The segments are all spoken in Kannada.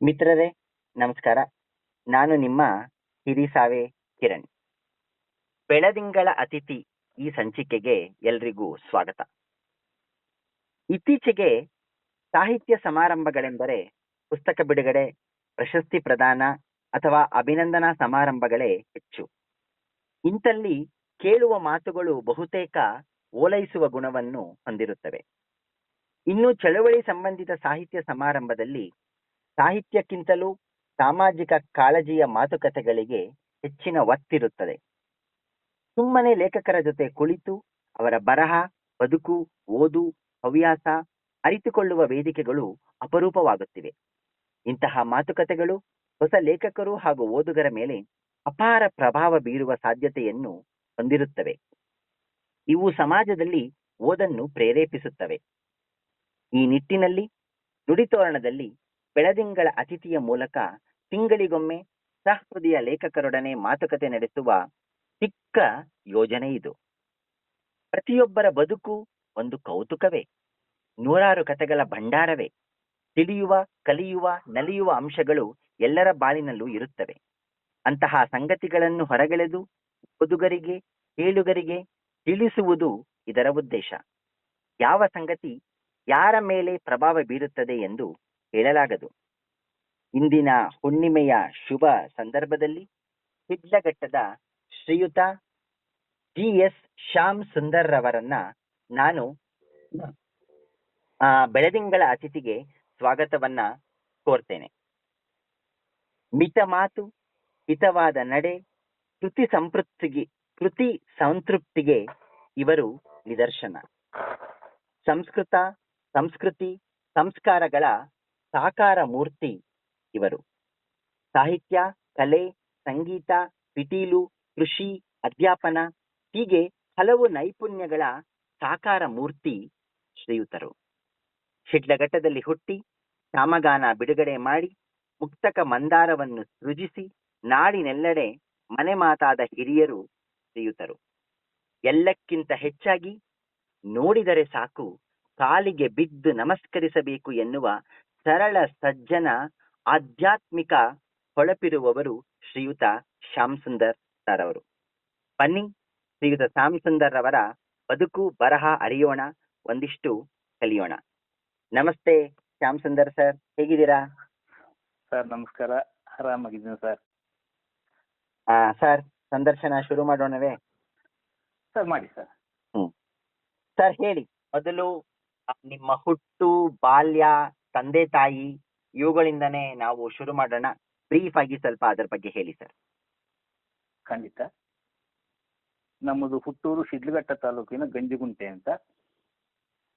ಮಿತ್ರರೇ, ನಮಸ್ಕಾರ. ನಾನು ನಿಮ್ಮ ಹಿರಿಸಾವೆ ಕಿರಣ್. ಬೆಳದಿಂಗಳ ಅತಿಥಿ ಈ ಸಂಚಿಕೆಗೆ ಎಲ್ರಿಗೂ ಸ್ವಾಗತ. ಇತ್ತೀಚೆಗೆ ಸಾಹಿತ್ಯ ಸಮಾರಂಭಗಳೆಂದರೆ ಪುಸ್ತಕ ಬಿಡುಗಡೆ, ಪ್ರಶಸ್ತಿ ಪ್ರದಾನ ಅಥವಾ ಅಭಿನಂದನಾ ಸಮಾರಂಭಗಳೇ ಹೆಚ್ಚು. ಇಂಥಲ್ಲಿ ಕೇಳುವ ಮಾತುಗಳು ಬಹುತೇಕ ಓಲೈಸುವ ಗುಣವನ್ನು ಹೊಂದಿರುತ್ತವೆ. ಇನ್ನು ಚಳವಳಿ ಸಂಬಂಧಿತ ಸಾಹಿತ್ಯ ಸಮಾರಂಭದಲ್ಲಿ ಸಾಹಿತ್ಯಕ್ಕಿಂತಲೂ ಸಾಮಾಜಿಕ ಕಾಳಜಿಯ ಮಾತುಕತೆಗಳಿಗೆ ಹೆಚ್ಚಿನ ಒತ್ತಿರುತ್ತದೆ. ಸುಮ್ಮನೆ ಲೇಖಕರ ಜೊತೆ ಕುಳಿತು ಅವರ ಬರಹ, ಬದುಕು, ಓದು, ಹವ್ಯಾಸ ಅರಿತುಕೊಳ್ಳುವ ವೇದಿಕೆಗಳು ಅಪರೂಪವಾಗುತ್ತಿವೆ. ಇಂತಹ ಮಾತುಕತೆಗಳು ಹೊಸ ಲೇಖಕರು ಹಾಗೂ ಓದುಗರ ಮೇಲೆ ಅಪಾರ ಪ್ರಭಾವ ಬೀರುವ ಸಾಧ್ಯತೆಯನ್ನು ಹೊಂದಿರುತ್ತವೆ. ಇವು ಸಮಾಜದಲ್ಲಿ ಓದನ್ನು ಪ್ರೇರೇಪಿಸುತ್ತವೆ. ಈ ನಿಟ್ಟಿನಲ್ಲಿ ನುಡಿತೋರಣದಲ್ಲಿ ಬೆಳದಿಂಗಳ ಅತಿಥಿಯ ಮೂಲಕ ತಿಂಗಳಿಗೊಮ್ಮೆ ಸಹೃದಯ ಲೇಖಕರೊಡನೆ ಮಾತುಕತೆ ನಡೆಸುವ ಚಿಕ್ಕ ಯೋಜನೆ ಇದು. ಪ್ರತಿಯೊಬ್ಬರ ಬದುಕು ಒಂದು ಕೌತುಕವೇ, ನೂರಾರು ಕಥೆಗಳ ಭಂಡಾರವೇ. ತಿಳಿಯುವ, ಕಲಿಯುವ, ನಲಿಯುವ ಅಂಶಗಳು ಎಲ್ಲರ ಬಾಳಿನಲ್ಲೂ ಇರುತ್ತವೆ. ಅಂತಹ ಸಂಗತಿಗಳನ್ನು ಹೊರಗೆಳೆದು ಓದುಗರಿಗೆ, ಕೇಳುಗರಿಗೆ ತಿಳಿಸುವುದು ಇದರ ಉದ್ದೇಶ. ಯಾವ ಸಂಗತಿ ಯಾರ ಮೇಲೆ ಪ್ರಭಾವ ಬೀರುತ್ತದೆ ಎಂದು ಹೇಳಲಾಗದು. ಇಂದಿನ ಹುಣ್ಣಿಮೆಯ ಶುಭ ಸಂದರ್ಭದಲ್ಲಿ ಶಿಡ್ಲಘಟ್ಟದ ಶ್ರೀಯುತ GS ಶ್ಯಾಮ್ ಸುಂದರ್ ರವರನ್ನ ನಾನು ಬೆಳದಿಂಗಳ ಅತಿಥಿಗೆ ಸ್ವಾಗತವನ್ನ ಕೋರ್ತೇನೆ. ಮಿತ ಮಾತು, ಹಿತವಾದ ನಡೆ, ಕೃತಿ ಸಂತೃಪ್ತಿಗೆ ಇವರು ನಿದರ್ಶನ. ಸಂಸ್ಕೃತಿ, ಸಂಸ್ಕಾರಗಳ ಸಾಕಾರ ಮೂರ್ತಿ ಇವರು. ಸಾಹಿತ್ಯ, ಕಲೆ, ಸಂಗೀತ, ಪಿಟೀಲು, ಕೃಷಿ, ಅಧ್ಯಾಪನ ಹೀಗೆ ಹಲವು ನೈಪುಣ್ಯಗಳ ಸಾಕಾರ ಮೂರ್ತಿ ಶ್ರೀಯುತರು. ಶಿಡ್ಲಘಟ್ಟದಲ್ಲಿ ಹುಟ್ಟಿ ಸಾಮಗಾನ ಬಿಡುಗಡೆ ಮಾಡಿ ಮುಕ್ತಕ ಮಂದಾರವನ್ನು ಸೃಜಿಸಿ ನಾಡಿನೆಲ್ಲೆಡೆ ಮನೆ ಮಾತಾದ ಹಿರಿಯರು ಶ್ರೀಯುತರು. ಎಲ್ಲಕ್ಕಿಂತ ಹೆಚ್ಚಾಗಿ ನೋಡಿದರೆ ಸಾಕು ಕಾಲಿಗೆ ಬಿದ್ದು ನಮಸ್ಕರಿಸಬೇಕು ಎನ್ನುವ ಸರಳ ಸಜ್ಜನ ಆಧ್ಯಾತ್ಮಿಕ ಹೊಳಪಿರುವವರು ಶ್ರೀಯುತ ಶ್ಯಾಮ್ ಸುಂದರ್ ಸರ್ ಅವರು. ಬನ್ನಿ ಶ್ರೀಯುತ ಶ್ಯಾಮ್ ಸುಂದರ್ ಅವರ ಬದುಕು ಬರಹ ಅರಿಯೋಣ, ಒಂದಿಷ್ಟು ಕಲಿಯೋಣ. ನಮಸ್ತೆ ಶ್ಯಾಮ್ ಸುಂದರ್ ಸರ್, ಹೇಗಿದ್ದೀರಾ? ಸರ್ ನಮಸ್ಕಾರ, ಆರಾಮಾಗಿದ್ದೀನಿ ಸರ್. ಸರ್, ಸಂದರ್ಶನ ಶುರು ಮಾಡೋಣವೇ? ಸರ್ ಮಾಡಿ ಸರ್. ಸರ್ ಹೇಳಿ, ಮೊದಲು ನಿಮ್ಮ ಹುಟ್ಟು, ಬಾಲ್ಯ, ತಂದೆ ತಾಯಿ ಇವುಗಳಿಂದನೇ ನಾವು ಶುರು ಮಾಡೋಣ. ಬ್ರೀಫ್ ಆಗಿ ಸ್ವಲ್ಪ ಅದರ ಬಗ್ಗೆ ಹೇಳಿ ಸರ್. ಖಂಡಿತ. ನಮ್ಮದು ಹುಟ್ಟೂರು ಶಿಡ್ಲಘಟ್ಟ ತಾಲೂಕಿನ ಗಂಜಿಗುಂಟೆ ಅಂತ.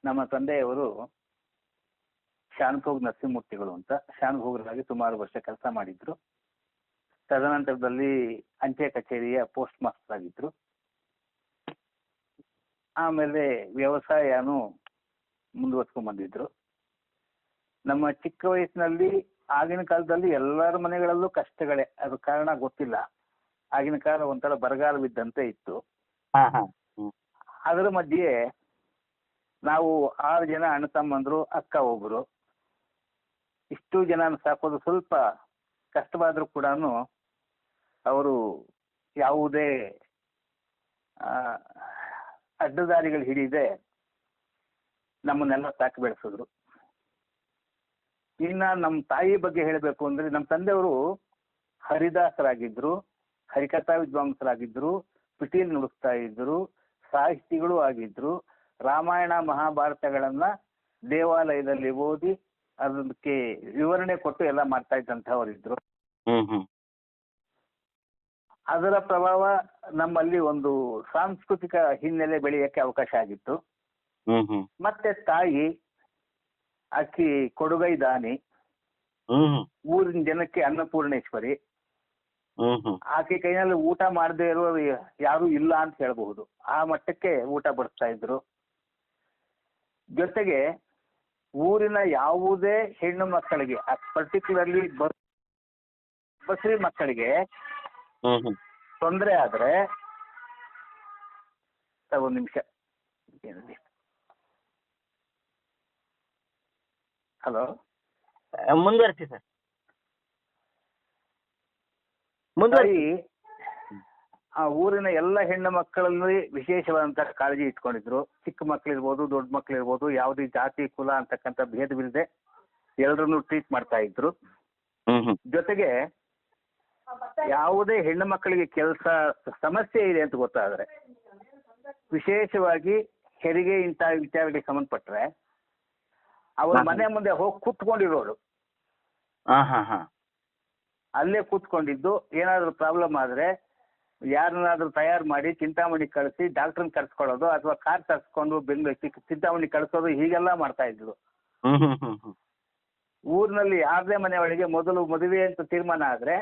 ನಮ್ಮ ತಂದೆಯವರು ಶಾನುಭೋಗ್ ನರಸಿಂಹಮೂರ್ತಿಗಳು ಅಂತ ಶಾನುಭೋಗರಾಗಿ ಸುಮಾರು ವರ್ಷ ಕೆಲಸ ಮಾಡಿದ್ರು. ತದನಂತರದಲ್ಲಿ ಅಂಚೆ ಕಚೇರಿಯ ಪೋಸ್ಟ್ ಮಾಸ್ಟರ್ ಆಗಿದ್ರು. ಆಮೇಲೆ ವ್ಯವಸಾಯನೂ ಮುಂದುವರ್ಸ್ಕೊಂಡ್ ಬಂದಿದ್ರು. ನಮ್ಮ ಚಿಕ್ಕ ವಯಸ್ಸಿನಲ್ಲಿ ಆಗಿನ ಕಾಲದಲ್ಲಿ ಎಲ್ಲರ ಮನೆಗಳಲ್ಲೂ ಕಷ್ಟಗಳೇ, ಅದು ಕಾರಣ ಗೊತ್ತಿಲ್ಲ. ಆಗಿನ ಕಾಲ ಒಂಥರ ಬರಗಾಲವಿದ್ದಂತೆ ಇತ್ತು. ಅದರ ಮಧ್ಯೆ ನಾವು 6 ಜನ ಅಣ್ಣ ತಮ್ಮಂದ್ರು, ಅಕ್ಕ ಒಬ್ರು. ಇಷ್ಟು ಜನ ಸಾಕೋದು ಸ್ವಲ್ಪ ಕಷ್ಟವಾದ್ರೂ ಕೂಡ ಅವರು ಯಾವುದೇ ಅಡ್ಡದಾರಿಗಳು ಹಿಡಿದೆ ನಮ್ಮನ್ನೆಲ್ಲ ಸಾಕಿ ಬೆಳೆಸಿದ್ರು. ಇನ್ನ ನಮ್ಮ ತಾಯಿ ಬಗ್ಗೆ ಹೇಳಬೇಕು ಅಂದ್ರೆ, ನಮ್ಮ ತಂದೆಯವರು ಹರಿದಾಸರಾಗಿದ್ರು, ಹರಿಕಥಾ ವಿದ್ವಾಂಸರಾಗಿದ್ರು, ಪಿಟೀಲ್ ನುಡಿಸ್ತಾ ಇದ್ರು, ಸಾಹಿತಿಗಳು ಆಗಿದ್ರು. ರಾಮಾಯಣ ಮಹಾಭಾರತಗಳನ್ನ ದೇವಾಲಯದಲ್ಲಿ ಓದಿ ಅದಕ್ಕೆ ವಿವರಣೆ ಕೊಟ್ಟು ಎಲ್ಲ ಮಾಡ್ತಾ ಇದ್ದಂಥವರಿದ್ರು. ಅದರ ಪ್ರಭಾವ ನಮ್ಮಲ್ಲಿ ಒಂದು ಸಾಂಸ್ಕೃತಿಕ ಹಿನ್ನೆಲೆ ಬೆಳೆಯಕ್ಕೆ ಅವಕಾಶ ಆಗಿತ್ತು. ಮತ್ತೆ ತಾಯಿ ಆಕಿ ಕೊಡುಗೈ ದಾನಿ, ಊರಿನ ಜನಕ್ಕೆ ಅನ್ನಪೂರ್ಣೇಶ್ವರಿ. ಆಕೆ ಕೈನಲ್ಲಿ ಊಟ ಮಾಡದೇ ಇರುವ ಯಾರು ಇಲ್ಲ ಅಂತ ಹೇಳ್ಬಹುದು. ಆ ಮಟ್ಟಕ್ಕೆ ಊಟ ಬಡಿಸ್ತಾ ಇದ್ರು. ಜೊತೆಗೆ ಊರಿನ ಯಾವುದೇ ಹೆಣ್ಣು ಮಕ್ಕಳಿಗೆ, ಪರ್ಟಿಕ್ಯುಲರ್ಲಿ ಬಸರಿ ಮಕ್ಕಳಿಗೆ ತೊಂದರೆ ಆದ್ರೆ, ಒಂದು ನಿಮಿಷ, ಹಲೋ ಮುಂದುವರಿಸಿ ಸರ್. ಮುಂದುವರಿ. ತಾಯಿ ಆ ಊರಿನ ಎಲ್ಲ ಹೆಣ್ಣು ಮಕ್ಕಳಲ್ಲಿ ವಿಶೇಷವಾದಂತಹ ಕಾಳಜಿ ಇಟ್ಕೊಂಡಿದ್ರು. ಚಿಕ್ಕ ಮಕ್ಕಳಿರ್ಬೋದು, ದೊಡ್ಡ ಮಕ್ಕಳಿರ್ಬೋದು, ಯಾವುದೇ ಜಾತಿ ಕುಲ ಅಂತಕ್ಕಂಥ ಭೇದವಿಲ್ಲದೆ ಎಲ್ಲರನ್ನು ಟ್ರೀಟ್ ಮಾಡ್ತಾ ಇದ್ರು. ಜೊತೆಗೆ ಯಾವುದೇ ಹೆಣ್ಣು ಮಕ್ಕಳಿಗೆ ಕೆಲಸ ಸಮಸ್ಯೆ ಇದೆ ಅಂತ ಗೊತ್ತಾದ್ರೆ, ವಿಶೇಷವಾಗಿ ಹೆರಿಗೆ ಇಂಥ ವಿಚಾರಗಳಿಗೆ ಸಂಬಂಧಪಟ್ರೆ ಅವ್ರ ಮನೆ ಮುಂದೆ ಹೋಗಿ ಕೂತ್ಕೊಂಡಿರೋರು. ಅಲ್ಲೇ ಕೂತ್ಕೊಂಡಿದ್ದು ಏನಾದ್ರು ಪ್ರಾಬ್ಲಮ್ ಆದ್ರೆ ಯಾರನ್ನಾದ್ರೂ ತಯಾರು ಮಾಡಿ ಚಿಂತಾಮಣಿ ಕಳಿಸಿ ಡಾಕ್ಟರ್ನ ಕರ್ಸ್ಕೊಳ್ಳೋದು, ಅಥವಾ ಕಾರ್ ತರ್ಸ್ಕೊಂಡು ಬೆಂಗಳೂರು ಚಿಂತಾಮಣಿ ಕಳಿಸೋದು, ಹೀಗೆಲ್ಲ ಮಾಡ್ತಾ ಇದ್ರು. ಊರಿನಲ್ಲಿ ಯಾರದೇ ಮನೆ ಒಳಗೆ ಮೊದಲು ಮದುವೆ ಅಂತ ತೀರ್ಮಾನ ಆದ್ರೆ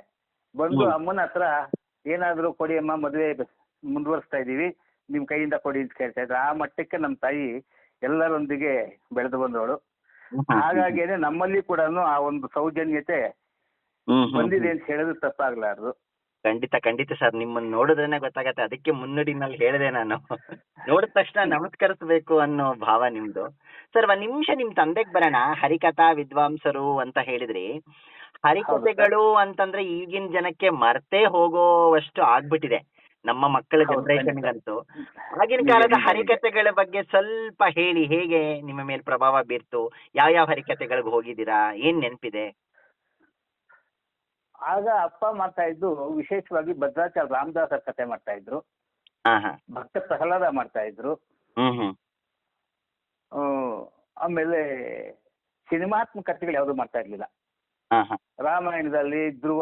ಬಂದು ಅಮ್ಮನ ಹತ್ರ ಏನಾದ್ರು ಕೊಡಿ ಅಮ್ಮ, ಮದುವೆ ಮುಂದುವರಿಸ್ತಾ ಇದೀವಿ, ನಿಮ್ ಕೈಯಿಂದ ಕೊಡಿ ಅಂತ ಕೇಳ್ತಾ ಇದ್ರು. ಆ ಮಟ್ಟಕ್ಕೆ ನಮ್ಮ ತಾಯಿ ಎಲ್ಲರೊಂದಿಗೆ ಬೆಳೆದು ಬಂದವಳು. ಹಾಗಾಗಿನೇ ನಮ್ಮಲ್ಲಿ ಕೂಡ ಆ ಒಂದು ಸೌಜನ್ಯತೆ ಬಂದಿದೆ ಅಂತ ಹೇಳಿದ್ರೆ ತಪ್ಪಾಗ್ಲಾರ್ದು. ಖಂಡಿತ ಖಂಡಿತ ಸರ್, ನಿಮ್ಮನ್ನ ನೋಡಿದ್ರೇನೆ ಗೊತ್ತಾಗತ್ತೆ. ಅದಕ್ಕೆ ಮುನ್ನುಡಿನಲ್ಲಿ ಹೇಳಿದೆ ನಾನು, ನೋಡಿದ ತಕ್ಷಣ ನಮಸ್ಕರಿಸಬೇಕು ಅನ್ನೋ ಭಾವ ನಿಮ್ದು. ಸರ್, ಒಂದ್ ನಿಮಿಷ ನಿಮ್ ತಂದೆಗ್ ಬರೋಣ. ಹರಿಕಥಾ ವಿದ್ವಾಂಸರು ಅಂತ ಹೇಳಿದ್ರಿ. ಹರಿಕಥೆಗಳು ಅಂತಂದ್ರೆ ಈಗಿನ ಜನಕ್ಕೆ ಮರ್ತೇ ಹೋಗೋವಷ್ಟು ಆಗ್ಬಿಟ್ಟಿದೆ, ನಮ್ಮ ಮಕ್ಕಳ ಜನರೇಷನ್ಗಂತೂ. ಆಗಿನ ಕಾಲದ ಹರಿಕಥೆಗಳ ಬಗ್ಗೆ ಸ್ವಲ್ಪ ಹೇಳಿ, ಹೇಗೆ ನಿಮ್ಮ ಮೇಲೆ ಪ್ರಭಾವ ಬೀರ್ತು, ಯಾವ ಹರಿಕಥೆಗಳಿಗೆ ಹೋಗಿದ್ದೀರಾ, ಏನ್ ನೆನಪಿದೆ? ಆಗ ಅಪ್ಪ ಮಾಡ್ತಾ ಇದ್ದು ವಿಶೇಷವಾಗಿ ಭದ್ರಾಚಲ ರಾಮದಾಸರ ಕಥೆ ಮಾಡ್ತಾ ಇದ್ರು, ಭಕ್ತ ಪ್ರಹ್ಲಾದ ಮಾಡ್ತಾ ಇದ್ರು. ಆಮೇಲೆ ಸಿನಿಮಾತ್ಮಕ ಕಥೆಗಳು ಯಾವ್ದು ಮಾಡ್ತಾ ಇರ್ಲಿಲ್ಲ. ರಾಮಾಯಣದಲ್ಲಿ ಧ್ರುವ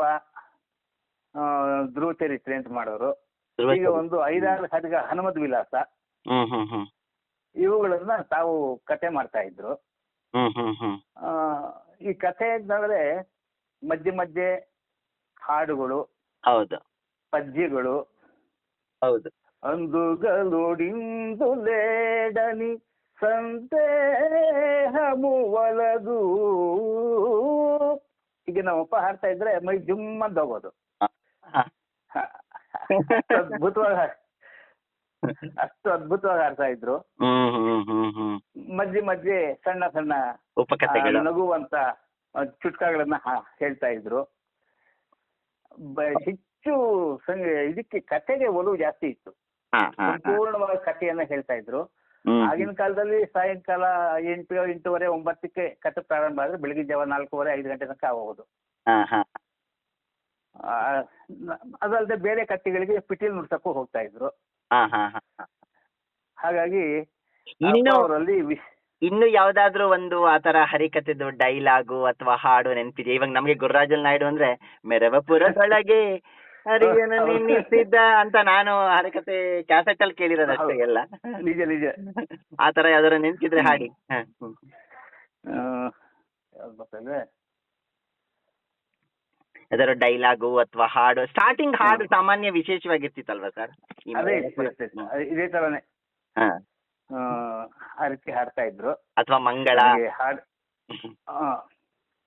ಚರಿತ್ರೆ ಅಂತ ಮಾಡೋರು. ಈಗ ಒಂದು 5-6 ಹರಿಗ ಹನುಮದ್ ವಿಲಾಸ, ಇವುಗಳನ್ನ ತಾವು ಕತೆ ಮಾಡ್ತಾ ಇದ್ರು. ಈ ಕಥೆ ಅಂತಂದ್ರೆ ಮಧ್ಯೆ ಮಧ್ಯೆ ಹಾಡುಗಳು, ಹೌದು, ಪದ್ಯಗಳು, ಹೌದು. ಅಂದುಗಲೊಡಿಂದುಲೇಡನಿ ಸಂದೇಹಮುವಲದು, ಈಗ ನಮ್ಮಪ್ಪ ಹಾಡ್ತಾ ಇದ್ರೆ ಮೈ ಜುಮ್ ಅಂತ ಹೋಗೋದು. ಅಷ್ಟು ಅದ್ಭುತವಾಗಿ ಹಾಡ್ತಾ ಇದ್ರು. ಮಧ್ಯೆ ಮಧ್ಯೆ ಸಣ್ಣ ಸಣ್ಣ ನಗುವಂತ ಚುಟ್ಕಗಳನ್ನ ಹೇಳ್ತಾ ಇದ್ರು. ಹೆಚ್ಚು ಇದಕ್ಕೆ ಕಥೆಗೆ ಒಲವು ಜಾಸ್ತಿ ಇತ್ತು. ಸಂಪೂರ್ಣವಾಗಿ ಕಥೆಯನ್ನ ಹೇಳ್ತಾ ಇದ್ರು. ಆಗಿನ ಕಾಲದಲ್ಲಿ ಸಾಯಂಕಾಲ 8, 8:30, 9ಕ್ಕೆ ಕಥೆ ಪ್ರಾರಂಭ ಆದ್ರೆ ಬೆಳಗಿನ ಜಾವ 4:30, 5 ಗಂಟೆ ತನಕ ಆಗೋದು. ಅದಲ್ಲದೆ ಬೇರೆ ಕಥೆಗಳಿಗೆ ಪಿಟೀಲ್ ನುಡ್ಸಕ್ಕೂ ಹೋಗ್ತಾ ಇದ್ರು. ಹಾಗಾಗಿ ಅವರಲ್ಲಿ ಇನ್ನು ಯಾವ್ದಾದ್ರು ಒಂದು ಆತರ ಹರಿಕಥೆದು ಡೈಲಾಗು ಅಥವಾ ಹಾಡು ನೆನಪಿದೆ? ಇವಾಗ ನಮ್ಗೆ ಗುರುರಾಜಲ್ ನಾಯ್ಡು ಅಂದ್ರೆ ಮೆರವಪುರದೊಳಗೆ ಹರಿಯನ ನಿನ್ನಿಸಿದ್ದ ಅಂತ ನಾನು ಹರಿಕಥೆ ಕ್ಯಾಸೆಟ್ ಅಲ್ಲಿ ಕೇಳಿರೋದಷ್ಟೇ ಎಲ್ಲ. ನಿಜ ನಿಜ. ಆತರ ಯಾವ್ದಾರ ನೆನಪಿದ್ರೆ ಹಾಡಿ. ಯಾವ್ದಾದ್ರು ಡೈಲಾಗು ಅಥವಾ ಹಾಡು, ಸ್ಟಾರ್ಟಿಂಗ್ ಹಾಡು ಸಾಮಾನ್ಯ ವಿಶೇಷವಾಗಿರ್ತಿತ್ತಲ್ವಾ ಸರ್? ಇದೇ ತರನೇ ಹರಕೆ ಹಾಡ್ತಾ ಇದ್ರು. ಅಥವಾ ಮಂಗಳ ಹಾಡು,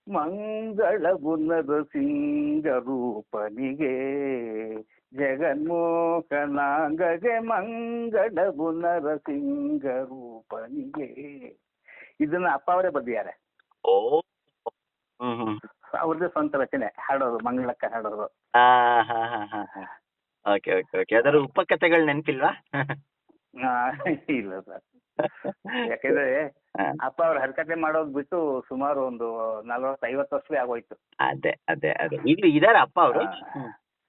ಮಂಗಳ ಗುಣದ ಸಿಂಗ ರೂಪನಿಗೆ ಜಗನ್ಮೋಹನಾಂಗಗೆ ಮಂಗಳ ಗುಣದ ಸಿಂಗ ರೂಪನಿಗೆ. ಇದನ್ನ ಅಪ್ಪ ಅವರೇ ಬರ್ದಿದ್ದಾರೆ. ಓ, ಅವ್ರದ್ದೇ ಸ್ವಂತ ರಚನೆ ಹಾಡೋದು, ಮಂಗಳಕ್ಕ ಹಾಡೋದು. Okay okay okay. ಅದರ ಉಪಕಥೆಗಳು ನೆನಪಿಲ್ವಾ? ಇಲ್ಲ ಸರ್, ಯಾಕಂದ್ರೆ ಅಪ್ಪ ಅವ್ರ ಹರಕತೆ ಮಾಡೋದ್ ಬಿಟ್ಟು ಸುಮಾರು ಒಂದು 40-50 ವರ್ಷವೇ ಆಗೋಯ್ತು. ಅದೇ ಅದೇ ಅದೇ. ಇಲ್ಲಿ ಇದಾರ ಅಪ್ಪ ಅವರು?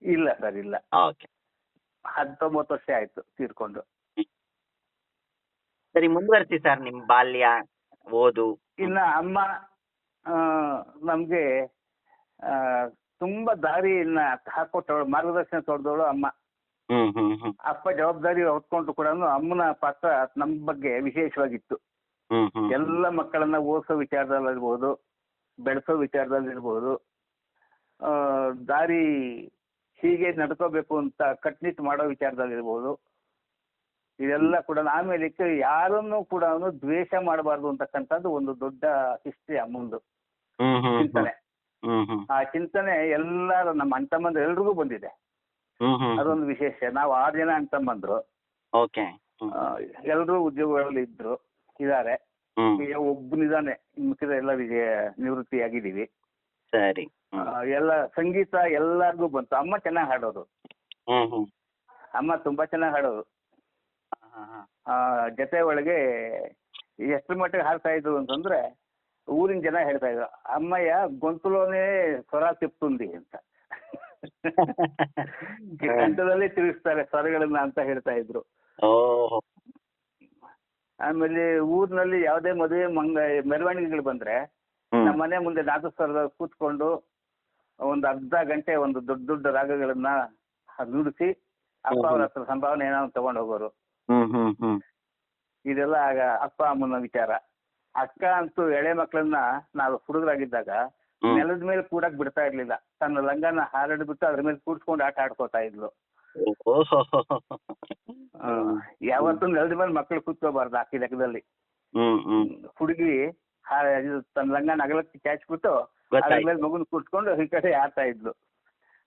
ಇಲ್ಲ ಸರ್, ಇಲ್ಲ. ಓಕೆ. 19 ವರ್ಷ ಆಯ್ತು ತೀರ್ಕೊಂಡು. ಸರಿ, ಮುಂದುವರಿಸಿ ಸರ್ ನಿಮ್ ಬಾಲ್ಯ, ಓದು. ಇನ್ನ ಅಮ್ಮ ನಮ್ಗೆ ತುಂಬಾ ದಾರಿಯನ್ನ ಹಾಕೊಟ್ಟವಳು, ಮಾರ್ಗದರ್ಶನ ತೋರ್ದವಳು ಅಮ್ಮ. ಅಪ್ಪ ಜವಾಬ್ದಾರಿ ಹೊತ್ಕೊಂಡು ಕೂಡ ಅಮ್ಮನ ಪಾತ್ರ ನಮ್ ಬಗ್ಗೆ ವಿಶೇಷವಾಗಿತ್ತು. ಎಲ್ಲ ಮಕ್ಕಳನ್ನ ಓದಿಸೋ ವಿಚಾರದಲ್ಲಿರ್ಬೋದು, ಬೆಳೆಸೋ ವಿಚಾರದಲ್ಲಿರ್ಬೋದು, ದಾರಿ ಹೀಗೆ ನಡ್ಕೋಬೇಕು ಅಂತ ಕಟ್ನಿಟ್ಟು ಮಾಡೋ ವಿಚಾರದಲ್ಲಿರ್ಬೋದು, ಇದೆಲ್ಲ ಕೂಡ. ಆಮೇಲೆ ಯಾರನ್ನು ಕೂಡ ದ್ವೇಷ ಮಾಡಬಾರ್ದು ಅಂತಕ್ಕಂಥದ್ದು ಒಂದು ದೊಡ್ಡ ಹಿಸ್ಟ್ರಿ ಅಮ್ಮಂದು ಚಿಂತನೆ. ಆ ಚಿಂತನೆ ಎಲ್ಲಾರು ನಮ್ಮ ಅಣ್ತಮ್ಮಂದ್ರು ಎಲ್ರಿಗೂ ಬಂದಿದೆ. ಅದೊಂದು ವಿಶೇಷ. ನಾವು 6 ಜನ ಅಣ್ತಮ್ಮಂದ್ರು, ಎಲ್ರೂ ಉದ್ಯೋಗಗಳಲ್ಲಿ ಇದಾರೆ. ಈಗ ಒಬ್ಬನಿದಾನೆ, ಮಿಕ್ಕಿದ ಎಲ್ಲ ನಿವೃತ್ತಿ ಆಗಿದ್ದೀವಿ. ಸರಿ. ಎಲ್ಲ ಸಂಗೀತ ಎಲ್ಲಾರ್ಗೂ ಬಂತು. ಅಮ್ಮ ಚೆನ್ನಾಗಿ ಹಾಡೋರು. ಅಮ್ಮ ತುಂಬಾ ಚೆನ್ನಾಗಿ ಹಾಡೋರು. ಜೊತೆ ಒಳಗೆ ಎಷ್ಟ್ರ ಮಟ್ಟಿಗೆ ಹಾಡ್ತಾ ಇದ್ರು ಅಂತಂದ್ರೆ ಊರಿನ ಜನ ಹೇಳ್ತಾ ಇದ್ರು, ಅಮ್ಮಯ್ಯ ಗೊಂತುಲೋನೇ ಸ್ವರ ತಿಪ್ತುಂದಿ ಅಂತ. ಕಂಠದಲ್ಲಿ ತಿಳಿಸ್ತಾರೆ ಸ್ವರಗಳನ್ನ ಅಂತ ಹೇಳ್ತಾ ಇದ್ರು. ಆಮೇಲೆ ಊರಿನಲ್ಲಿ ಯಾವುದೇ ಮದುವೆ ಮೆರವಣಿಗೆಗಳು ಬಂದ್ರೆ ನಮ್ಮ ಮನೆ ಮುಂದೆ ನಾದಸ್ವರದ ಕೂತ್ಕೊಂಡು ಒಂದು ಅರ್ಧ ಗಂಟೆ ಒಂದು ದೊಡ್ಡ ದೊಡ್ಡ ರಾಗಗಳನ್ನ ನುಡಿಸಿ ಅಪ್ಪ ಅವ್ರ ಹತ್ರ ಸಂಭಾವನೆ ಏನಾದ್ರು ತಗೊಂಡು ಹೋಗೋರು. ಇದೆಲ್ಲ ಆಗ ಅಪ್ಪ ಅಮ್ಮನ ವಿಚಾರ. ಅಕ್ಕ ಅಂತೂ ಎಳೆ ಮಕ್ಕಳನ್ನ ನಾವು ಹುಡುಗರಾಗಿದ್ದಾಗ ನೆಲದ ಮೇಲೆ ಕೂಡಕ್ ಬಿಡ್ತಾ ಇರ್ಲಿಲ್ಲ. ತನ್ನ ಲಂಗನ ಹಾರಾಡ್ಬಿಟ್ಟು ಅದ್ರ ಮೇಲೆ ಕೂಡ್ಸ್ಕೊಂಡು ಆಟ ಆಡ್ಕೋತಾ ಇದ್ಲು. ಯಾವತ್ತೂ ನೆಲದ ಮೇಲೆ ಮಕ್ಕಳು ಕೂತ್ಕೋಬಾರ್ದು ಆಕಿ ಲೆಕ್ಕದಲ್ಲಿ. ಹುಡುಗಿ ತನ್ನ ಲಂಗನ ಅಗಲಕ್ಕೆ ಚಾಚ್ಬಿಟ್ಟು ಅದ್ರ ಮೇಲೆ ಮಗುನ ಕೂತ್ಕೊಂಡು ಈ ಕಡೆ ಆಡ್ತಾ ಇದ್ಲು.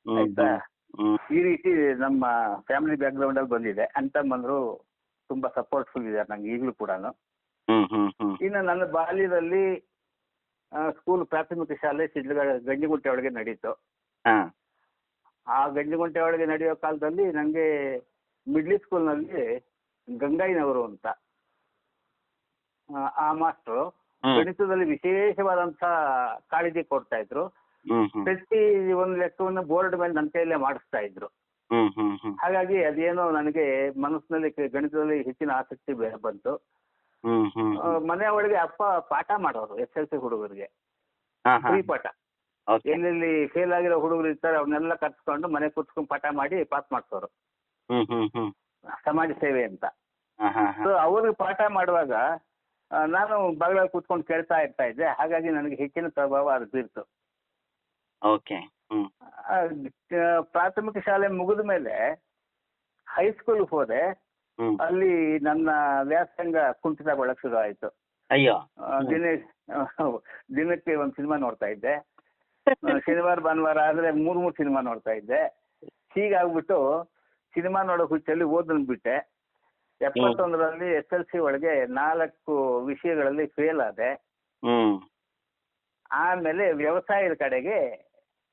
ಆಯ್ತಾ, ಈ ರೀತಿ ನಮ್ಮ ಫ್ಯಾಮಿಲಿ ಬ್ಯಾಕ್ ಗ್ರೌಂಡ್ ಅಲ್ಲಿ ಬಂದಿದೆ. ಅಂತಮ್ಮಂದ್ರು ತುಂಬಾ ಸಪೋರ್ಟ್ಫುಲ್ ಇದ್ದಾರೆ ನಂಗೆ ಈಗಲೂ ಕೂಡ. ಇನ್ನು ನನ್ನ ಬಾಲ್ಯದಲ್ಲಿ ಸ್ಕೂಲ್ ಪ್ರಾಥಮಿಕ ಶಾಲೆ ಗಂಜಿಗುಂಟೆ ಒಳಗೆ ನಡೀತು. ಆ ಗಂಜಿಗುಂಟೆ ಒಳಗೆ ನಡೆಯೋ ಕಾಲದಲ್ಲಿ ನನಗೆ ಮಿಡ್ಲಿ ಸ್ಕೂಲ್ನಲ್ಲಿ ಗಂಗಯ್ಯನವರು ಅಂತ ಆ ಮಾಸ್ಟ್ರು ಗಣಿತದಲ್ಲಿ ವಿಶೇಷವಾದಂತ ಕಾಳಜಿ ಕೊಡ್ತಾ ಇದ್ರು. ಪ್ರತಿ ಒಂದು ಲೆಕ್ಕವನ್ನು ಬೋರ್ಡ್ ಮೇಲೆ ನನ್ನ ಕೈಯಲ್ಲೇ ಮಾಡಿಸ್ತಾ ಇದ್ರು. ಹಾಗಾಗಿ ಅದೇನೋ ನನಗೆ ಮನಸ್ಸಿನಲ್ಲಿ ಗಣಿತದಲ್ಲಿ ಹೆಚ್ಚಿನ ಆಸಕ್ತಿ ಬಂತು. ಮನೆ ಒಳಗೆ ಅಪ್ಪ ಪಾಠ ಮಾಡೋರು SSLC ಹುಡುಗರಿಗೆ, ಫ್ರೀ ಪಾಠ. ಎಲ್ಲೆಲ್ಲಿ ಫೇಲ್ ಆಗಿರೋ ಹುಡುಗರು ಇರ್ತಾರೆ ಅವ್ರನ್ನೆಲ್ಲ ಕರ್ಸ್ಕೊಂಡು ಮನೆ ಕೂತ್ಕೊಂಡು ಪಾಠ ಮಾಡಿ ಪಾಸ್ ಮಾಡ್ಸೋರು, ಸಮಾಜ ಸೇವೆ ಅಂತ. ಸೊ ಅವ್ರಿಗೆ ಪಾಠ ಮಾಡುವಾಗ ನಾನು ಬಾಗಿಲಲ್ಲಿ ಕೂತ್ಕೊಂಡು ಕೇಳ್ತಾ ಇರ್ತಾ ಇದ್ದೆ. ಹಾಗಾಗಿ ನನಗೆ ಹೆಚ್ಚಿನ ಪ್ರಭಾವ ಅದು ಬೀರ್ತು. ಪ್ರಾಥಮಿಕ ಶಾಲೆ ಮುಗಿದ ಮೇಲೆ ಹೈಸ್ಕೂಲ್ ಹೋದೆ. ಅಲ್ಲಿ ನನ್ನ ವ್ಯಾಸಂಗ ಕುಂಠಿತಗೊಳ್ಳಕ್ ಶುರು ಆಯ್ತು. ದಿನಕ್ಕೆ ಒಂದು ಸಿನಿಮಾ ನೋಡ್ತಾ ಇದ್ದೆ. ಶನಿವಾರ ಭಾನುವಾರ ಆದ್ರೆ 3 ಸಿನಿಮಾ ನೋಡ್ತಾ ಇದ್ದೆ. ಹೀಗಾಗ್ಬಿಟ್ಟು ಸಿನಿಮಾ ನೋಡೋ ಹುಚ್ಚಲ್ಲಿ ಓದನ್ ಬಿಟ್ಟೆ. 71ರಲ್ಲಿ SSLC ಒಳಗೆ 4 ವಿಷಯಗಳಲ್ಲಿ ಫೇಲ್ ಆದೆ. ಆಮೇಲೆ ವ್ಯವಸಾಯದ ಕಡೆಗೆ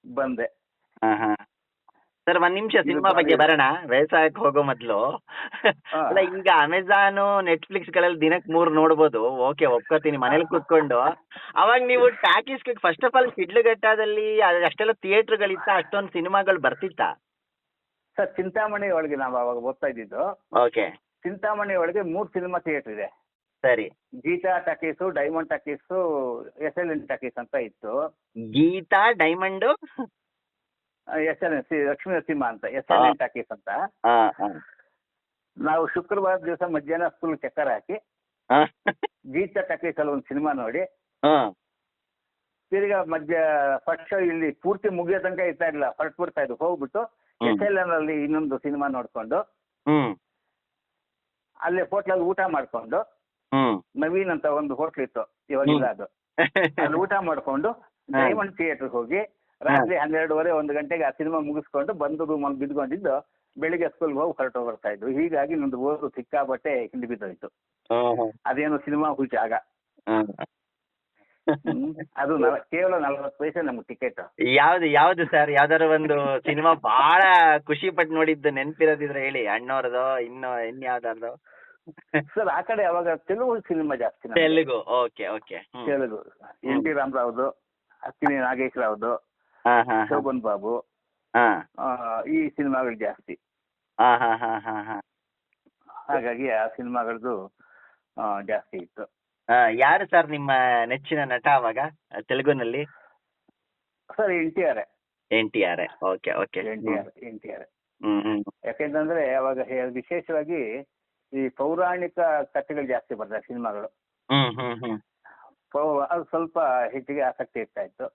ಬಂದೆ. ಸರ್, ಒಂದ್ ನಿಮಿಷ ಸಿನಿಮಾ ಬಗ್ಗೆ ಬರೋಣ. ವ್ಯವಸಾಯಕ್ಕೆ ಹೋಗೋ ಮೊದ್ಲು ಅಲ್ಲ, ಈಗ ಅಮೆಜಾನ್ ನೆಟ್ಫ್ಲಿಕ್ಸ್ ಗಳಲ್ಲಿ ದಿನಕ್ಕೆ 3 ನೋಡ್ಬೋದು. ಓಕೆ, ಒಪ್ಕೋತೀನಿ, ಮನೇಲಿ ಕೂತ್ಕೊಂಡು. ಅವಾಗ ನೀವು ಟಾಕೀಸ್ ಫಸ್ಟ್ ಆಫ್ ಆಲ್ ಶಿಡ್ಲಘಟ್ಟದಲ್ಲಿ ಅಷ್ಟೆಲ್ಲ ಥಿಯೇಟರ್ಗಳಿತ್ತ? ಅಷ್ಟೊಂದು ಸಿನಿಮಾಗಳು ಬರ್ತಿತ್ತ? ಸರ್, ಚಿಂತಾಮಣಿ ಒಳಗೆ ನಾವು ಅವಾಗ ಓದ್ತಾ ಇದ್ದಿದ್ದು. ಓಕೆ. ಚಿಂತಾಮಣಿ ಒಳಗೆ 3 ಸಿನಿಮಾ ಥಿಯೇಟರ್ ಇದೆ. ಸರಿ. Geeta talkies, diamond talkies, SLN talkies ಅಂತ ಇತ್ತು. ಗೀತಾ, ಡೈಮಂಡ್, SLN ಲಕ್ಷ್ಮೀ ನರಸಿಂಹ ಅಂತ, SLN ಟಾಕೀಸ್ ಅಂತ. ನಾವು ಶುಕ್ರವಾರ ದಿವಸ ಮಧ್ಯಾಹ್ನ ಸ್ಕೂಲ್ ಚಕ್ಕರ್ ಹಾಕಿ ಗೀತಾ ಟಾಕೀಸ್ ಅಲ್ಲಿ ಒಂದು ಸಿನಿಮಾ ನೋಡಿ ತಿರ್ಗಾ ಫಸ್ಟ್ ಶೋ ಇಲ್ಲಿ ಪೂರ್ತಿ ಮುಗಿಯೋ ತನಕ ಇರ್ತಾ ಇರ್ಲಿಲ್ಲ, ಹೊರಟು ಬಿಡ್ತಾ ಇದ್ದು. ಹೋಗ್ಬಿಟ್ಟು SLN ಅಲ್ಲಿ ಇನ್ನೊಂದು ಸಿನಿಮಾ ನೋಡ್ಕೊಂಡು ಅಲ್ಲೇ ಹೋಟ್ಲಲ್ಲಿ ಊಟ ಮಾಡ್ಕೊಂಡು, ನವೀನ್ ಅಂತ ಒಂದು ಹೋಟ್ಲ್ ಇತ್ತು, ಇವಾಗಿಲ್ಲ ಅದು, ಅಲ್ಲಿ ಊಟ ಮಾಡ್ಕೊಂಡು ಡೈಮಂಡ್ ಥಿಯೇಟರ್ ಹೋಗಿ ರಾತ್ರಿ 12:30 1 ಗಂಟೆಗೆ ಆ ಸಿನಿಮಾ ಮುಗಿಸ್ಕೊಂಡು ಬಂದು ರೂಮಲ್ಲಿ ಬಿದ್ಕೊಂಡಿದ್ದು ಬೆಳಿಗ್ಗೆ ಸ್ಕೂಲ್ಗೆ ಹೋಗಿ ಹೊರಟು ಬರ್ತಾ ಇದ್ದು. ಹೀಗಾಗಿ ನಂದು ಓದು ಸಿಕ್ಕಾಬಟ್ಟೆ ಹಿಂದೆ ಬಿದ್ದೋಯ್ತು. ಅದೇನು ಸಿನಿಮಾ ಹುಚ್ಚ ಆಗ. ಅದು ಕೇವಲ 40 ಪೈಸೆ ನಮ್ಗೆ ಟಿಕೆಟ್. ಯಾವ್ದು ಸರ್? ಯಾವ್ದಾರು ಒಂದು ಸಿನಿಮಾ ಬಹಳ ಖುಷಿ ಪಟ್ಟು ನೋಡಿದ್ದು ನೆನ್ಪಿರೋದಿದ್ರೆ ಹೇಳಿ. ಅಣ್ಣವ್ರದ್ದು, ಇನ್ಯಾವ್ದಾರ್ದು? ಸರ್, ಆ ಕಡೆ ಅವಾಗ ತೆಲುಗು ಸಿನಿಮಾ ಜಾಸ್ತಿ. Telugu? Okay okay. Telugu NT ರಾಮರಾವ್ದು, ಅಕ್ಕಿನಿ ನಾಗೇಶ್ವರವ್ದು, ಶೋಭನ್ ಬಾಬು, ಈ ಸಿನಿಮಾಗಳು ಜಾಸ್ತಿ. ಹಾಗಾಗಿ ಆ ಸಿನಿಮಾಗಳದ್ದು ಜಾಸ್ತಿ ಇತ್ತು. ಯಾರು ಸರ್ ನಿಮ್ಮ ನೆಚ್ಚಿನ ನಟ ಅವಾಗ ತೆಲುಗುನಲ್ಲಿ? Sir, NTR. NTR. Okay okay. NTR. ಯಾಕೆಂತಂದ್ರೆ ಅವಾಗ ವಿಶೇಷವಾಗಿ ಈ ಪೌರಾಣಿಕ ಕಥೆಗಳು ಜಾಸ್ತಿ ಬರ್ತವೆ ಸಿನಿಮಾಗಳು. ಅದು ಸ್ವಲ್ಪ ಹೆಚ್ಚಿಗೆ ಆಸಕ್ತಿ ಇರ್ತಾ ಇತ್ತು.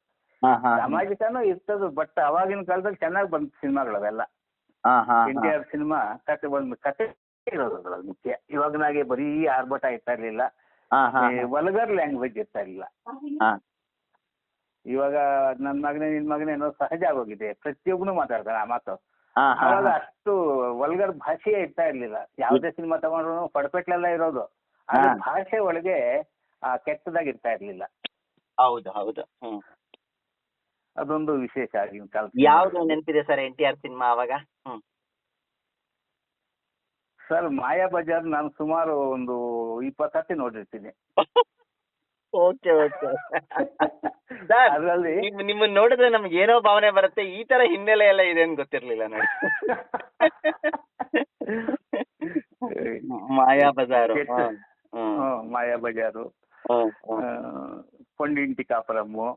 ಸಾಮಾಜಿಕನೂ ಇರ್ತದ, ಬಟ್ ಅವಾಗಿನ ಕಾಲದಲ್ಲಿ ಚೆನ್ನಾಗಿ ಬಂದ ಸಿನಿಮಾಗಳು ಅವೆಲ್ಲ. NTR ಸಿನಿಮಾ ಕತೆ ಇರೋದು ಮುಖ್ಯ. ಇವಾಗನಾಗೆ ಬರೀ ಆರ್ಭಟ ಇರ್ತಾ ಇರ್ಲಿಲ್ಲ, ವಲ್ಗರ್ ಲ್ಯಾಂಗ್ವೇಜ್ ಇರ್ತಾ ಇರ್ಲಿಲ್ಲ. ಇವಾಗ ನಿನ್ ಮಗನೇ ಅನ್ನೋ ಸಹಜ ಆಗೋಗಿದೆ, ಪ್ರತಿಯೊಬ್ಬನು ಮಾತಾಡ್ತಾನೆ ಆ ಮಾತು. ಅವಾಗ ಅಷ್ಟು ವಲ್ಗರ್ ಭಾಷೆಯೇ ಇರ್ತಾ ಇರ್ಲಿಲ್ಲ. ಯಾವುದೇ ಸಿನಿಮಾ ತಗೊಂಡ್ರು ಪಡ್ಪೆಟ್ಲೆಲ್ಲ ಇರೋದು, ಆದ್ರೆ ಭಾಷೆ ಒಳಗೆ ಕೆಟ್ಟದಾಗಿ ಇರ್ತಾ ಇರ್ಲಿಲ್ಲ. ಹೌದು ಹೌದು. ಅದೊಂದು ವಿಶೇಷ ಆಗಿನ ಕಾಲ. ಯಾವ್ದು ನೆನಪಿದೆ ಸರ್ NTR ಸಿನಿಮಾ ಅವಾಗ? ಸರ್ ಮಾಯಾ ಬಜಾರ್ ನಾನು ಸುಮಾರು ಒಂದು 20 ಸರ್ತಿ ನೋಡಿರ್ತೀನಿ. ಓಕೆ ಓಕೆ ಸರ್, ಅದರಲ್ಲಿ ನಿಮ್ಮನ್ನ ನೋಡಿದ್ರೆ ನಮ್ಗೆ ಏನೋ ಭಾವನೆ ಬರುತ್ತೆ, ಈ ತರ ಹಿನ್ನೆಲೆ ಎಲ್ಲ ಇದೆ ಅಂತ ಗೊತ್ತಿರ್ಲಿಲ್ಲ ನೋಡಿ. ಮಾಯಾ ಬಜಾರು, ಮಾಯಾ ಬಜಾರು, ಕೊಂಡಿಂಟಿ ಕಾಪುರಮ್ಮು,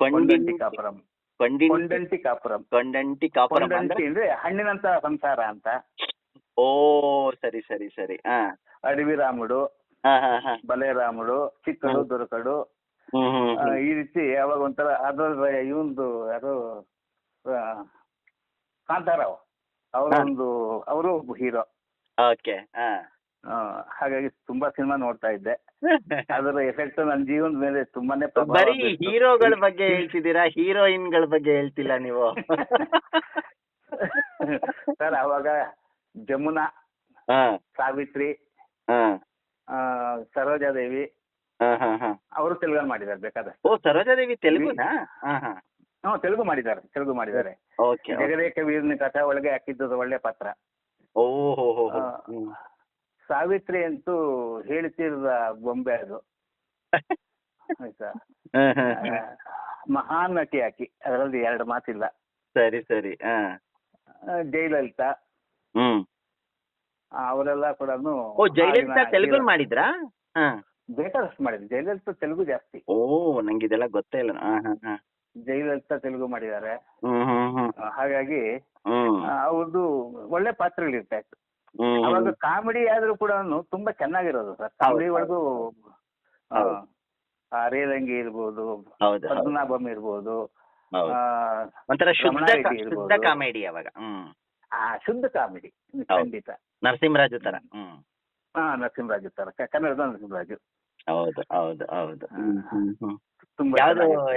ಕೊಂಡಂಟಿ ಕಾಪುರಂ, ಕೊಂಡಂಟಿ ಕಾಪುರಂ, ಕೊಂಡಂಟಿ ಕಾಪುರಂ ಅಂದ್ರೆ ಹಣ್ಣಿನಂತ ಸಂಸಾರ ಅಂತ. ಓ ಸರಿ ಸರಿ ಸರಿ. ಅಡವಿ ರಾಮುಡು, ಬಲೆರಾಮುಡು, ಚಿಕ್ಕಡು ದೊರಕಡು, ಈ ರೀತಿ ಯಾವಾಗ ಒಂಥರ ಅದ್ರ ಇವಂದು ಯಾರು ಕಾಂತಾರಾವ್ ಅವರು ಹೀರೋ. ಓಕೆ. ಹಾಗಾಗಿ ತುಂಬಾ ಸಿನಿಮಾ ನೋಡ್ತಾ ಇದ್ದೆ. ಅದರ ಎಫೆಕ್ಟ್ ನನ್ನ ಜೀವನದ ಮೇಲೆ ತುಂಬಾನೇ ಬರೀ ಹೀರೋಗಳ ಬಗ್ಗೆ ಹೇಳ್ತಿದ್ದೀರಾ, ಹೀರೋಯಿನ್ಗಳ ಬಗ್ಗೆ ಹೇಳ್ತಿಲ್ಲ ನೀವು. ಸರ್ ಅವಾಗ ಜಮುನಾ, ಸಾವಿತ್ರಿ, ಸರೋಜಾದೇವಿ ಅವರು ತೆಲುಗು ಮಾಡಿದ್ದಾರೆ ಬೇಕಾದ್ರೆ. ಓ ಸರೋಜಾದೇವಿ ತೆಲುಗುನಾ? ತೆಲುಗು ಮಾಡಿದ್ದಾರೆ. ಜಗದೇಕ ವೀರನ ಕಥೆ ಒಳಗೆ ಹಾಕಿದ್ದು ಒಳ್ಳೆ ಪಾತ್ರ. ಓಹೋ. ಸಾವಿತ್ರಿ ಅಂತೂ ಹೇಳ್ತಿರದ ಬೊಂಬೆ ಅದು. ಆಯ್ತಾ, ಮಹಾನ್ ನಟಿ ಹಾಕಿ, ಅದರಲ್ಲಿ 2 ಮಾತಿಲ್ಲ. ಸರಿ ಸರಿ. ಜಯಲಲಿತಾ, ಅವರೆಲ್ಲ ಕೂಡ. ಜಯಲಲಿತಾ ತೆಲುಗು ಮಾಡಿದ್ರಾ? ಬೇಕಾದಷ್ಟು ಮಾಡಿದ್ರು. ಜಯಲಲಿತಾ ತೆಲುಗು ಜಾಸ್ತಿ. ಓ ನಂಗೆ ಇದೆಲ್ಲ ಗೊತ್ತೇ ಇಲ್ಲ. ಜಯಲಲಿತಾ ತೆಲುಗು ಮಾಡಿದ್ದಾರೆ. ಹಾಗಾಗಿ ಅವ್ರದ್ದು ಒಳ್ಳೆ ಪಾತ್ರಗಳಿರ್ತಾ ಇತ್ತು. ಅವಾಗ ಕಾಮಿಡಿ ಆದ್ರೂ ಕೂಡ ತುಂಬಾ ಚೆನ್ನಾಗಿರೋದು ಸರ್. ಕಾಮಿಡಿ ಒಳಗೂ ರೇರಂಗಿ ಇರ್ಬೋದು, ಪದ್ಮನಾಭಂ ಇರ್ಬೋದು, ಒಂಥರ ಶುದ್ಧ ಕಾಮಿಡಿ ಅವಾಗ. ಶುದ್ಧ ಕಾಮಿಡಿ ಖಂಡಿತ. ನರಸಿಂಹರಾಜು ತರ. ನರಸಿಂಹರಾಜು ತರ, ಕನ್ನಡದ ನರಸಿಂಹರಾಜು. ಹೌದು ಹೌದು ಹೌದು.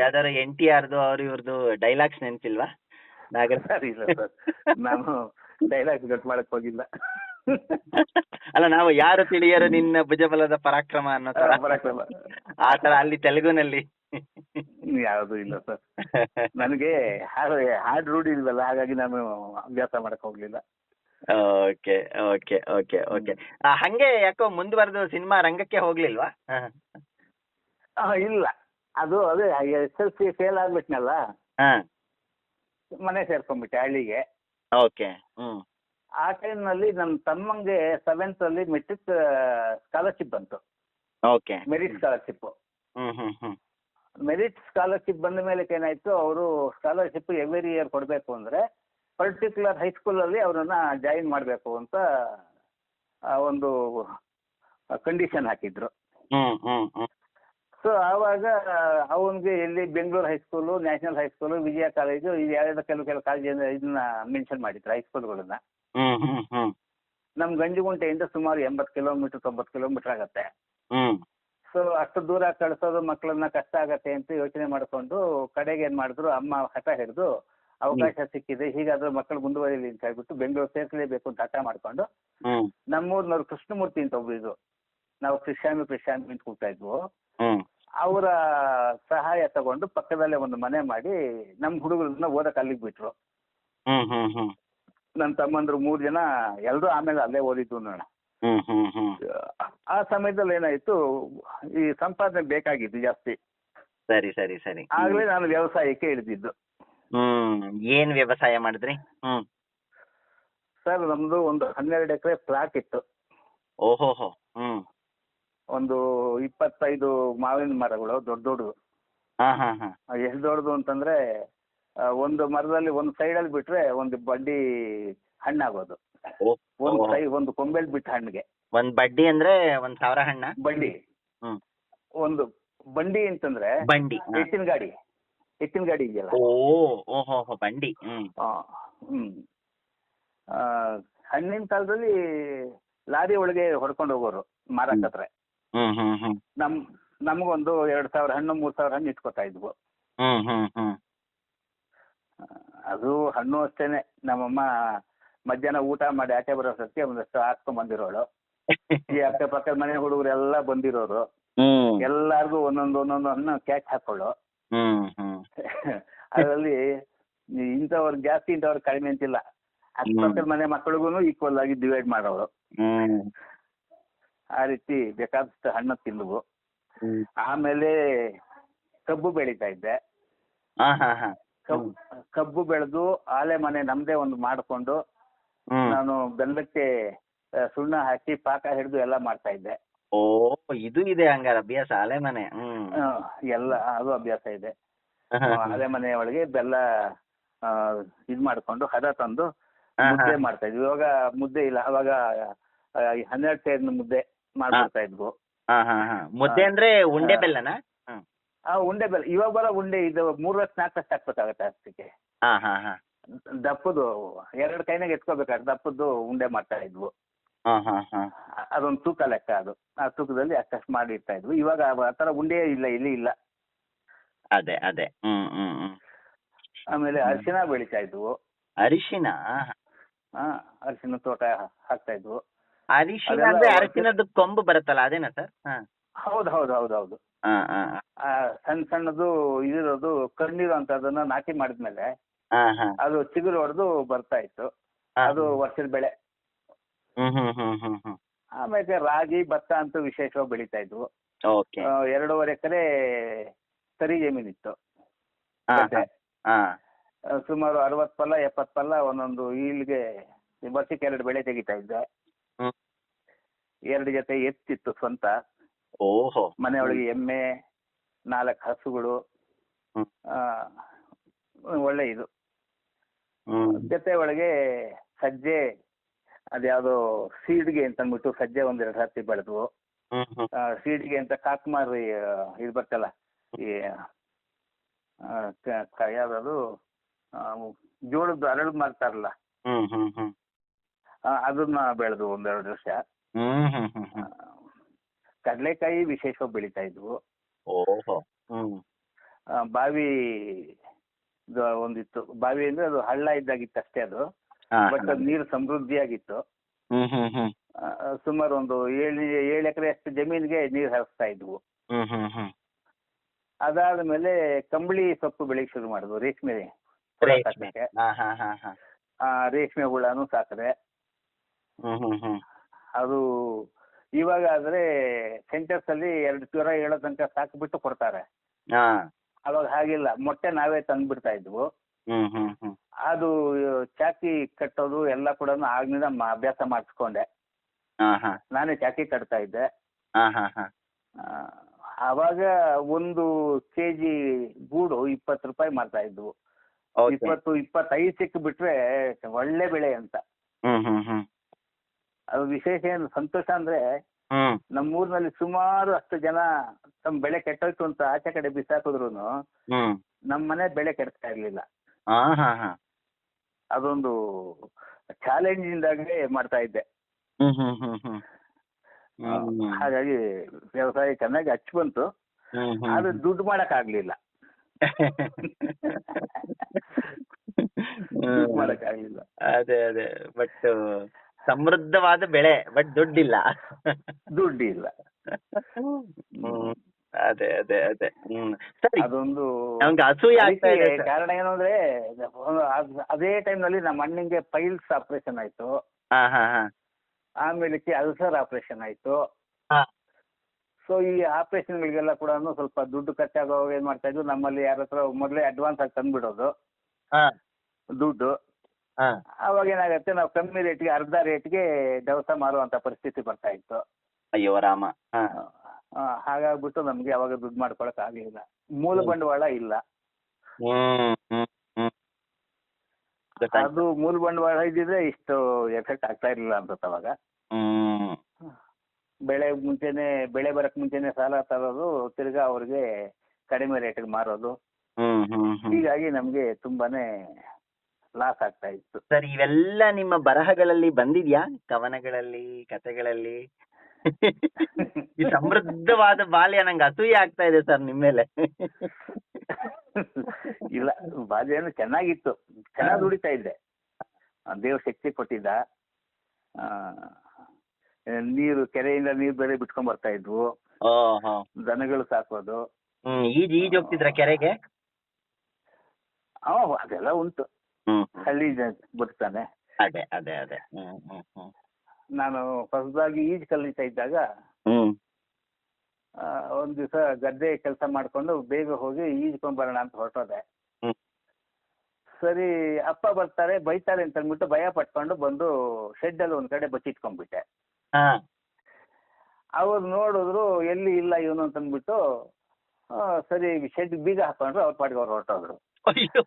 ಯಾವ್ದಾರು NTR ಅವ್ರ ಇವ್ರದ್ದು ಡೈಲಾಗ್ಸ್ ನೆನ್ಪಿಲ್ವಾ? ಇಲ್ಲ ಸರ್, ನಾನು ಡೈಲಾಗ್ ಗಟ್ ಮಾಡಕ್ ಹೋಗಿಲ್ಲ. ಅಲ್ಲ, ನಾವು ಯಾರು ತಿಳಿಯರು ನಿನ್ನ ಭುಜಬಲದ ಪರಾಕ್ರಮ ಅನ್ನೋ ತರ, ಆ ತರ ಅಲ್ಲಿ ತೆಲುಗುನಲ್ಲಿ ಯಾವುದು ಇಲ್ಲ ಸರ್. ನನಗೆ ಹಾಡ್ ರೂಢಿ ಇಲ್ವಲ್ಲ, ಹಾಗಾಗಿ ನಾನು ಅಭ್ಯಾಸ ಮಾಡಕ್ ಹೋಗ್ಲಿಲ್ಲ. Okay okay okay okay. ಹಂಗೆ ಯಾಕೋ ಮುಂದುವರೆದು ಸಿನಿಮಾ ರಂಗಕ್ಕೆ ಹೋಗ್ಲಿಲ್ವಾ? ಇಲ್ಲ, ಅದು ಅದೇ SLC ಫೇಲ್ ಆಗ್ಬಿಟ್ನಲ್ಲ, ಮನೆ ಸೇರ್ಕೊಂಡ್ಬಿಟ್ಟೆ ಹಳ್ಳಿಗೆ. ಓಕೆ. ಆ ಟೈಮ್ ನಲ್ಲಿ ನನ್ನ ತಮ್ಮಂಗೆ 7th ಅಲ್ಲಿ ಮೆಟ್ರಿಕ್ ಸ್ಕಾಲರ್ಶಿಪ್ ಬಂತು. Okay. Merit scholarship. Merit scholarship ಬಂದ ಮೇಲೆ ಏನಾಯ್ತು, ಅವರು ಸ್ಕಾಲರ್ಶಿಪ್ ಎವ್ರಿ ಇಯರ್ ಕೊಡ್ಬೇಕು ಅಂದ್ರೆ ಪರ್ಟಿಕ್ಯುಲರ್ ಹೈಸ್ಕೂಲ್ ಅಲ್ಲಿ ಅವ್ರನ್ನ ಜಾಯಿನ್ ಮಾಡ್ಬೇಕು ಅಂತ ಒಂದು ಕಂಡೀಷನ್ ಹಾಕಿದ್ರು. ಸೊ ಆವಾಗ ಅವನ್ಗೆ ಎಲ್ಲಿ ಬೆಂಗಳೂರು ಹೈಸ್ಕೂಲು, ನ್ಯಾಷನಲ್ ಹೈಸ್ಕೂಲು, ವಿಜಯ ಕಾಲೇಜು, ಇದು ಯಾವ್ಯಾವ ಕೆಲವು ಕಾಲೇಜಿಂದ ಇದನ್ನ ಮೆನ್ಷನ್ ಮಾಡಿದ್ರು ಹೈಸ್ಕೂಲ್ಗಳನ್ನ. ನಮ್ ಗಂಜಿಗುಂಟೆಯಿಂದ ಸುಮಾರು 80 ಕಿಲೋಮೀಟರ್ 90 ಕಿಲೋಮೀಟರ್ ಆಗತ್ತೆ. ಸೊ ಅಷ್ಟು ದೂರ ಕಳ್ಸೋದು ಮಕ್ಕಳನ್ನ ಕಷ್ಟ ಆಗತ್ತೆ ಅಂತ ಯೋಚನೆ ಮಾಡ್ಕೊಂಡು ಕಡೆಗೆ ಏನ್ ಮಾಡಿದ್ರು, ಅಮ್ಮ ಹಠ ಹಿಡಿದು ಅವಕಾಶ ಸಿಕ್ಕಿದೆ, ಹೀಗಾದ್ರೂ ಮಕ್ಕಳು ಮುಂದುವರಿಲಿ ಅಂತ ಹೇಳ್ಬಿಟ್ಟು ಬೆಂಗಳೂರು ಸೇರ್ಸಲೇಬೇಕು ಅಂತ ಹಠ ಮಾಡ್ಕೊಂಡು ನಮ್ಮೂರ್ನವ್ರು ಕೃಷ್ಣಮೂರ್ತಿ ಅಂತ ಒಬ್ರು, ನಾವು ಕೃಷ್ಣಾಮಿ ಅಂತ ಕೂಗ್ತಾ ಇದ್ವು, ಅವರ ಸಹಾಯ ತಗೊಂಡು ಪಕ್ಕದಲ್ಲೇ ಒಂದು ಮನೆ ಮಾಡಿ ನಮ್ ಹುಡುಗರನ್ನ ಓದಕ್ ಅಲ್ಲಿಗೆ ಬಿಟ್ರು. ನನ್ನ ತಮ್ಮಂದ್ರು 3 ಜನ, ಎಲ್ರು ಆಮೇಲೆ ಅಲ್ಲೇ ಓದಿದ್ದು ನೋಡ. ಆ ಸಮಯದಲ್ಲಿ ಏನಾಯ್ತು, ಈ ಸಂಪಾದನೆ ಬೇಕಾಗಿತ್ತು ಜಾಸ್ತಿ. ಸರಿ ಸರಿ ಸರಿ. ಆಗ್ಲೇ ನಾನು ವ್ಯವಸಾಯಕ್ಕೆ ಇಳಿದಿದ್ದು. ಏನ್ ವ್ಯವಸಾಯ ಮಾಡಿದ್ರಿ? ಸರ್ ನಮ್ದು ಒಂದು 12 ಎಕರೆ ಫ್ಲಾಟ್ ಇತ್ತು. ಓಹೋಹೋ. ಒಂದು 25 ಮಾವಿನ ಮರಗಳು ದೊಡ್ಡ ದೊಡ್ಡದು. ಎಷ್ಟು ದೊಡ್ಡದು ಅಂತಂದ್ರೆ ಒಂದು ಮರದಲ್ಲಿ ಒಂದು ಸೈಡಲ್ಲಿ ಬಿಟ್ರೆ ಒಂದು ಬಡ್ಡಿ ಹಣ್ಣಾಗೋದು. ಒಂದು ಕೊಂಬೆಲ್ ಬಿಟ್ಟ ಹಣ್ಣಿಗೆ ಒಂದ್ ಬಡ್ಡಿ ಅಂದ್ರೆ 1000 ಹಣ್ಣ ಬಂಡಿ. ಒಂದು ಬಂಡಿ ಅಂತಂದ್ರೆ ಬಂಡಿ, ಎತ್ತಿನ ಗಾಡಿ ಇದೆಯಲ್ಲ. ಓಹೋ ಬಂಡಿ. ಹಣ್ಣಿನ ಕಾಲದಲ್ಲಿ ಲಾರಿ ಒಳಗೆ ಹೊಡ್ಕೊಂಡು ಹೋಗೋರು ಮಾರಾಕತ್ರ. ನಮ್ಗೊಂದು 2000 ಹಣ್ಣು 3000 ಹಣ್ಣು ಇಟ್ಕೊತಾ ಇದ್ವು. ಅದು ಹಣ್ಣು ಅಷ್ಟೇನೆ. ನಮ್ಮಮ್ಮ ಮಧ್ಯಾಹ್ನ ಊಟ ಮಾಡಿ ಆಚೆ ಬರೋ ಸತ್ಯ ಒಂದಷ್ಟು ಹಾಕ್ಕೊಂಡ್ ಬಂದಿರೋಳು. ಈ ಅಕ್ಕ ಪಕ್ಕದ ಮನೆ ಹುಡುಗರೆಲ್ಲ ಬಂದಿರೋರು, ಎಲ್ಲಾರ್ಗು ಒಂದೊಂದು ಹಣ್ಣು ಕ್ಯಾಚ್ ಹಾಕೊಳ್ಳು. ಅದರಲ್ಲಿ ಇಂಥವ್ರು ಜಾಸ್ತಿ ಇಂಥವ್ರು ಕಡಿಮೆ ಅಂತಿಲ್ಲ. ಅಕ್ಕಪಕ್ಕದ ಮನೆ ಮಕ್ಕಳಿಗೂ ಈಕ್ವಲ್ ಆಗಿ ಡಿವೈಡ್ ಮಾಡೋರು. ಆ ರೀತಿ ಬೇಕಾದಷ್ಟು ಹಣ್ಣು ತಿಂದವು. ಆಮೇಲೆ ಕಬ್ಬು ಬೆಳೀತಾ ಇದ್ದೆ. ಕಬ್ಬು ಬೆಳೆದು ಆಲೆ ಮನೆ ನಮ್ದೇ ಒಂದು ಮಾಡಿಕೊಂಡು ನಾನು ಬೆಲ್ಲಕ್ಕೆ ಸುಣ್ಣ ಹಾಕಿ ಪಾಕ ಹಿಡಿದು ಎಲ್ಲ ಮಾಡ್ತಾ ಇದ್ದೆ. ಓ, ಇದು ಇದೆ ಹಂಗಾರೆ ಅಭ್ಯಾಸ, ಆಲೆ ಮನೆ. ಎಲ್ಲ ಅದು ಅಭ್ಯಾಸ ಇದೆ. ಆಲೆ ಮನೆ ಒಳಗೆ ಬೆಲ್ಲ ಇದ್ ಮಾಡ್ಕೊಂಡು ಹದ ತಂದು ಮುದ್ದೆ ಮಾಡ್ತಾ ಇದ್ವಿ. ಇವಾಗ ಮುದ್ದೆ ಇಲ್ಲ, ಅವಾಗ 12 ಸೇರಿನ ಮುದ್ದೆ ಮಾಡ್ಬಿಡ್ತಾ ಇದ್ವು. ಮುದ್ದೆ ಅಂದ್ರೆ ಉಂಡೆ ಬೆಲ್ಲನಾ? ಉಂಡೆ ಬೆಲ್ಲ. ಇವಾಗ ಬರೋ ಉಂಡೆ ಇದು 3 ವರ್ಷ 4 ವರ್ಷ ಹಾಕ್ಬೇಕಾಗತ್ತೆ ಅಷ್ಟಕ್ಕೆ. ದಪ್ಪದು 2 ಕೈನಾಗ ಎತ್ಕೋಬೇಕಾದ್ರೆ ದಪ್ಪದ್ದು ಉಂಡೆ ಮಾಡ್ತಾ ಇದ್ವು. ಅದೊಂದು ತೂಕ ಲೆಕ್ಕ. ಅದು ಆ ತೂಕದಲ್ಲಿ ಅಷ್ಟು ಮಾಡಿ ಇರ್ತಾ ಇದ್ವು. ಇವಾಗ ಆ ತರ ಉಂಡೆ ಇಲ್ಲ, ಇಲ್ಲಿ ಇಲ್ಲ. ಅದೇ ಅದೇ. ಆಮೇಲೆ ಅರಿಶಿನ ಬೆಳಿತಾ ಇದ್ವು. ಅರಿಶಿನ? ಅರಿಶಿನ ತೋಟ ಹಾಕ್ತಾ ಇದ್ವು. ಅರಿಶಿನ ಅಂದ್ರೆ ಅರಿಶಿನದ ಕೊಂಬು ಬರುತ್ತಲ್ಲ, ಅದೇನಾ ಸರ್? ಹೌದು ಹೌದು ಹೌದು ಹೌದು. ಸಣ್ಣ ಸಣ್ಣದು ಇದಿರೋದು ಕಣ್ಣೀರು ಅಂತ ಅದನ್ನ ನಾಟಿ ಮಾಡಿದ್ಮೇಲೆ ಅದು ಚಿಗುರು ಹೊಡೆದು ಬರ್ತಾ ಇತ್ತು. ಅದು ವರ್ಷದ ಬೆಳೆ. ಆಮೇಲೆ ರಾಗಿ ಭತ್ತ ಅಂತೂ ವಿಶೇಷವಾಗಿ ಬೆಳೀತಾ ಇದ್ವು. 2.5 ಎಕರೆ ಸರಿ ಜಮೀನಿತ್ತು. ಸುಮಾರು 60 ಫಲ 70 ಫಲ ಒಂದೊಂದು ಈಲ್ಗೆ ವರ್ಷಕ್ಕೆ 2 ಬೆಳೆ ತೆಗಿತಾ ಇದ್ದೆ. 2 ಜೊತೆ ಎತ್ತಿತ್ತು ಸ್ವಂತ. ಮನೆಯೊಳಗೆ ಎಮ್ಮೆ, 4 ಹಸುಗಳು. ಒಳ್ಳೆ ಇದು. ಜೊತೆ ಒಳಗೆ ಸಜ್ಜೆ, ಅದ್ಯಾವುದೋ ಸೀಡ್ಗೆ ಅಂತ ಅಂದ್ಬಿಟ್ಟು ಸಜ್ಜೆ 1-2 ಹತ್ತಿ ಬೆಳೆದ್ವು. ಸೀಡ್ಗೆ ಅಂತ ಕಾಕ್ಮಾರಿ ಇದು ಬರ್ತಲ್ಲ, ಈ ಯಾವ್ದು ಜೋಳದ್ದು ಅರಳು ಮಾಡ್ತಾರಲ್ಲ, ಅದನ್ನ ಬೆಳೆದು 1-2 ವರ್ಷ. ಕಡಲೆಕಾಯಿ ವಿಶೇಷವಾಗಿ ಬೆಳೀತಾ ಇದ್ವು. ಬಾವಿ ಒಂದಿತ್ತು. ಬಾವಿ ಅಂದ್ರೆ ಅದು ಹಳ್ಳ ಇದ್ದಾಗಿತ್ತು ಅಷ್ಟೇ ಅದು. ಬಟ್ ಅದು ನೀರು ಸಮೃದ್ಧಿಯಾಗಿತ್ತು. ಸುಮಾರು ಒಂದು 7 ಎಕರೆ ಅಷ್ಟು ಜಮೀನಿಗೆ ನೀರು ಹರಿಸ್ತಾ ಇದ್ವು. ಅದಾದ್ಮೇಲೆ ಕಂಬಳಿ ಸೊಪ್ಪು ಬೆಳೆಯಕ್ಕೆ ಶುರು ಮಾಡಿದ್ವು. ರೇಷ್ಮೆ ರೇಷ್ಮೆ ಹುಳನು ಸಾಕಿದೆ. ಅದು ಇವಾಗ ಆದ್ರೆ ಸೆಂಟರ್ಸ್ ಅಲ್ಲಿ 2 ಜ್ವರ ಹೇಳೋ ತನಕ ಸಾಕ್ಬಿಟ್ಟು ಕೊಡ್ತಾರೆ. ಅವಾಗ ಹಾಗಿಲ್ಲ, ಮೊಟ್ಟೆ ನಾವೇ ತಂದ್ಬಿಡ್ತಾ ಇದ್ವು. ಅದು ಚಾಕಿ ಕಟ್ಟೋದು ಎಲ್ಲ ಕೂಡ ಆಗ್ಲಿಂದ ಅಭ್ಯಾಸ ಮಾಡಿಸ್ಕೊಂಡೆ. ನಾನೇ ಚಾಕಿ ಕಟ್ತಾ ಇದ್ದೆ. ಅವಾಗ 1 kg ಗೂಡು 20 ರೂಪಾಯಿ ಮಾಡ್ತಾ ಇದ್ವು. 20-25 ಸಿಕ್ ಬಿಟ್ರೆ ಒಳ್ಳೆ ಬೆಳೆ ಅಂತ. ಅದು ವಿಶೇಷ ಏನು ಸಂತೋಷ ಅಂದ್ರೆ, ನಮ್ಮೂರಿನಲ್ಲಿ ಸುಮಾರು 10 ಜನ ತಮ್ಮ ಬೆಳೆ ಕೆಟ್ಟೋಯ್ತು ಅಂತ ಆಚೆ ಕಡೆ ಬಿಸಾಕಿದ್ರು ನಮ್ಮ ಮನೆ ಬೆಳೆ ಕೆಡ್ತಾ ಇರ್ಲಿಲ್ಲ. ಅದೊಂದು ಚಾಲೆಂಜ್ ಇಂದಾಗಲೇ ಮಾಡ್ತಾ ಇದ್ದೆ. ಹಾಗಾಗಿ ವ್ಯವಸಾಯ ಚೆನ್ನಾಗಿ ಹಚ್ಚಿ ಬಂತು. ಆದ್ರೆ ದುಡ್ಡು ಮಾಡಕ್ ಆಗ್ಲಿಲ್ಲ. ಅದೇ ಅದೇ. ಬಟ್ ಸಮೃದ್ಧವಾದ ಬೆಳೆ, ಬಟ್ ದುಡ್ಡಿಲ್ಲ. ದುಡ್ಡಿಲ್ಲ. ಅದೇ ಅದೇ ಅದೇ. ಸರಿ, ಅದೊಂದು ಅಸೂಯೆ ಆಗ್ತಾ ಇದೆ. ಕಾರಣ ಏನು ಅಂದ್ರೆ, ಅದೇ ಟೈಮ್ ನಲ್ಲಿ ನಮ್ಮ ಅಣ್ಣಂಗೆ ಪೈಲ್ಸ್ ಆಪರೇಷನ್ ಆಯ್ತು. ಆಮೇಲೆ ಅಲ್ಸರ್ ಆಪರೇಷನ್ ಆಯ್ತು. ಸೊ ಈ ಆಪರೇಷನ್ ಗಳಿಗೆಲ್ಲ ಕೂಡ ಸ್ವಲ್ಪ ದುಡ್ಡು ಖರ್ಚಾಗೋ ಏನ್ ಮಾಡ್ತಾ ಇದ್ವು, ನಮ್ಮಲ್ಲಿ ಯಾರ ಹತ್ರ ಮೊದಲೇ ಅಡ್ವಾನ್ಸ್ ಆಗಿ ತಂದ್ಬಿಡೋದು ದುಡ್ಡು. ಅವಾಗ ಏನಾಗತ್ತೆ, ನಾವು ಕಮ್ಮಿ ರೇಟ್ಗೆ ಅರ್ಧ ರೇಟ್ಗೆ ದವಸ ಮಾರುವಂತ ಪರಿಸ್ಥಿತಿ ಬರ್ತಾ ಇತ್ತು. ಅಯ್ಯೋ ರಾಮ. ಹಾಗಾಗ್ಬಿಟ್ಟು ನಮ್ಗೆ ಅವಾಗ ದುಡ್ಡು ಮಾಡ್ಕೊಳಕ್ ಆಗ್ಲಿಲ್ಲ. ಮೂಲ ಬಂಡವಾಳ ಇಲ್ಲ. ಅದು ಮೂಲ ಬಂಡವಾಳ ಇದ್ದಿದ್ರೆ ಇಷ್ಟು ಎಫೆಕ್ಟ್ ಆಗ್ತಾ ಇರ್ಲಿಲ್ಲ ಅನ್ಸುತ್ತೆ ಅವಾಗ. ಬೆಳೆ ಬರಕ್ ಮುಂಚೆನೆ ಸಾಲ ತರೋದು, ತಿರ್ಗಾ ಅವ್ರಿಗೆ ಕಡಿಮೆ ರೇಟ್ಗೆ ಮಾರೋದು. ಹೀಗಾಗಿ ನಮ್ಗೆ ತುಂಬಾನೇ ಲಾಸ್ ಆಗ್ತಾ ಇತ್ತು. ಸರ್, ಇವೆಲ್ಲ ನಿಮ್ಮ ಬರಹಗಳಲ್ಲಿ ಬಂದಿದ್ಯಾ? ಕವನಗಳಲ್ಲಿ, ಕಥೆಗಳಲ್ಲಿ? ಈ ಸಮೃದ್ಧವಾದ ಬಾಲ್ಯ ನಂಗೆ ಅಸೂಯೆ ಆಗ್ತಾ ಇದೆ ಸರ್ ನಿಮ್ಮ ಮೇಲೆ. ಇಲ್ಲ, ಬಾಲ್ಯನು ಚೆನ್ನಾಗಿತ್ತು. ಚೆನ್ನಾಗಿ ದುಡಿತಾ ಇದ್ದೆ. ದೇವ್ರ ಶಕ್ತಿ ಕೊಟ್ಟಿದ್ದ. ನೀರು, ಕೆರೆಯಿಂದ ನೀರು ಬೇರೆ ಬಿಟ್ಕೊಂಡ್ ಬರ್ತಾ ಇದ್ವು. ದನಗಳು ಸಾಕೋದು. ಈಜ್ ಹೋಗ್ತಿದ್ರ ಕೆರೆಗೆ? ಅದೆಲ್ಲ ಉಂಟು. ಹ್ಮ್ ಹಳ್ಳಿ ಬದುಕ್ತಾನೆ. ಅದೇ ಅದೇ ಅದೇ ಹ್ಮ್ ಹ್ಮ್ ಹ್ಮ್ ನಾನು ಹೊಸದಾಗಿ ಈಜು ಕಲಿತಾ ಇದ್ದಾಗ ಹ್ಮ್ ಒಂದ್ ದಿವಸ ಗದ್ದೆ ಕೆಲಸ ಮಾಡ್ಕೊಂಡು ಬೇಗ ಹೋಗಿ ಈಜ್ಕೊಂಡ್ ಬರೋಣ ಅಂತ ಹೊರಟೋದೆ. ಹ್ಮ್ ಸರಿ ಅಪ್ಪ ಬರ್ತಾರೆ ಬೈತಾರೆ ಅಂತ ಅಂದ್ಬಿಟ್ಟು ಭಯ ಪಟ್ಕೊಂಡು ಬಂದು ಶೆಡ್ ಅಲ್ಲಿ ಒಂದ್ ಕಡೆ ಬಚ್ಚಿಟ್ಕೊಂಡ್ಬಿಟ್ಟೆ. ಹಾ ಅವ್ರು ನೋಡಿದ್ರು ಎಲ್ಲಿ ಇಲ್ಲ ಇವನು ಅಂತ ಅಂದ್ಬಿಟ್ಟು ಸರಿ ಶೆಡ್ ಬೀಗ ಹಾಕೊಂಡ್ರು, ಅವ್ರ ಪಾಟಿಗೆ ಅವ್ರು ಹೊರಟೋದ್ರು. ಅಯ್ಯೋ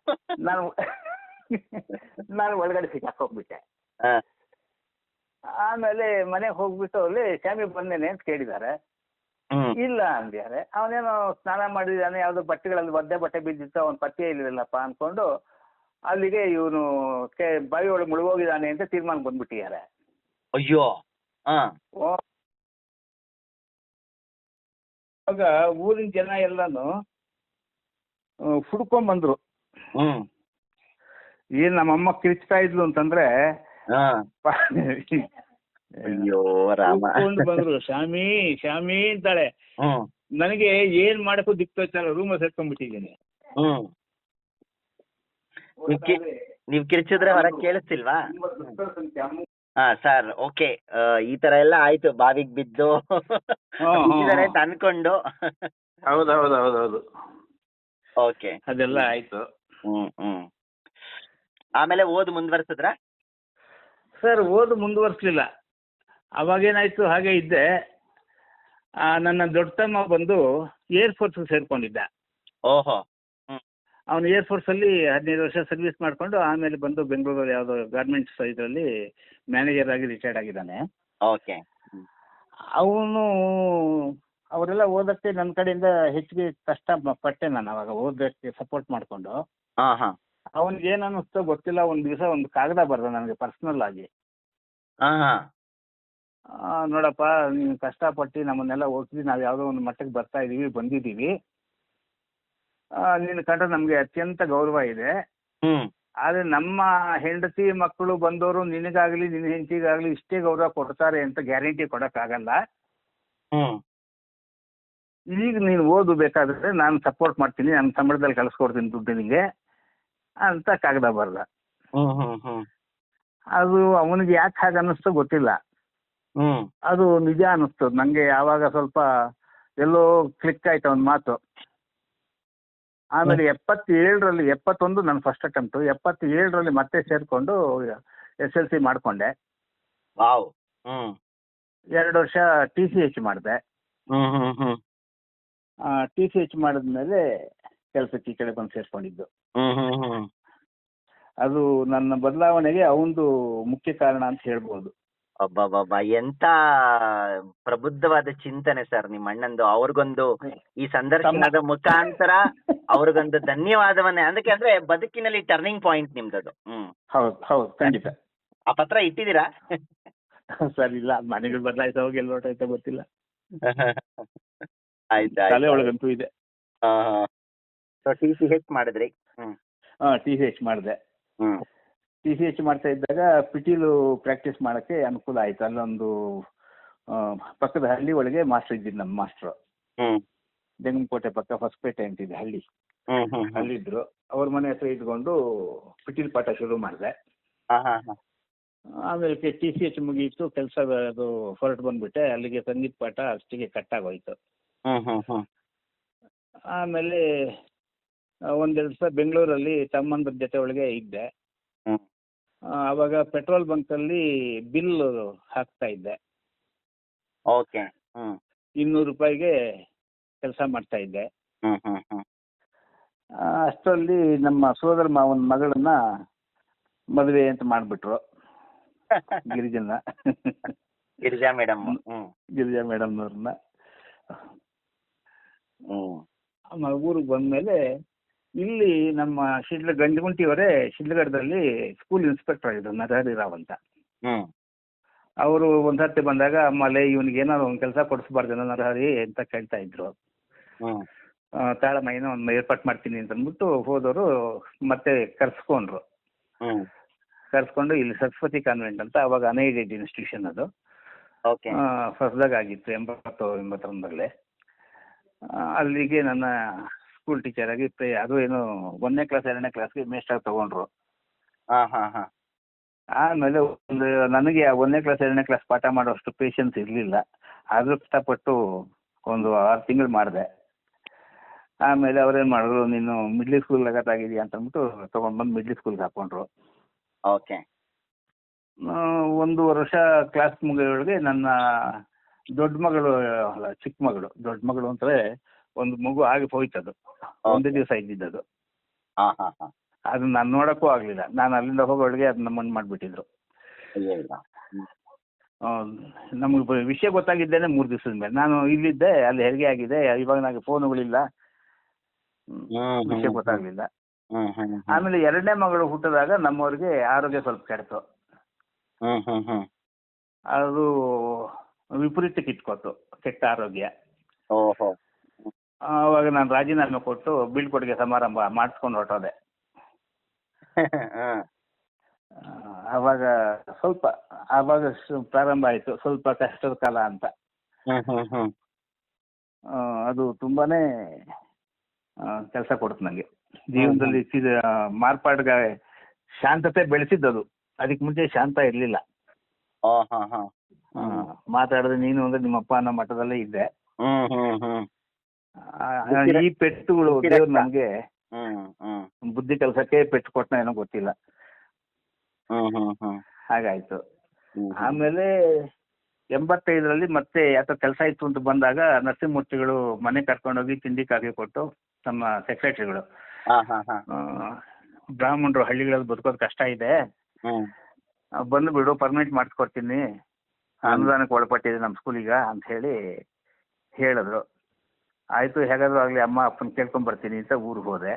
ನಾನು ಒಳಗಡೆ ಸಿಕ್ಕಾಕೊಂಡ್ಬಿಟ್ಟೆ. ಹಾ ಆಮೇಲೆ ಮನೆಗೆ ಹೋಗ್ಬಿಟ್ಟು ಅಲ್ಲಿ ಶಾಮಿ ಬಂದೇನೆ ಅಂತ ಕೇಳಿದ್ದಾರೆ. ಹ್ಮ್ ಇಲ್ಲ ಅಂದ್ಯಾರೆ. ಅವನೇನೋ ಸ್ನಾನ ಮಾಡಿದಾನೆ, ಯಾವ್ದೋ ಬಟ್ಟೆಗಳಲ್ಲಿ ಒದ್ದೆ ಬಟ್ಟೆ ಬಿದ್ದಿತ್ತು, ಅವನ್ ಪತ್ತೆ ಇಲ್ಲಲ್ಲಪ್ಪ ಅನ್ಕೊಂಡು ಅಲ್ಲಿಗೆ ಇವನು ಬಾವಿ ಒಳಗೆ ಮುಳುಗೋಗಿದ್ದಾನೆ ಅಂತ ತೀರ್ಮಾನ ಬಂದ್ಬಿಟ್ಟಿದ್ದಾರೆ. ಅಯ್ಯೋ ಹಾ ಆಗ ಊರಿನ ಜನ ಎಲ್ಲಾನು ಹುಡ್ಕೊಂಡ್ ಬಂದ್ರು. ಹ್ಮ್ ಏನ್ ನಮ್ಮಮ್ಮ ಕಿರ್ಚ್ತಾ ಇದ್ಲು ಅಂತಂದ್ರೆ ಹಾ ಅಯ್ಯೋ ರಾಮ ಹುಡ್ಕೊಂಡು ಬಂದ್ರು. ಶಾಮಿ ಶಾಮಿ ಅಂತಾಳೆ. ಹ್ಮ್ ನನಗೆ ಏನ್ ಮಾಡಕ್ಕೂ ದಿಕ್ತೋಯ್ತಲ್ಲ, ರೂಮಲ್ಲಿ ಸೇರ್ಕೊಂಡ್ಬಿಟ್ಟಿದ್ದೀನಿ. ಹ್ಮ್ ನೀವ್ ಕಿರ್ಚಿದ್ರೆ ಹೊರಗೆ ಕೇಳಿಸ್ತಿಲ್ವಾ? ಹಾ ಸರ್ ಓಕೆ, ಈ ತರ ಎಲ್ಲ ಆಯ್ತು, ಬಾವಿಗೆ ಬಿದ್ದು ಅಂತ ಅನ್ಕೊಂಡು. ಹೌದೌದೌದೌದು ಓಕೆ ಅದೆಲ್ಲ ಆಯ್ತು. ಹ್ಮ್ ಹ್ಮ್ ಆಮೇಲೆ ಓದ್ ಮುಂದುವರ್ಸಿದ್ರ? ಸರ್ ಓದು ಮುಂದುವರ್ಸ್ಲಿಲ್ಲ. ಅವಾಗೇನಾಯ್ತು, ಹಾಗೆ ಇದ್ದೆ. ನನ್ನ ದೊಡ್ಡ ತಮ್ಮ ಬಂದು ಏರ್ಫೋರ್ಸ್ ಸೇರ್ಕೊಂಡಿದ್ದ. ಓಹೋ ಅವನು ಏರ್ಫೋರ್ಸ್ ಅಲ್ಲಿ 15 ವರ್ಷ ಸರ್ವಿಸ್ ಮಾಡ್ಕೊಂಡು ಆಮೇಲೆ ಬಂದು ಬೆಂಗಳೂರಲ್ಲಿ ಯಾವುದೋ ಗಾರ್ಮೆಂಟ್ಸ್ ಇದರಲ್ಲಿ ಮ್ಯಾನೇಜರ್ ಆಗಿ ರಿಟೈರ್ಡ್ ಆಗಿದ್ದಾನೆ. ಓಕೆ ಅವನು ಅವರೆಲ್ಲ ಓದಕ್ಕೆ ನನ್ನ ಕಡೆಯಿಂದ ಹೆಚ್ಚಿಗೆ ಕಷ್ಟ ಪಟ್ಟೆ. ನಾನು ಅವಾಗ ಓದಕ್ಕೆ ಸಪೋರ್ಟ್ ಮಾಡಿಕೊಂಡು. ಹಾ ಹಾ ಅವನಿಗೆ ಏನು ಅನ್ನಿಸ್ತೋ ಗೊತ್ತಿಲ್ಲ, ಒಂದು ದಿವಸ ಒಂದು ಕಾಗದ ಬರ್ದ ನನಗೆ ಪರ್ಸನಲ್ ಆಗಿ. ಹಾ ಹಾ ನೋಡಪ್ಪ, ನೀನು ಕಷ್ಟಪಟ್ಟು ನಮ್ಮನ್ನೆಲ್ಲ ಓದಿಸಿ ನಾವು ಯಾವುದೋ ಒಂದು ಮಟ್ಟಕ್ಕೆ ಬರ್ತಾ ಇದೀವಿ, ಬಂದಿದ್ದೀವಿ. ನಿನ್ನ ಕಂಡ್ರೆ ನಮಗೆ ಅತ್ಯಂತ ಗೌರವ ಇದೆ. ಆದರೆ ನಮ್ಮ ಹೆಂಡತಿ ಮಕ್ಕಳು ಬಂದವರು ನಿನಗಾಗಲಿ ನಿನ್ನ ಹೆಂಡತಿಗಾಗಲಿ ಇಷ್ಟೇ ಗೌರವ ಕೊಡ್ತಾರೆ ಅಂತ ಗ್ಯಾರಂಟಿ ಕೊಡೋಕ್ಕಾಗಲ್ಲ. ಈಗ ನೀನು ಓದು, ಬೇಕಾದ್ರೆ ನಾನು ಸಪೋರ್ಟ್ ಮಾಡ್ತೀನಿ, ನನ್ನ ಸಂಬಳದಲ್ಲಿ ಕಳಿಸ್ಕೊಡ್ತೀನಿ ದುಡ್ಡು ನಿನಗೆ ಅಂತ ಕಾಗದ ಬರ್ದ. ಅದು ಅವನಿಗೆ ಯಾಕೆ ಹಾಗೆ ಅನ್ನಿಸ್ತೋ ಗೊತ್ತಿಲ್ಲ. ಅದು ನಿಜ ಅನ್ನಿಸ್ತು ನನಗೆ. ಯಾವಾಗ ಸ್ವಲ್ಪ ಎಲ್ಲೋ ಕ್ಲಿಕ್ ಆಯ್ತು ಅವನ ಮಾತು. ಆಮೇಲೆ 71 ನನ್ನ ಫಸ್ಟ್ ಅಟೆಂಪ್ಟ್. 77ರಲ್ಲಿ ಮತ್ತೆ ಸೇರ್ಕೊಂಡು SLC ಮಾಡ್ಕೊಂಡೆ. 2 ವರ್ಷ TCH ಮಾಡಿದೆ. TCH ಮಾಡಿದ್ಮೇಲೆ ಕೆಲಸಕ್ಕೆ ಈ ಕಡೆ ಬಂದು ಸೇರ್ಕೊಂಡಿದ್ದು. ಅದು ನನ್ನ ಬದಲಾವಣೆಗೆ ಅವನದು ಮುಖ್ಯ ಕಾರಣ ಅಂತ ಹೇಳ್ಬೋದು. ಅಬ್ಬಬ್ಬಬ್ಬಾ, ಎಂತ ಪ್ರಬುದ್ಧವಾದ ಚಿಂತನೆ ಸರ್ ನಿಮ್ಮ ಅಣ್ಣಂದು. ಅವ್ರಿಗೊಂದು ಈ ಸಂದರ್ಶನದ ಮುಖಾಂತರ ಅವ್ರಿಗೊಂದು ಧನ್ಯವಾದವನ್ನೇ. ಅದಕ್ಕೆ ಅಂದ್ರೆ ಬದುಕಿನಲ್ಲಿ ಟರ್ನಿಂಗ್ ಪಾಯಿಂಟ್ ನಿಮ್ದದು. ಹೌದು ಹೌದು, ಖಂಡಿತ. ಆ ಪತ್ರ ಇಟ್ಟಿದ್ದೀರಾ? ಸರ್ ಇಲ್ಲ, ಮನೆಗಳು ಬದಲಾಯ್ತಾ ಹೋಗಿ ಎಲ್ಲ ಹೊರಟಾಯ್ತಾ ಗೊತ್ತಿಲ್ಲ. ಆಯ್ತಾ, ತಲೆ ಒಳಗಂತೂ ಇದೆ. TCH ಮಾಡಿದ್ರಿ? TCH ಮಾಡಿದೆ. TCH ಮಾಡ್ತಾ ಇದ್ದಾಗ ಪಿಟೀಲು ಪ್ರಾಕ್ಟೀಸ್ ಮಾಡೋಕ್ಕೆ ಅನುಕೂಲ ಆಯ್ತು. ಅಲ್ಲೊಂದು ಪಕ್ಕದ ಹಳ್ಳಿ ಒಳಗೆ ಮಾಸ್ಟರ್ ಇದ್ದಿದ್ದು, ನಮ್ಮ ಮಾಸ್ಟ್ರು. ಜಂಗಮಕೋಟೆ ಪಕ್ಕ ಹೊಸಪೇಟೆ ಅಂತಿದೆ ಹಳ್ಳಿ. ಅಲ್ಲಿದ್ರು. ಅವ್ರ ಮನೆ ಹತ್ರ ಇದ್ಕೊಂಡು ಪಿಟೀಲ್ ಪಾಠ ಶುರು ಮಾಡಿದೆ. ಆಮೇಲೆ TCH ಮುಗಿಯಿತು, ಕೆಲಸ ಅದು ಹೊರಟು ಬಂದ್ಬಿಟ್ಟೆ. ಅಲ್ಲಿಗೆ ಸಂಗೀತ ಪಾಠ ಅಷ್ಟಿಗೆ ಕಟ್ಟಾಗೋಯ್ತು. ಆಮೇಲೆ 1-2 ದಿವಸ ಬೆಂಗಳೂರಲ್ಲಿ ತಮ್ಮಂದ್ರ ಜೊತೆ ಒಳಗೆ ಇದ್ದೆ. ಅವಾಗ ಪೆಟ್ರೋಲ್ ಬಂಕಲ್ಲಿ ಬಿಲ್ ಹಾಕ್ತಾ ಇದ್ದೆ. ₹200 ಕೆಲಸ ಮಾಡ್ತಾ ಇದ್ದೆ. ಅಷ್ಟರಲ್ಲಿ ನಮ್ಮ ಸೋದರ ಮಾವನ ಮಗಳನ್ನ ಮದುವೆ ಅಂತ ಮಾಡಿಬಿಟ್ರು, ಗಿರಿಜಾ ಮೇಡಮ್ನವ್ರನ್ನ. ಊರಿಗೆ ಬಂದ್ಮೇಲೆ ಇಲ್ಲಿ ನಮ್ಮ ಗಂಜಗುಂಟಿಯವರೇ ಶಿಡ್ಲಘಟ್ಟದಲ್ಲಿ ಸ್ಕೂಲ್ ಇನ್ಸ್ಪೆಕ್ಟರ್ ಆಗಿದ್ರು, ನರಹರಿ ರಾವ್ ಅಂತ. ಅವರು ಒಂದ್ಸರ್ತಿ ಬಂದಾಗ, ಅಮ್ಮಲೇ ಇವನಿಗೆ ಏನಾದ್ರು ಒಂದು ಕೆಲಸ ಕೊಡಿಸ್ಬಾರ್ದೇನೋ ನರಹರಿ ಅಂತ ಕೇಳ್ತಾ ಇದ್ರು. ತಾಳಮ್ಮ, ಏನೋ ಒಂದು ಏರ್ಪಾಟ್ ಮಾಡ್ತೀನಿ ಅಂತ ಅಂದ್ಬಿಟ್ಟು ಹೋದವರು ಮತ್ತೆ ಕರ್ಸ್ಕೊಂಡು ಇಲ್ಲಿ ಸರಸ್ವತಿ ಕಾನ್ವೆಂಟ್ ಅಂತ, ಅವಾಗ ಅನ್ಎಯ್ಡೆಡ್ ಇನ್ಸ್ಟಿಟ್ಯೂಷನ್ ಅದು, ಹೊಸದಾಗಿತ್ತು 80-81ರಲ್ಲಿ. ಅಲ್ಲಿಗೆ ನನ್ನ ಸ್ಕೂಲ್ ಟೀಚರ್ ಆಗಿ ಅದು ಏನು 1ನೇ ಕ್ಲಾಸ್ 2ನೇ ಕ್ಲಾಸ್ಗೆ ಮೇಸ್ಟಾಗಿ ತಗೊಂಡ್ರು. ಹಾ ಹಾ ಹಾ. ಆಮೇಲೆ ಒಂದು ನನಗೆ 1ನೇ ಕ್ಲಾಸ್ 2ನೇ ಕ್ಲಾಸ್ ಪಾಠ ಮಾಡೋಷ್ಟು ಪೇಷನ್ಸ್ ಇರಲಿಲ್ಲ. ಆದರೂ ಕಷ್ಟಪಟ್ಟು ಒಂದು 6 ತಿಂಗಳು ಮಾಡಿದೆ. ಆಮೇಲೆ ಅವ್ರೇನು ಮಾಡಿದ್ರು, ನೀನು ಮಿಡ್ಲ್ ಸ್ಕೂಲ್ ಲಗತ್ತಾಗಿದೆಯಾ ಅಂತ ಅಂದ್ಬಿಟ್ಟು ತೊಗೊಂಡ್ಬಂದು ಮಿಡ್ಲ್ ಸ್ಕೂಲ್ಗೆ ಹಾಕೊಂಡ್ರು. ಓಕೆ. 1 ವರ್ಷ ಕ್ಲಾಸ್ ಮುಗಿಯೋಳಿಗೆ ನನ್ನ ದೊಡ್ಡ ಮಗಳು, ಅಲ್ಲ ಚಿಕ್ಕ ಮಗಳು, ದೊಡ್ಡ ಮಗಳು ಅಂದರೆ ಒಂದು ಮಗು ಆಗಿ ಹೋಯ್ತದು. ಒಂದೇ ದಿವಸ ಇದ್ದಿದ್ದದು. ಹಾ ಹಾ ಹಾ. ಅದನ್ನ ನಾನು ನೋಡೋಕ್ಕೂ ಆಗಲಿಲ್ಲ. ನಾನು ಅಲ್ಲಿಂದ ಹೋಗೋಳಿಗೆ ಅದನ್ನ ಮಣ್ಣು ಮಾಡಿಬಿಟ್ಟಿದ್ರು. ನಮಗೆ ವಿಷಯ ಗೊತ್ತಾಗಿದ್ದೇನೆ 3 ದಿವಸದ ಮೇಲೆ. ನಾನು ಇಲ್ಲಿದ್ದೆ, ಅಲ್ಲಿ ಹೆರಿಗೆ ಆಗಿದೆ, ಇವಾಗ ನನಗೆ ಫೋನುಗಳಿಲ್ಲ, ವಿಷಯ ಗೊತ್ತಾಗಲಿಲ್ಲ. ಆಮೇಲೆ 2ನೇ ಮಗಳು ಹುಟ್ಟಿದಾಗ ನಮ್ಮವ್ರಿಗೆ ಆರೋಗ್ಯ ಸ್ವಲ್ಪ ಕೆಡ್ತು. ಅದು ವಿಪರೀತಕ್ಕೆ ಇಟ್ಕೊತು, ಕೆಟ್ಟ ಆರೋಗ್ಯ. ಆವಾಗ ನಾನು ರಾಜೀನಾಮೆ ಕೊಟ್ಟು ಬೀಳ್ಕೊಡುಗೆ ಸಮಾರಂಭ ಮಾಡಿಸ್ಕೊಂಡು ಹೊರಟೋದೆ. ಆವಾಗ ಪ್ರಾರಂಭ ಆಯಿತು ಸ್ವಲ್ಪ ಕಷ್ಟದ ಕಾಲ ಅಂತ. ಅದು ತುಂಬಾನೇ ಕೆಲಸ ಕೊಡ್ತು ನನಗೆ ಜೀವನದಲ್ಲಿ. ಮಾರ್ಪಾಡ್ಗೆ ಶಾಂತತೆ ಬೆಳೆಸಿದ್ದದು. ಅದಕ್ಕೆ ಮುಂಚೆ ಶಾಂತ ಇರಲಿಲ್ಲ. ಮಾತಾಡಿದ್ರೆ ನೀನು ಅಂದ್ರೆ ನಿಮ್ಮಪ್ಪ ಅನ್ನೋ ಮಟ್ಟದಲ್ಲೇ ಇದ್ದೆ. ಈ ಪೆಟ್ಟುಗಳು ದೇವ್ರು ನಮ್ಗೆ ಬುದ್ಧಿ ಕೆಲಸಕ್ಕೆ ಪೆಟ್ಟು ಕೊಟ್ಟನ ಏನೋ ಗೊತ್ತಿಲ್ಲ, ಹಾಗಾಯ್ತು. ಆಮೇಲೆ 85ರಲ್ಲಿ ಮತ್ತೆ ಯಾಕೋ ಕೆಲಸ ಇತ್ತು ಅಂತ ಬಂದಾಗ ನರಸಿಂಹಮೂರ್ತಿಗಳು ಮನೆ ಕರ್ಕೊಂಡೋಗಿ ತಿಂಡಿ ಕಾಫಿ ಕೊಟ್ಟು, ನಮ್ಮ ಸೆಕ್ರೆಟರಿಗಳು, ಬ್ರಾಹ್ಮಣರು ಹಳ್ಳಿಗಳಲ್ಲಿ ಬದುಕೋದು ಕಷ್ಟ ಇದೆ, ಬಂದು ಬಿಡು ಪರ್ಮನೆಂಟ್ ಮಾಡಿಸ್ಕೊಡ್ತೀನಿ, ಅನುದಾನಕ್ಕೆ ಒಳಪಟ್ಟಿದೆ ನಮ್ಮ ಸ್ಕೂಲಿಗ ಅಂತ ಹೇಳಿದ್ರು. ಆಯ್ತು, ಹೇಗಾದ್ರೂ ಆಗ್ಲಿ ಅಮ್ಮ ಅಪ್ಪನ ಕೇಳ್ಕೊಂಡ್ ಬರ್ತೀನಿ ಅಂತ ಊರಿಗೆ ಹೋದೆ.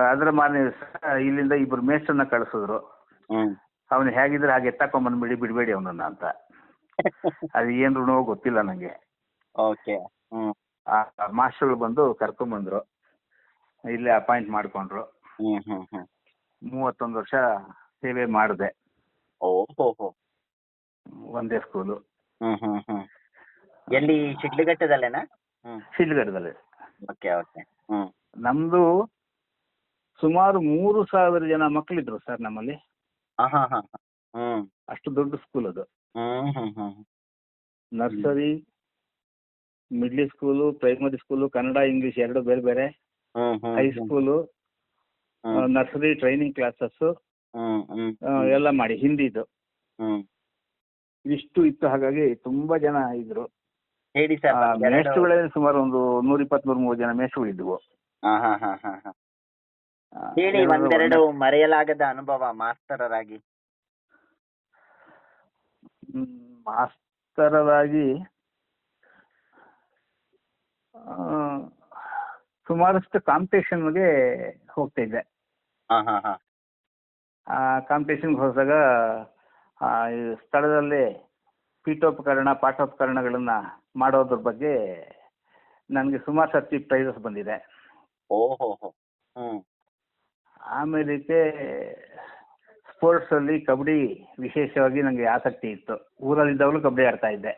ಅದ್ರ ಮಾರನೇ ದಿವಸ ಇಲ್ಲಿಂದ 2 ಮೇಸ್ಟ್ರನ್ನ ಕಳಿಸಿದ್ರು. ಅವನು ಹೇಗಿದ್ರೆ ಹಾಗೆ ಎತ್ತಾಕೊಂಡ್ಬಂದ್ಬಿಡಿ, ಬಿಡಬೇಡಿ ಅವನನ್ನ ಅಂತ. ಅದು ಏನ್ ಋಣೋ ಗೊತ್ತಿಲ್ಲ ನಂಗೆ. ಮಾಸ್ಟರ್ಗಳು ಬಂದು ಕರ್ಕೊಂಡ್ಬಂದ್ರು, ಇಲ್ಲೇ ಅಪಾಯಿಂಟ್ ಮಾಡ್ಕೊಂಡ್ರು. 31 ವರ್ಷ ಸೇವೆ ಮಾಡಿದೆ. ಒಂದೇ ಸ್ಕೂಲು. ಎಲ್ಲಿ? ಶಿಡ್ಲಘಟ್ಟದಲ್ಲೇನಾ? ಶಿಡ್ಲಘಟ್ಟದಲ್ಲಿ. Okay okay. ನಮ್ದು ಸುಮಾರು 3,000 ಜನ ಮಕ್ಕಳಿದ್ರು ಸರ್ ನಮ್ಮಲ್ಲಿ. ಅಷ್ಟು ದೊಡ್ಡ ಸ್ಕೂಲ್ ಅದು. Nursery, middle school, primary school, Kannada English 2 ಬೇರೆ ಬೇರೆ, ಹೈಸ್ಕೂಲು, ನರ್ಸರಿ ಟ್ರೈನಿಂಗ್ ಕ್ಲಾಸಸ್ ಎಲ್ಲ ಮಾಡಿ, ಹಿಂದಿದು ಇಷ್ಟು ಇತ್ತು. ಹಾಗಾಗಿ ತುಂಬಾ ಜನ ಇದ್ರು. ಮೇಷ್ಟ್ರುಗಳೇ ಸುಮಾರು ಒಂದು 120-130 ಜನ ಮೇಷ್ಟ್ರುಗಳು ಇದ್ವು. ಹೇಳಿ ಒಂದೆರಡು ಮರೆಯಲಾಗದ ಅನುಭವ ಮಾಸ್ತರರಾಗಿ. ಮಾಸ್ತರರಾಗಿ ಸುಮಾರಷ್ಟು ಕಾಂಪಿಟೇಷನ್ಗೆ ಹೋಗ್ತಾ ಇದ್ದೆ. ಆ ಕಾಂಪಿಟೇಷನ್ಗೆ ಹೋದಾಗ ಸ್ಥಳದಲ್ಲಿ ಪೀಠೋಪಕರಣ ಪಾಠೋಪಕರಣಗಳನ್ನ ಮಾಡೋದ್ರ ಬಗ್ಗೆ ನನಗೆ ಸುಮಾರು ಸರ್ತಿ ಪ್ರೈಸಸ್ ಬಂದಿದೆ. ಆಮೇಲೆ ಸ್ಪೋರ್ಟ್ಸ್ ಅಲ್ಲಿ ಕಬಡ್ಡಿ ವಿಶೇಷವಾಗಿ ನನಗೆ ಆಸಕ್ತಿ ಇತ್ತು. ಊರಲ್ಲಿದ್ದಾಗಲೂ ಕಬಡ್ಡಿ ಆಡ್ತಾ ಇದ್ದೆ.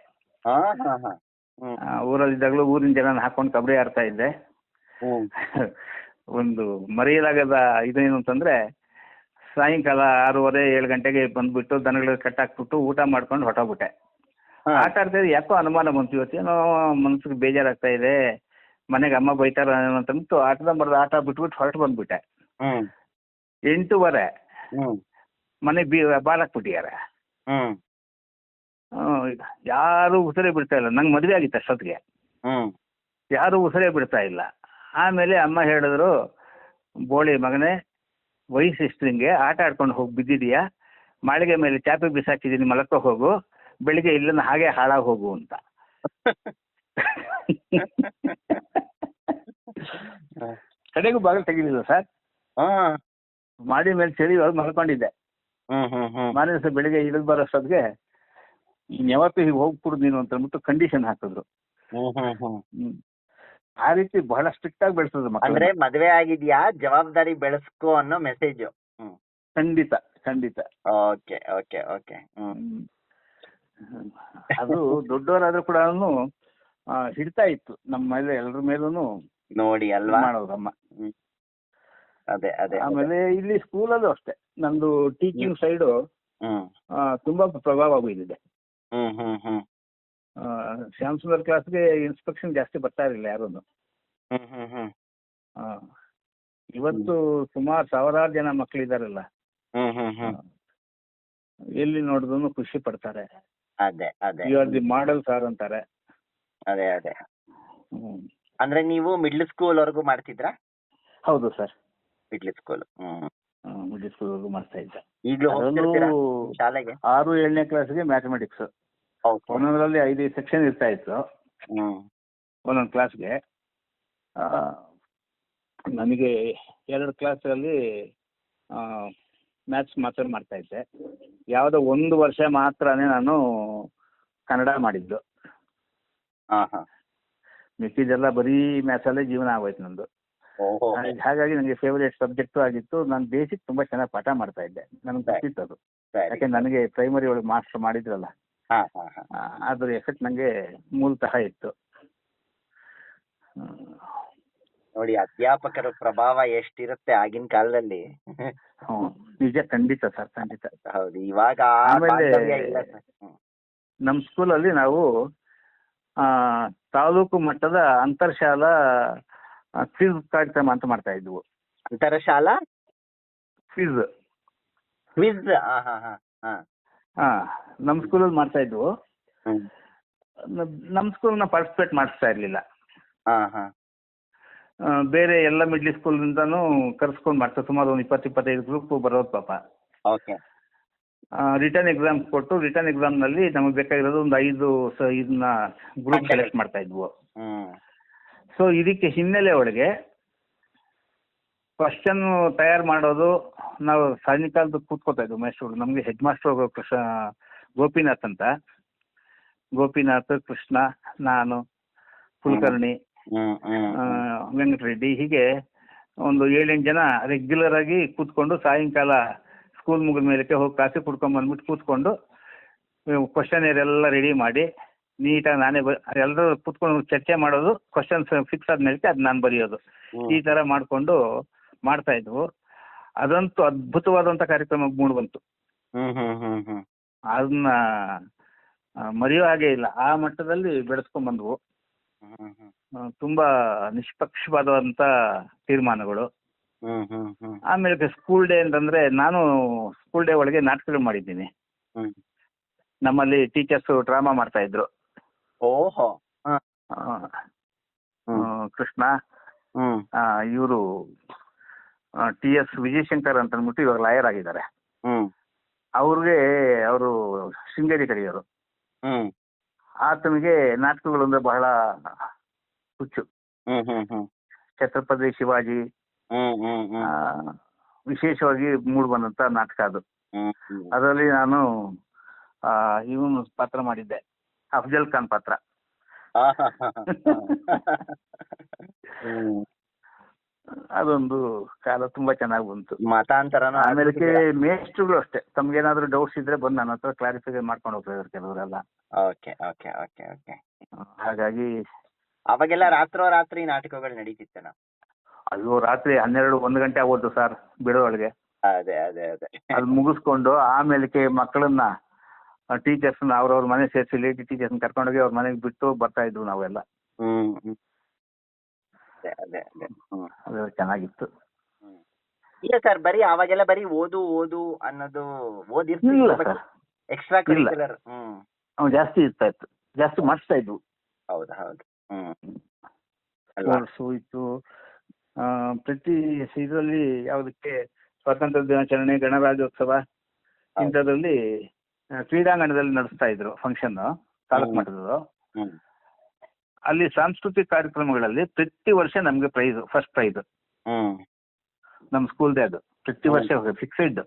ಊರಲ್ಲಿದ್ದಾಗಲೂ ಊರಿನ ಜನನ ಹಾಕೊಂಡು ಕಬಡ್ಡಿ ಆಡ್ತಾ ಇದ್ದೆ. ಒಂದು ಮರೆಯಲಾಗದ ಇದೇನು ಅಂತಂದ್ರೆ, ಸಾಯಂಕಾಲ 6:30-7 ಗಂಟೆಗೆ ಬಂದ್ಬಿಟ್ಟು ದನಗಳಿಗೆ ಕಟ್ಟಾಕ್ಬಿಟ್ಟು ಊಟ ಮಾಡ್ಕೊಂಡು ಹೊಟ್ಟೋಗ್ಬಿಟ್ಟೆ. ಆಟ ಆಡ್ತಾ ಇದ್ದೆ. ಯಾಕೋ ಅನುಮಾನ ಬಂತು, ಇವತ್ತೇನೋ ಮನ್ಸಿಗೆ ಬೇಜಾರಾಗ್ತಾ ಇದೆ, ಮನೆಗೆ ಅಮ್ಮ ಬೈತಾರ ಅಂತಂದ್ಬಿಟ್ಟು ಆಟ ಬಿಟ್ಬಿಟ್ಟು ಹೊರಟು ಬಂದ್ಬಿಟ್ಟೆ. 8:15 ಮನೆ ಬಾಲಾಕ್ಬಿಟ್ಟಿದ್ದಾರೆ. ಯಾರು ಉಸಿರೇ ಬಿಡ್ತಾ ಇಲ್ಲ. ನಂಗೆ ಮದುವೆ ಆಗಿತ್ತು ಅಷ್ಟೊತ್ತಿಗೆ. ಯಾರು ಉಸಿರೇ ಬಿಡ್ತಾ ಇಲ್ಲ. ಆಮೇಲೆ ಅಮ್ಮ ಹೇಳಿದ್ರು, ಬೋಳಿ ಮಗನೇ, ವಯಸ್ಸು ಎಷ್ಟು ನಿಂಗೆ, ಆಟ ಆಡ್ಕೊಂಡು ಹೋಗಿ ಬಿದ್ದಿದೀಯಾ, ಮಾಳಿಗೆ ಮೇಲೆ ಚಾಪೆ ಬಿಸಾಕಿದ್ದೀನಿ, ಮಲಕ್ಕೋ ಹೋಗು, ಬೆಳಿಗ್ಗೆ ಇಲ್ಲನ್ನ ಹಾಗೆ ಹಾಳಾಗಿ ಹೋಗು ಅಂತ. ಕಡೆಗೂ ಬಾಗಿಲು ತೆಗಿಲಿಲ್ಲ ಸರ್. ಮಾಡಿ ಮೇಲೆ ಚಳಿ ಒಳಗೆ ಮಲ್ಕೊಂಡಿದ್ದೆ. ಮಾರನೇ ದಿವಸ ಬೆಳಿಗ್ಗೆ ಇಳಿದು ಬರೋಷ್ಟೊತ್ತಿಗೆ ಯಾವತ್ತೂ ಹೀಗೆ ಹೋಗ್ಬಿಡುದು ನೀನು ಅಂತ ಅಂದ್ಬಿಟ್ಟು ಕಂಡೀಷನ್ ಹಾಕಿದ್ರು. ಆ ರೀತಿ ಬಹಳ ಸ್ಟ್ರಿಕ್ಟ್ ಆಗಿ ಬೆಳೆಸಿದ್ರು ಮಕ್ಕಳು. ಅಂದ್ರೆ ಮದುವೆ ಆಗಿದ್ಯಾ, ಜವಾಬ್ದಾರಿ ಬೆಳೆಸ್ಕೋ ಅನ್ನೋ ಮೆಸೇಜ್. ಖಂಡಿತ ಖಂಡಿತ. Okay okay okay. ಅದು ದೊಡ್ಡವರಾದ್ರೂ ಕೂಡ ಹಿಡ್ತಾ ಇತ್ತು ನಮ್ಮ ಮೇಲೆ, ಎಲ್ಲರ ಮೇಲೂ ನೋಡಿ ಅಲ್ವಾ. ಮಾಡೋದಮ್ಮ. ಹ್ಮ್. ಅದೇ ಅದೇ ಅದೇ. ಆಮೇಲೆ ಇಲ್ಲಿ ಸ್ಕೂಲಲ್ಲೂ ಅಷ್ಟೇ ನಂದು ಟೀಚಿಂಗ್ ಸೈಡು ಹ್ಮ್ ತುಂಬಾ ಪ್ರಭಾವ ಬೀರಿದೆ. ಹ್ಮ್ ಹ್ಮ್ ಹ್ಮ್ ಶ್ಯಾಮ್ ಸುಂದರ್ ಕ್ಲಾಸ್ಗೆ ಇನ್ಸ್ಪೆಕ್ಷನ್ ಜಾಸ್ತಿ ಬರ್ತಾ ಇರಲಿಲ್ಲ ಯಾರೂನು. ಹ್ಮ್ ಹ್ಮ್ ಹ್ಮ್ ಇವತ್ತು ಸುಮಾರು ಸಾವಿರಾರು ಜನ ಮಕ್ಕಳಿದಾರಲ್ಲ, ಹ್ಮ್ ಹ್ಮ್ ಹ್ಮ್ ಎಲ್ಲಿ ನೋಡಿದ್ರು ಖುಷಿ ಪಡ್ತಾರೆ. ಅದೇ ಅದೇ you are the model sir ಅಂತಾರೆ. ಅದೇ ಅದೇ. ಹ್ಮ್. ಅಂದ್ರೆ ನೀವು ಮಿಡ್ಲ್ ಸ್ಕೂಲ್ ವರ್ಗೂ ಮಾಡ್ತಿದ್ರಾ? ಹೌದು ಸರ್, ಮಿಡ್ಲ್ ಸ್ಕೂಲ್. ಮಿಡ್ಲ್ ಸ್ಕೂಲ್ವರೆಗೂ ಮಾಡ್ತಾ ಇದ್ದೆ. ಈಗಲೂ ಹೋಗ್ತಿರ್ತೀರಾ ಶಾಲೆಗೆ? 6-7ನೇ ಕ್ಲಾಸ್ಗೆ ಮ್ಯಾಥಮೆಟಿಕ್ಸ್ ಓಕೆ. ಒಂದೊಂದರಲ್ಲಿ 5 ಸೆಕ್ಷನ್ ಇರ್ತಾ ಇತ್ತು ಹ್ಮ್ ಒಂದೊಂದು ಕ್ಲಾಸ್ಗೆ. ನನಗೆ 2 ಕ್ಲಾಸಲ್ಲಿ ಮ್ಯಾಥ್ಸ್ ಮಾತ್ರ ಮಾಡ್ತಾ ಇದ್ದೆ. ಯಾವುದೋ 1 ವರ್ಷ ಮಾತ್ರನೇ ನಾನು ಕನ್ನಡ ಮಾಡಿದ್ದು. ಹಾ ಹಾ. ಮಿಕ್ಕಿದೆಲ್ಲ ಬರೀ ಮ್ಯಾಥ್ಸಲ್ಲೇ ಜೀವನ ಆಗೋಯ್ತು ನಂದು. ಓಹೋ. ಹಾಗಾಗಿ ನನಗೆ ಫೇವರೇಟ್ ಸಬ್ಜೆಕ್ಟು ಆಗಿತ್ತು. ನಾನು ಬೇಸಿಕ್ ತುಂಬಾ ಚೆನ್ನಾಗಿ ಪಾಠ ಮಾಡ್ತಾ ಇದ್ದೆ, ನನಗೆ ಗೊತ್ತಿತ್ತು ಅದು. ಸರಿ. ಯಾಕೆ ನನಗೆ ಪ್ರೈಮರಿ ಒಳಗೆ ಮಾಸ್ಟರ್ ಮಾಡಿದ್ರಲ್ಲ, ಹಾ ಹಾ ಹಾ. ಅದ್ರ ಎಫೆಕ್ಟ್ ನನಗೆ ಮೂಲತಃ ಇತ್ತು. ನೋಡಿ ಅಧ್ಯಾಪಕರ ಪ್ರಭಾವ ಎಷ್ಟಿರುತ್ತೆ ಆಗಿನ ಕಾಲದಲ್ಲಿ. ನಿಜ, ಖಂಡಿತ ಸರ್, ಖಂಡಿತ. ಹೌದು, ಇವಾಗ ಆ ಆಮೇಲೆ ಬಾಂಧವ್ಯ ಇಲ್ಲ ಸರ್. ನಮ್ಮ ಸ್ಕೂಲಲ್ಲಿ ನಾವು ತಾಲೂಕು ಮಟ್ಟದ ಅಂತರ್ಶಾಲಾ ಕ್ವಿಜ್ ಕಾರ್ಯಕ್ರಮ ಅಂತ ಮಾಡ್ತಾ ಇದ್ವು. ಅಂತರ ಶಾಲಾ ಕ್ವಿಜ್. ಕ್ವಿಜ್. ಹಾ ಹಾ ಹಾ ಹಾ. ನಮ್ಮ ಸ್ಕೂಲಲ್ಲಿ ಮಾಡ್ತಾ ಇದ್ವು. ಹ್ಮ್. ನಮ್ಮ ಸ್ಕೂಲ್ನ ಪಾರ್ಟಿಸಿಪೇಟ್ ಮಾಡಿಸ್ತಾ ಇರಲಿಲ್ಲ. ಹಾ ಹಾ. ಬೇರೆ ಎಲ್ಲ ಮಿಡ್ಲ್ ಸ್ಕೂಲ್ನಿಂದನೂ ಕರ್ಸ್ಕೊಂಡು ಮಾಡ್ತಾರೆ. ಸುಮಾರು ಒಂದು 20-25 ಗ್ರೂಪ್ ಬರೋದು ಪಾಪ. ಓಕೆ. ರಿಟರ್ನ್ ಎಕ್ಸಾಮ್ ಕೊಟ್ಟು ರಿಟರ್ನ್ ಎಕ್ಸಾಮ್ನಲ್ಲಿ ನಮಗೆ ಬೇಕಾಗಿರೋದು ಒಂದು 5 ಇದನ್ನ ಗ್ರೂಪ್ ಸೆಲೆಕ್ಟ್ ಮಾಡ್ತಾ ಇದ್ವು. ಸೊ ಇದಕ್ಕೆ ಹಿನ್ನೆಲೆ ಒಳಗೆ ಕ್ವಶನ್ ತಯಾರು ಮಾಡೋದು ನಾವು ಸಾಯಂಕಾಲದ ಕೂತ್ಕೋತಾ ಇದ್ವು ಮೇಸ್ಟ್ರು. ನಮಗೆ ಹೆಡ್ ಮಾಸ್ಟರ್ ಗೋಪಿನಾಥ್ ಅಂತ. ಗೋಪಿನಾಥ್, ಕೃಷ್ಣ, ನಾನು, ಕುಲಕರ್ಣಿ, ವೆಂಕಟರೆಡ್ಡಿ, ಹೀಗೆ ಒಂದು 7-8 ಜನ ರೆಗ್ಯುಲರ್ ಆಗಿ ಕೂತ್ಕೊಂಡು ಸಾಯಂಕಾಲ ಸ್ಕೂಲ್ ಮುಗಿದ ಮೇಲಕ್ಕೆ ಹೋಗಿ ಕಾಫಿ ಕುಡ್ಕೊಂಡ್ ಬಂದ್ಬಿಟ್ಟು ಕೂತ್ಕೊಂಡು ಕ್ವಶನ್ ಎಲ್ಲ ರೆಡಿ ಮಾಡಿ ನೀಟಾಗಿ ನಾನೇ ಎಲ್ಲರೂ ಕೂತ್ಕೊಂಡು ಚರ್ಚೆ ಮಾಡೋದು. ಕ್ವಶನ್ಸ್ ಫಿಕ್ಸ್ ಆದ್ಮೇಲೆ ಅದು ನಾನು ಬರೆಯೋದು. ಈ ತರ ಮಾಡಿಕೊಂಡು ಮಾಡ್ತಾ ಇದ್ವು. ಅದಂತೂ ಅದ್ಭುತವಾದಂಥ ಕಾರ್ಯಕ್ರಮ ಮೂಡ್ ಬಂತು. ಅದನ್ನ ಮರೆಯೋ ಹಾಗೆ ಇಲ್ಲ. ಆ ಮಟ್ಟದಲ್ಲಿ ಬೆಳೆಸ್ಕೊಂಡ್ ಬಂದ್ವು. ತುಂಬಾ ನಿಷ್ಪಕ್ಷಪಾತವಾದಂಥ ತೀರ್ಮಾನಗಳು. ಆಮೇಲೆ ಸ್ಕೂಲ್ ಡೇ ಅಂತಂದ್ರೆ ನಾನು ಸ್ಕೂಲ್ ಡೇ ಒಳಗೆ ನಾಟಕಗಳು ಮಾಡಿದ್ದೀನಿ. ನಮ್ಮಲ್ಲಿ ಟೀಚರ್ಸ್ ಡ್ರಾಮಾ ಮಾಡ್ತಾ ಇದ್ರು. ಓಹೋ. ಕೃಷ್ಣ, ಇವರು TS ವಿಜಯಶಂಕರ್ ಅಂತ ಅಂದ್ಬಿಟ್ಟು ಇವಾಗ ಲಾಯರ್ ಆಗಿದ್ದಾರೆ. ಅವರು ಶೃಂಗೇರಿ ಕಡೆಯವರು. ಆತನಿಗೆ ನಾಟಕಗಳು ಅಂದ್ರೆ ಬಹಳ ಹುಚ್ಚು. ಛತ್ರಪತಿ ಶಿವಾಜಿ ವಿಶೇಷವಾಗಿ ಮೂಡ್ ಬಂದಂತ ನಾಟಕ ಅದು. ಅದರಲ್ಲಿ ನಾನು ಇವನು ಪಾತ್ರ ಮಾಡಿದ್ದೆ, ಅಫ್ಜಲ್ ಖಾನ್ ಪಾತ್ರ. ಅದೊಂದು ಕಾಲ ತುಂಬಾ ಚೆನ್ನಾಗಿ ಬಂತು. ಆಮೇಲೆ ಮೇಸ್ಟ್ರುಗಳು ಅಷ್ಟೇ, ತಮ್ಗೇನಾದ್ರೂ ಡೌಟ್ಸ್ ಇದ್ರೆ ಬಂದು ನನ್ನ ಹತ್ರ ಕ್ಲಾರಿಫೈ ಮಾಡ್ಕೊಂಡು ಹೋಗ್ತಾ ಕೆಲವರೆಲ್ಲ. ಹಾಗಾಗಿ ಅವಾಗೆಲ್ಲ ರಾತ್ರಿ ನಾಟಕಗಳು ನಡೀತಿತ್ತನ? ಅಯ್ಯೋ, ರಾತ್ರಿ 12-1 ಗಂಟೆ ಆಗೋದು ಸರ್ ಬಿಡೋವಳಿಗೆ. ಅದೇ ಅದೇ ಅದೇ. ಅದು ಮುಗಿಸ್ಕೊಂಡು ಆಮೇಲೆ ಮಕ್ಕಳನ್ನ ಟೀಚರ್ಸ್ನ ಅವ್ರವ್ರ ಮನೆ ಸೇರಿಸಿ ಲೇಡಿ ಟೀಚರ್ಸ್ನ ಕರ್ಕೊಂಡೋಗಿ ಅವ್ರ ಮನೆಗೆ ಬಿಟ್ಟು ಬರ್ತಾ ಇದ್ವು ನಾವೆಲ್ಲ. ಅದು ಚೆನ್ನಾಗಿತ್ತು. ಇಲ್ಲ ಸರ್, ಅವಾಗೆಲ್ಲ ಬರೀ ಓದು ಅನ್ನೋದು ಎಕ್ಸ್ಟ್ರಾ ಕರಿಕ್ಯುಲರ್ ಜಾಸ್ತಿ ಇರ್ತಾ ಇತ್ತು, ಜಾಸ್ತಿ ಮಾಡಿಸ್ತಾ ಇದ್ವು. ಹೌದು ಹೌದು. ಸ್ಪೋರ್ಟ್ಸು ಇತ್ತು. ಪ್ರತಿ ಇದರಲ್ಲಿ ಯಾವುದಕ್ಕೆ ಸ್ವಾತಂತ್ರ್ಯ ದಿನಾಚರಣೆ, ಗಣರಾಜ್ಯೋತ್ಸವ ಇಂಥದ್ರಲ್ಲಿ ಕ್ರೀಡಾಂಗಣದಲ್ಲಿ ನಡೆಸ್ತಾ ಇದ್ರು ಫಂಕ್ಷನ್ ತಾಲೂಕು ಮಟ್ಟದ್ದು. ಅಲ್ಲಿ ಸಾಂಸ್ಕೃತಿಕ ಕಾರ್ಯಕ್ರಮಗಳಲ್ಲಿ ಪ್ರತಿ ವರ್ಷ ನಮ್ಗೆ ಪ್ರೈಸ್, ಫಸ್ಟ್ ಪ್ರೈಸ್ ನಮ್ಮ ಸ್ಕೂಲ್ದೇ. ಅದು ಪ್ರತಿ ವರ್ಷ ಫಿಕ್ಸೆಡ್.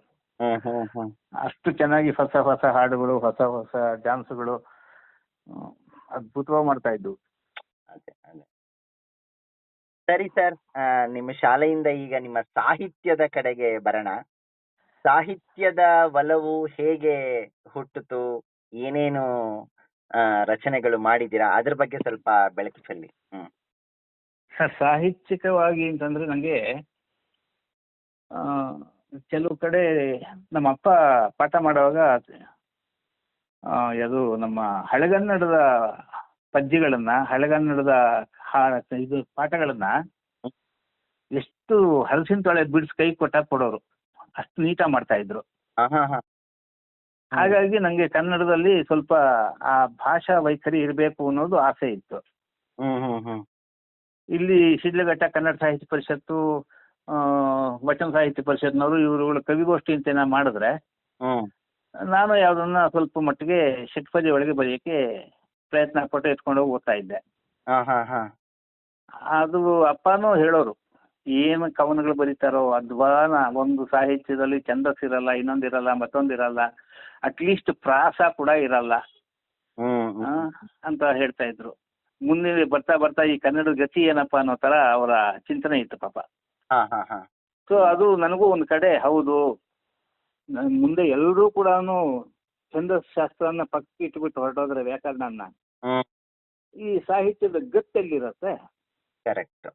ಅಷ್ಟು ಚೆನ್ನಾಗಿ ಹೊಸ ಹೊಸ ಹಾಡುಗಳು, ಹೊಸ ಹೊಸ ಡ್ಯಾನ್ಸ್ಗಳು ಅದ್ಭುತವಾಗಿ ಮಾಡ್ತಾ ಇದ್ವು. ಸರಿ ಸರ್, ನಿಮ್ಮ ಶಾಲೆಯಿಂದ ಈಗ ನಿಮ್ಮ ಸಾಹಿತ್ಯದ ಕಡೆಗೆ ಬರೋಣ. ಸಾಹಿತ್ಯದ ಒಲವು ಹೇಗೆ ಹುಟ್ಟಿತು? ಏನೇನು ರಚನೆಗಳು ಮಾಡಿದ್ದೀರಾ? ಅದ್ರ ಬಗ್ಗೆ ಸ್ವಲ್ಪ ಬೆಳಕು ಚೆಲ್ಲಿ. ಸರ್ ಸಾಹಿತ್ಯಿಕವಾಗಿ ಅಂತಂದ್ರೆ ನನಗೆ ಕೆಲವು ಕಡೆ ನಮ್ಮ ಅಪ್ಪ ಪಾಠ ಮಾಡುವಾಗ ಅದು ನಮ್ಮ ಹಳೆಗನ್ನಡದ ಪದ್ಯಗಳನ್ನ ಹಳೆಗನ್ನಡದ ಇದು ಪಾಠಗಳನ್ನ ಎಷ್ಟು ಹಲಸಿನ ತೊಳೆ ಬಿಡಿಸಿ ಕೈ ಕೊಟ್ಟಾಗ ಕೊಡೋರು, ಅಷ್ಟು ನೀಟಾಗಿ ಮಾಡ್ತಾ ಇದ್ರು. ಹಾಗಾಗಿ ನಂಗೆ ಕನ್ನಡದಲ್ಲಿ ಸ್ವಲ್ಪ ಆ ಭಾಷಾ ವೈಖರಿ ಇರಬೇಕು ಅನ್ನೋದು ಆಸೆ ಇತ್ತು. ಇಲ್ಲಿ ಶಿಡ್ಲಘಟ್ಟ ಕನ್ನಡ ಸಾಹಿತ್ಯ ಪರಿಷತ್ತು, ವಚನ ಸಾಹಿತ್ಯ ಪರಿಷತ್ನವರು ಇವುಗಳ ಕವಿಗೋಷ್ಠಿ ಅಂತ ಮಾಡಿದ್ರೆ ನಾನು ಯಾವ್ದನ್ನ ಸ್ವಲ್ಪ ಮಟ್ಟಿಗೆ ಷಟ್ಪದಿ ಒಳಗೆ ಬರೆಯಕ್ಕೆ ಪ್ರಯತ್ನ ಪಟ್ಟು ಎತ್ಕೊಂಡು ಹೋಗಿ ಓದ್ತಾ ಇದ್ದೆ. ಅದು ಅಪ್ಪನೂ ಹೇಳೋರು, ಏನು ಕವನಗಳು ಬರೀತಾರೋ ಅಧ್ವಾನ, ಒಂದು ಸಾಹಿತ್ಯದಲ್ಲಿ ಛಂದಸ್ ಇರಲ್ಲ, ಇನ್ನೊಂದಿರಲ್ಲ, ಮತ್ತೊಂದಿರಲ್ಲ, ಅಟ್ಲೀಸ್ಟ್ ಪ್ರಾಸ ಕೂಡ ಇರಲ್ಲ ಅಂತ ಹೇಳ್ತಾ ಇದ್ರು. ಮುಂದೆ ಬರ್ತಾ ಬರ್ತಾ ಈ ಕನ್ನಡ ಗತಿ ಏನಪ್ಪಾ ಅನ್ನೋ ತರ ಅವರ ಚಿಂತನೆ ಇತ್ತು ಪಾಪ. ಸೊ ಅದು ನನಗೂ ಒಂದು ಕಡೆ ಹೌದು, ಮುಂದೆ ಎಲ್ಲರೂ ಕೂಡ ಛಂದಸ್ ಶಾಸ್ತ್ರನ ಪಕ್ಕ ಇಟ್ಬಿಟ್ಟು ಹೊರಟೋದ್ರೆ ವ್ಯಾಕರಣನ ಈ ಸಾಹಿತ್ಯದ ಗಟ್ಟೆಲ್ಲಿರತ್ತೆ, ಕರೆಕ್ಟ್.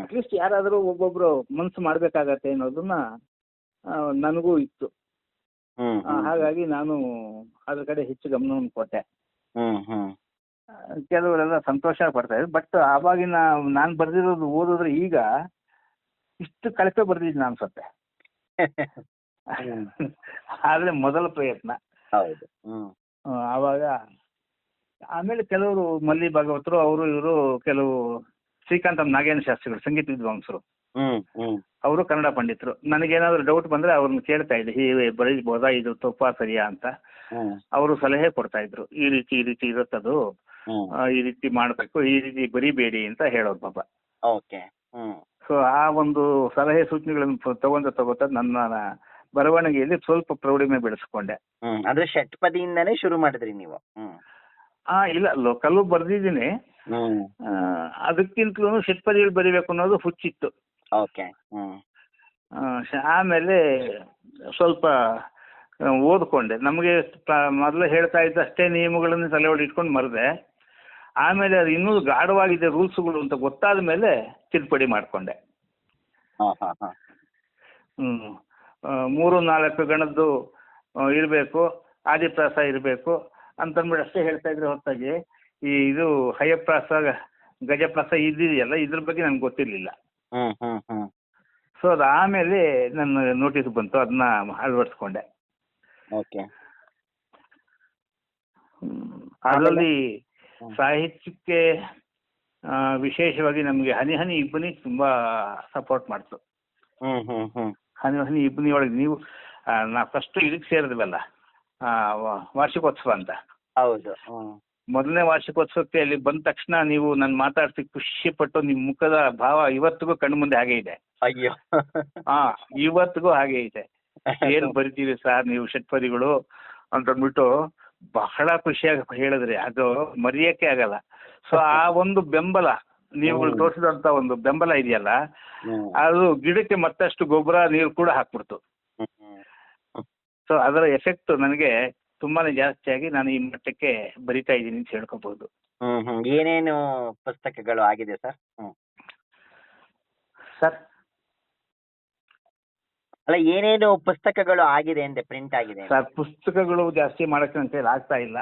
ಅಟ್ಲೀಸ್ಟ್ ಯಾರಾದರೂ ಒಬ್ಬೊಬ್ರು ಮನ್ಸು ಮಾಡ್ಬೇಕಾಗತ್ತೆ ಅನ್ನೋದನ್ನ ನನಗೂ ಇತ್ತು. ಹಾಗಾಗಿ ನಾನು ಅದ್ರ ಕಡೆ ಹೆಚ್ಚು ಗಮನವನ್ನು ಕೊಟ್ಟೆ. ಕೆಲವರೆಲ್ಲ ಸಂತೋಷ ಪಡ್ತಾ ಇದ್ರು. ಬಟ್ ಆವಾಗಿನ ನಾನು ಬರ್ದಿರೋದು ಓದಿದ್ರೆ ಈಗ ಇಷ್ಟು ಕಳಪೆ ಬರ್ದಿದ್ದೀನಿ ಅನ್ಸುತ್ತೆ. ಆದ್ರೆ ಮೊದಲ ಪ್ರಯತ್ನ ಆವಾಗ. ಆಮೇಲೆ ಕೆಲವರು ಮಲ್ಲಿ ಭಾಗವತರು, ಅವರು ಇವರು, ಕೆಲವು ಶ್ರೀಕಾಂತ ನಾಗೇಂದ್ರ ಶಾಸ್ತ್ರಿಗಳು ಸಂಗೀತ ವಿದ್ವಾಂಸರು, ಅವರು ಕನ್ನಡ ಪಂಡಿತರು. ನನಗೇನಾದ್ರು ಡೌಟ್ ಬಂದ್ರೆ ಅವ್ರನ್ನ ಕೇಳ್ತಾ ಇದ್ದೆ, ಹೀಗೆ ಬರೀಬಹುದಾ, ಇದು ತಪ್ಪಾ ಸರಿಯಾ ಅಂತ. ಅವರು ಸಲಹೆ ಕೊಡ್ತಾ ಇದ್ರು, ಈ ರೀತಿ ಇರುತ್ತದು, ಈ ರೀತಿ ಮಾಡ್ಬೇಕು, ಈ ರೀತಿ ಬರಿಬೇಡಿ ಅಂತ ಹೇಳೋದು ಪಾಪ. ಸೊ ಆ ಒಂದು ಸಲಹೆ ಸೂಚನೆಗಳನ್ನು ತಗೋತಾ ನನ್ನ ಬರವಣಿಗೆಯಲ್ಲಿ ಸ್ವಲ್ಪ ಪ್ರೌಢಿಮೆ ಬೆಳೆಸ್ಕೊಂಡೆ. ಅಂದ್ರೆ ಷಟ್ಪದಿಯಿಂದನೇ ಶುರು ಮಾಡಿದ್ರಿ ನೀವು? ಇಲ್ಲ, ಲೋಕಲ್ಲು ಬರ್ದಿದ್ದೀನಿ. ಅದಕ್ಕಿಂತಲೂ ಷಟ್ಪದಿಗಳು ಬರಿಬೇಕು ಅನ್ನೋದು ಹುಚ್ಚಿತ್ತು. ಆಮೇಲೆ ಸ್ವಲ್ಪ ಓದ್ಕೊಂಡೆ. ನಮಗೆ ಮೊದಲು ಹೇಳ್ತಾ ಇದ್ದ ಅಷ್ಟೇ ನಿಯಮಗಳನ್ನು ತಲೆ ಒಳಗೆ ಇಟ್ಕೊಂಡು ಮರದೆ, ಆಮೇಲೆ ಅದು ಇನ್ನೂ ಗಾಢವಾಗಿದೆ ರೂಲ್ಸ್ಗಳು ಅಂತ ಗೊತ್ತಾದ ಮೇಲೆ ತಿದ್ದುಪಡಿ ಮಾಡಿಕೊಂಡೆ. 3-4 ಗಣದ್ದು ಇರಬೇಕು, ಆದಿಪ್ರಾಸ ಇರಬೇಕು ಅಂತಂದ್ಬಿಟ್ಟು ಅಷ್ಟೇ ಹೇಳ್ತಾ ಇದ್ರೆ ಹೊರತಾಗಿ ಇದು ಹಯಪ್ರಾಸ, ಗಜಪ್ರಾಸ ಇದೆಯಲ್ಲ, ಇದ್ರ ಬಗ್ಗೆ ನನ್ಗೆ ಗೊತ್ತಿರ್ಲಿಲ್ಲ. ಸೊ ಅದು ಆಮೇಲೆ ನನ್ನ ನೋಟಿಸ್ ಬಂತು, ಅದನ್ನ ಅಳವಡಿಸ್ಕೊಂಡೆ. ಅದರಲ್ಲಿ ಸಾಹಿತ್ಯಕ್ಕೆ ವಿಶೇಷವಾಗಿ ನಮಗೆ ಹನಿ ಹನಿ ಇಬ್ಬನಿ ತುಂಬಾ ಸಪೋರ್ಟ್ ಮಾಡ್ತು. ಹನಿ ಹನಿ ಇಬ್ಬನಿ ಒಳಗೆ ನೀವು ನಾ ಫಸ್ಟ್ ಇದಕ್ಕೆ ಸೇರಿದ್ವಲ್ಲ, ವಾರ್ಷಿಕೋತ್ಸವ ಅಂತ. ಹೌದು. ಮೊದಲನೇ ವಾರ್ಷಿಕೋತ್ಸವಕ್ಕೆ ಅಲ್ಲಿ ಬಂದ ತಕ್ಷಣ ನೀವು ನನ್ನ ಮಾತಾಡ್ಸಿ ಖುಷಿ ಪಟ್ಟು ನಿಮ್ ಮುಖದ ಭಾವ ಇವತ್ತಿಗೂ ಕಣ್ಣು ಮುಂದೆ ಹಾಗೆ ಇದೆ. ಅಯ್ಯೋ. ಇವತ್ತಿಗೂ ಹಾಗೆ ಇದೆ. ಏನ್ ಬರಿತೀವಿ ಸರ್ ನೀವು ಷಟ್ಪದಿಗಳು ಅಂತಂದ್ಬಿಟ್ಟು ಬಹಳ ಖುಷಿಯಾಗಿ ಹೇಳಿದ್ರಿ. ಅದು ಮರೆಯಕ್ಕೆ ಆಗಲ್ಲ. ಸೊ ಆ ಒಂದು ಬೆಂಬಲ, ನೀವುಗಳು ತೋರಿಸಿದಂತ ಒಂದು ಬೆಂಬಲ ಇದೆಯಲ್ಲ, ಅದು ಗಿಡಕ್ಕೆ ಮತ್ತಷ್ಟು ಗೊಬ್ಬರ ನೀರು ಕೂಡ ಹಾಕ್ಬಿಡ್ತು. ಸೊ ಅದರ ಎಫೆಕ್ಟ್ ನನಗೆ ತುಂಬಾನೇ ಜಾಸ್ತಿಯಾಗಿ ನಾನು ಈ ಮಟ್ಟಕ್ಕೆ ಬರಿತಾ ಇದ್ದೀನಿ ಅಂತ ಹೇಳ್ಕೋಬಹುದು. ಏನೇನು ಪುಸ್ತಕಗಳು ಆಗಿದೆ ಸರ್? ಸರ್ ಅಲ್ಲ, ಏನೇನು ಪುಸ್ತಕಗಳು ಆಗಿದೆ ಅಂದೆ, ಪ್ರಿಂಟ್ ಆಗಿದೆ? ಸರ್ ಪುಸ್ತಕಗಳು ಜಾಸ್ತಿ ಮಾಡಕ್ಕೆ ಅಂತ ಹೇಳಿ ಆಗ್ತಾ ಇಲ್ಲ.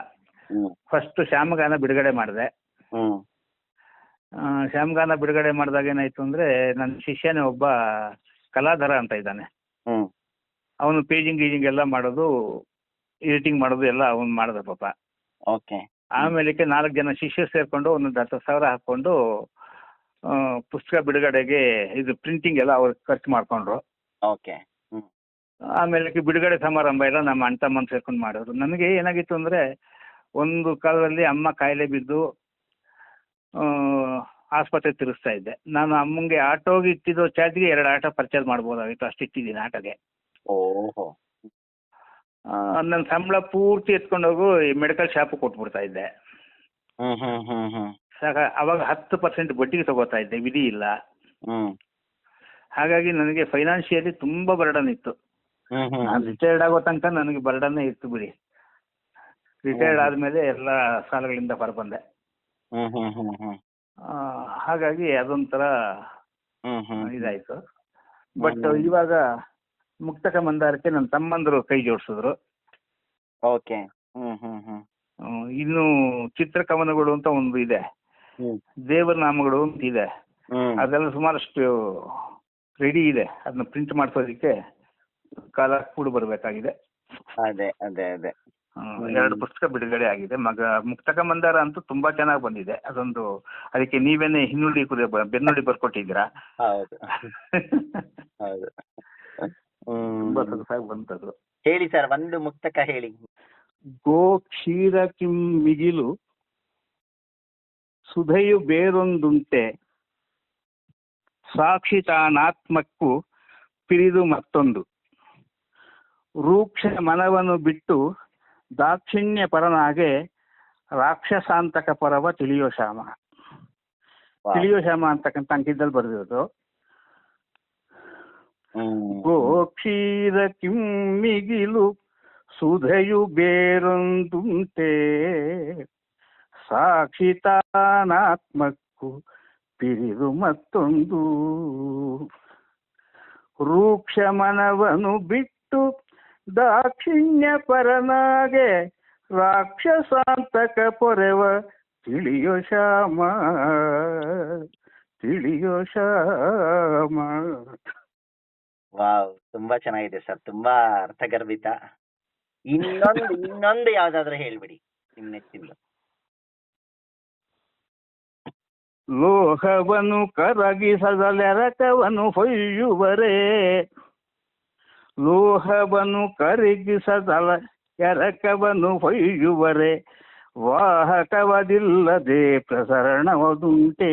ಫಸ್ಟ್ ಶ್ಯಾಮಗಾನ ಬಿಡುಗಡೆ ಮಾಡಿದೆ. ಶ್ಯಾಮಗಾನ ಬಿಡುಗಡೆ ಮಾಡಿದಾಗ ಏನಾಯ್ತು ಅಂದ್ರೆ, ನನ್ನ ಶಿಷ್ಯನೇ ಒಬ್ಬ ಕಲಾಧರ ಅಂತ ಇದ್ದಾನೆ. ಅವನು ಪೇಜಿಂಗ್ ಗೀಜಿಂಗ್ ಎಲ್ಲ ಮಾಡೋದು, ಎಡಿಟಿಂಗ್ ಮಾಡೋದು ಎಲ್ಲ ಅವನು ಮಾಡಿದ ಪಾಪ. ಆಮೇಲೆ 4 ಜನ ಶಿಷ್ಯರು ಸೇರ್ಕೊಂಡು 10,000 ಹಾಕೊಂಡು ಪುಸ್ತಕ ಬಿಡುಗಡೆಗೆ ಇದು ಪ್ರಿಂಟಿಂಗ್ ಎಲ್ಲ ಅವ್ರು ಖರ್ಚು ಮಾಡ್ಕೊಂಡ್ರು. ಆಮೇಲೆ ಬಿಡುಗಡೆ ಸಮಾರಂಭ ಎಲ್ಲ ನಮ್ಮ ಅಣ್ಣ ತಮ್ಮನ ಸೇರ್ಕೊಂಡು ಮಾಡಿದ್ರು. ನನಗೆ ಏನಾಗಿತ್ತು ಅಂದ್ರೆ, ಒಂದು ಕಾಲದಲ್ಲಿ ಅಮ್ಮ ಕಾಯಿಲೆ ಬಿದ್ದು ಆಸ್ಪತ್ರೆ ತಿರುಗಿಸ್ತಾ ಇದ್ದೆ. ನಾನು ಅಮ್ಮಂಗೆ ಆಟೋಗೆ ಇಟ್ಟಿದ್ದು ಚಾರ್ಜ್ಗೆ 2 ಆಟೋ ಪರ್ಚೇಸ್ ಮಾಡ್ಬೋದಾಗಿತ್ತು, ಅಷ್ಟು ಇಟ್ಟಿದ್ದೀನಿ ಆಟೋಗೆ. ನನ್ನ ಸಂಬಳ ಪೂರ್ತಿ ಎತ್ಕೊಂಡೋಗು ಮೆಡಿಕಲ್ ಶಾಪ್ ಕೊಟ್ಬಿಡ್ತಾ ಇದ್ದೆ. ಅವಾಗ 10% ಬಡ್ಡಿಗೆ ತಗೋತಾ ಇದ್ದೆ, ವಿಧಿ ಇಲ್ಲ. ಹಾಗಾಗಿ ನನಗೆ ಫೈನಾನ್ಷಿಯಲಿ ತುಂಬಾ ಬರ್ಡನ್ ಇತ್ತು. ನಾನು ರಿಟೈರ್ಡ್ ಆಗೋ ತನಕ ನನಗೆ ಬರ್ಡನ್ನೇ ಇತ್ತು ಬಿಡಿ. ರಿಟೈರ್ಡ್ ಆದ್ಮೇಲೆ ಎಲ್ಲ ಸಾಲಗಳಿಂದ ಹೊರಬಂದೆ. ಹಾಗಾಗಿ ಅದೊಂಥರ ಇದಾಯ್ತು. ಬಟ್ ಇವಾಗ ಮುಕ್ತಕ ಮಂದಾರಕ್ಕೆ ನನ್ನ ತಮ್ಮಂದರು ಕೈ ಜೋಡಿಸಿದ್ರು. ಓಕೆ. ಇನ್ನು ಚಿತ್ರಕವನಗಳು ಅಂತ ಒಂದು ಇದೆ, ದೇವರ ನಾಮಗಳು ಅಂತ ಇದೆ, ಅದೆಲ್ಲ ಸುಮಾರಷ್ಟು ರೆಡಿ ಇದೆ. ಅದನ್ನ ಪ್ರಿಂಟ್ ಮಾಡಿಸೋದಕ್ಕೆ ಕಾಲ ಕೂಡ ಬರಬೇಕಾಗಿದೆ. ಅದೇ ಅದೇ ಅದೇ 2 ಪುಸ್ತಕ ಬಿಡುಗಡೆ ಆಗಿದೆ. ಮುಕ್ತಕ ಮಂದಾರ ಅಂತೂ ತುಂಬಾ ಚೆನ್ನಾಗಿ ಬಂದಿದೆ. ಅದೊಂದು ಅದಕ್ಕೆ ನೀವೇನೆ ಹಿನ್ನುಡಿ ಬೆನ್ನುಡಿ ಬರ್ಕೊಟ್ಟಿದ್ದೀರಾ. ಹೌದು ಹೌದು. ತುಂಬಾ ಸೊಗಸಾಗಿ ಬಂತದ್ದು. ಹೇಳಿ ಸರ್, ಒಂದು ಮುಕ್ತಕ ಹೇಳಿ. ಗೋ ಕ್ಷೀರ ಕಿಂ ಮಿಗಿಲು ಸುಧೆಯು ಬೇರೊಂದುಂಟೆ, ಸಾಕ್ಷಿ ತಾನಾತ್ಮಕ್ಕೂ ಪಿರಿದು ಮತ್ತೊಂದು, ರೂಕ್ಷ ಮನವನ್ನು ಬಿಟ್ಟು ದಾಕ್ಷಿಣ್ಯ ಪರನಾಗೆ, ರಾಕ್ಷಸಾಂತಕ ಪರವ ತಿಳಿಯೋ ಶ್ಯಾಮ. ತಿಳಿಯೋ ಶ್ಯಾಮ ಅಂತಕ್ಕಂಥ ಅಂಕಿದಲ್ಲಿ ಬರೆದಿರೋದು. ಗೋಕ್ಷೀರ ಕಿಮ್ಮಿಗಿಲು ಸುಧೆಯು ಬೇರೊಂದುಂಟೆ, ಸಾಕ್ಷಿತಾನಾತ್ಮಕ್ಕೂ ಪಿರಿದು ಮತ್ತೊಂದು, ರೂಕ್ಷ ಮನವನು ಬಿಟ್ಟು ದಾಕ್ಷಿಣ್ಯ ಪರನಾಗೆ, ರಾಕ್ಷಸಾಂತಕ ಪೊರೆವ ತಿಳಿಯೋ ಶ್ಯಾಮ, ತಿಳಿಯೋ ಶ್ಯಾಮ. ವಾವ್, ತುಂಬಾ ಚೆನ್ನಾಗಿದೆ ಸರ್, ತುಂಬಾ ಅರ್ಥಗರ್ಭಿತ. ಇನ್ನೊಂದು ಯಾವ್ದಾದ್ರು ಹೇಳ್ಬಿಡಿ ನಿಮ್ ನೆಚ್ಚಿಂದು. ಲೋಹವನ್ನು ಕರಗಿಸದಲೆರಕವನ್ನು ಹೊಯ್ಯುವರೇ, ಲೋಹವನ್ನು ಕರಗಿಸದಲ ಎರಕವನ್ನು ಹೊಯ್ಯುವರೆ, ವಾಹಕವದಿಲ್ಲದೆ ಪ್ರಸರಣವದುಂಟೆ,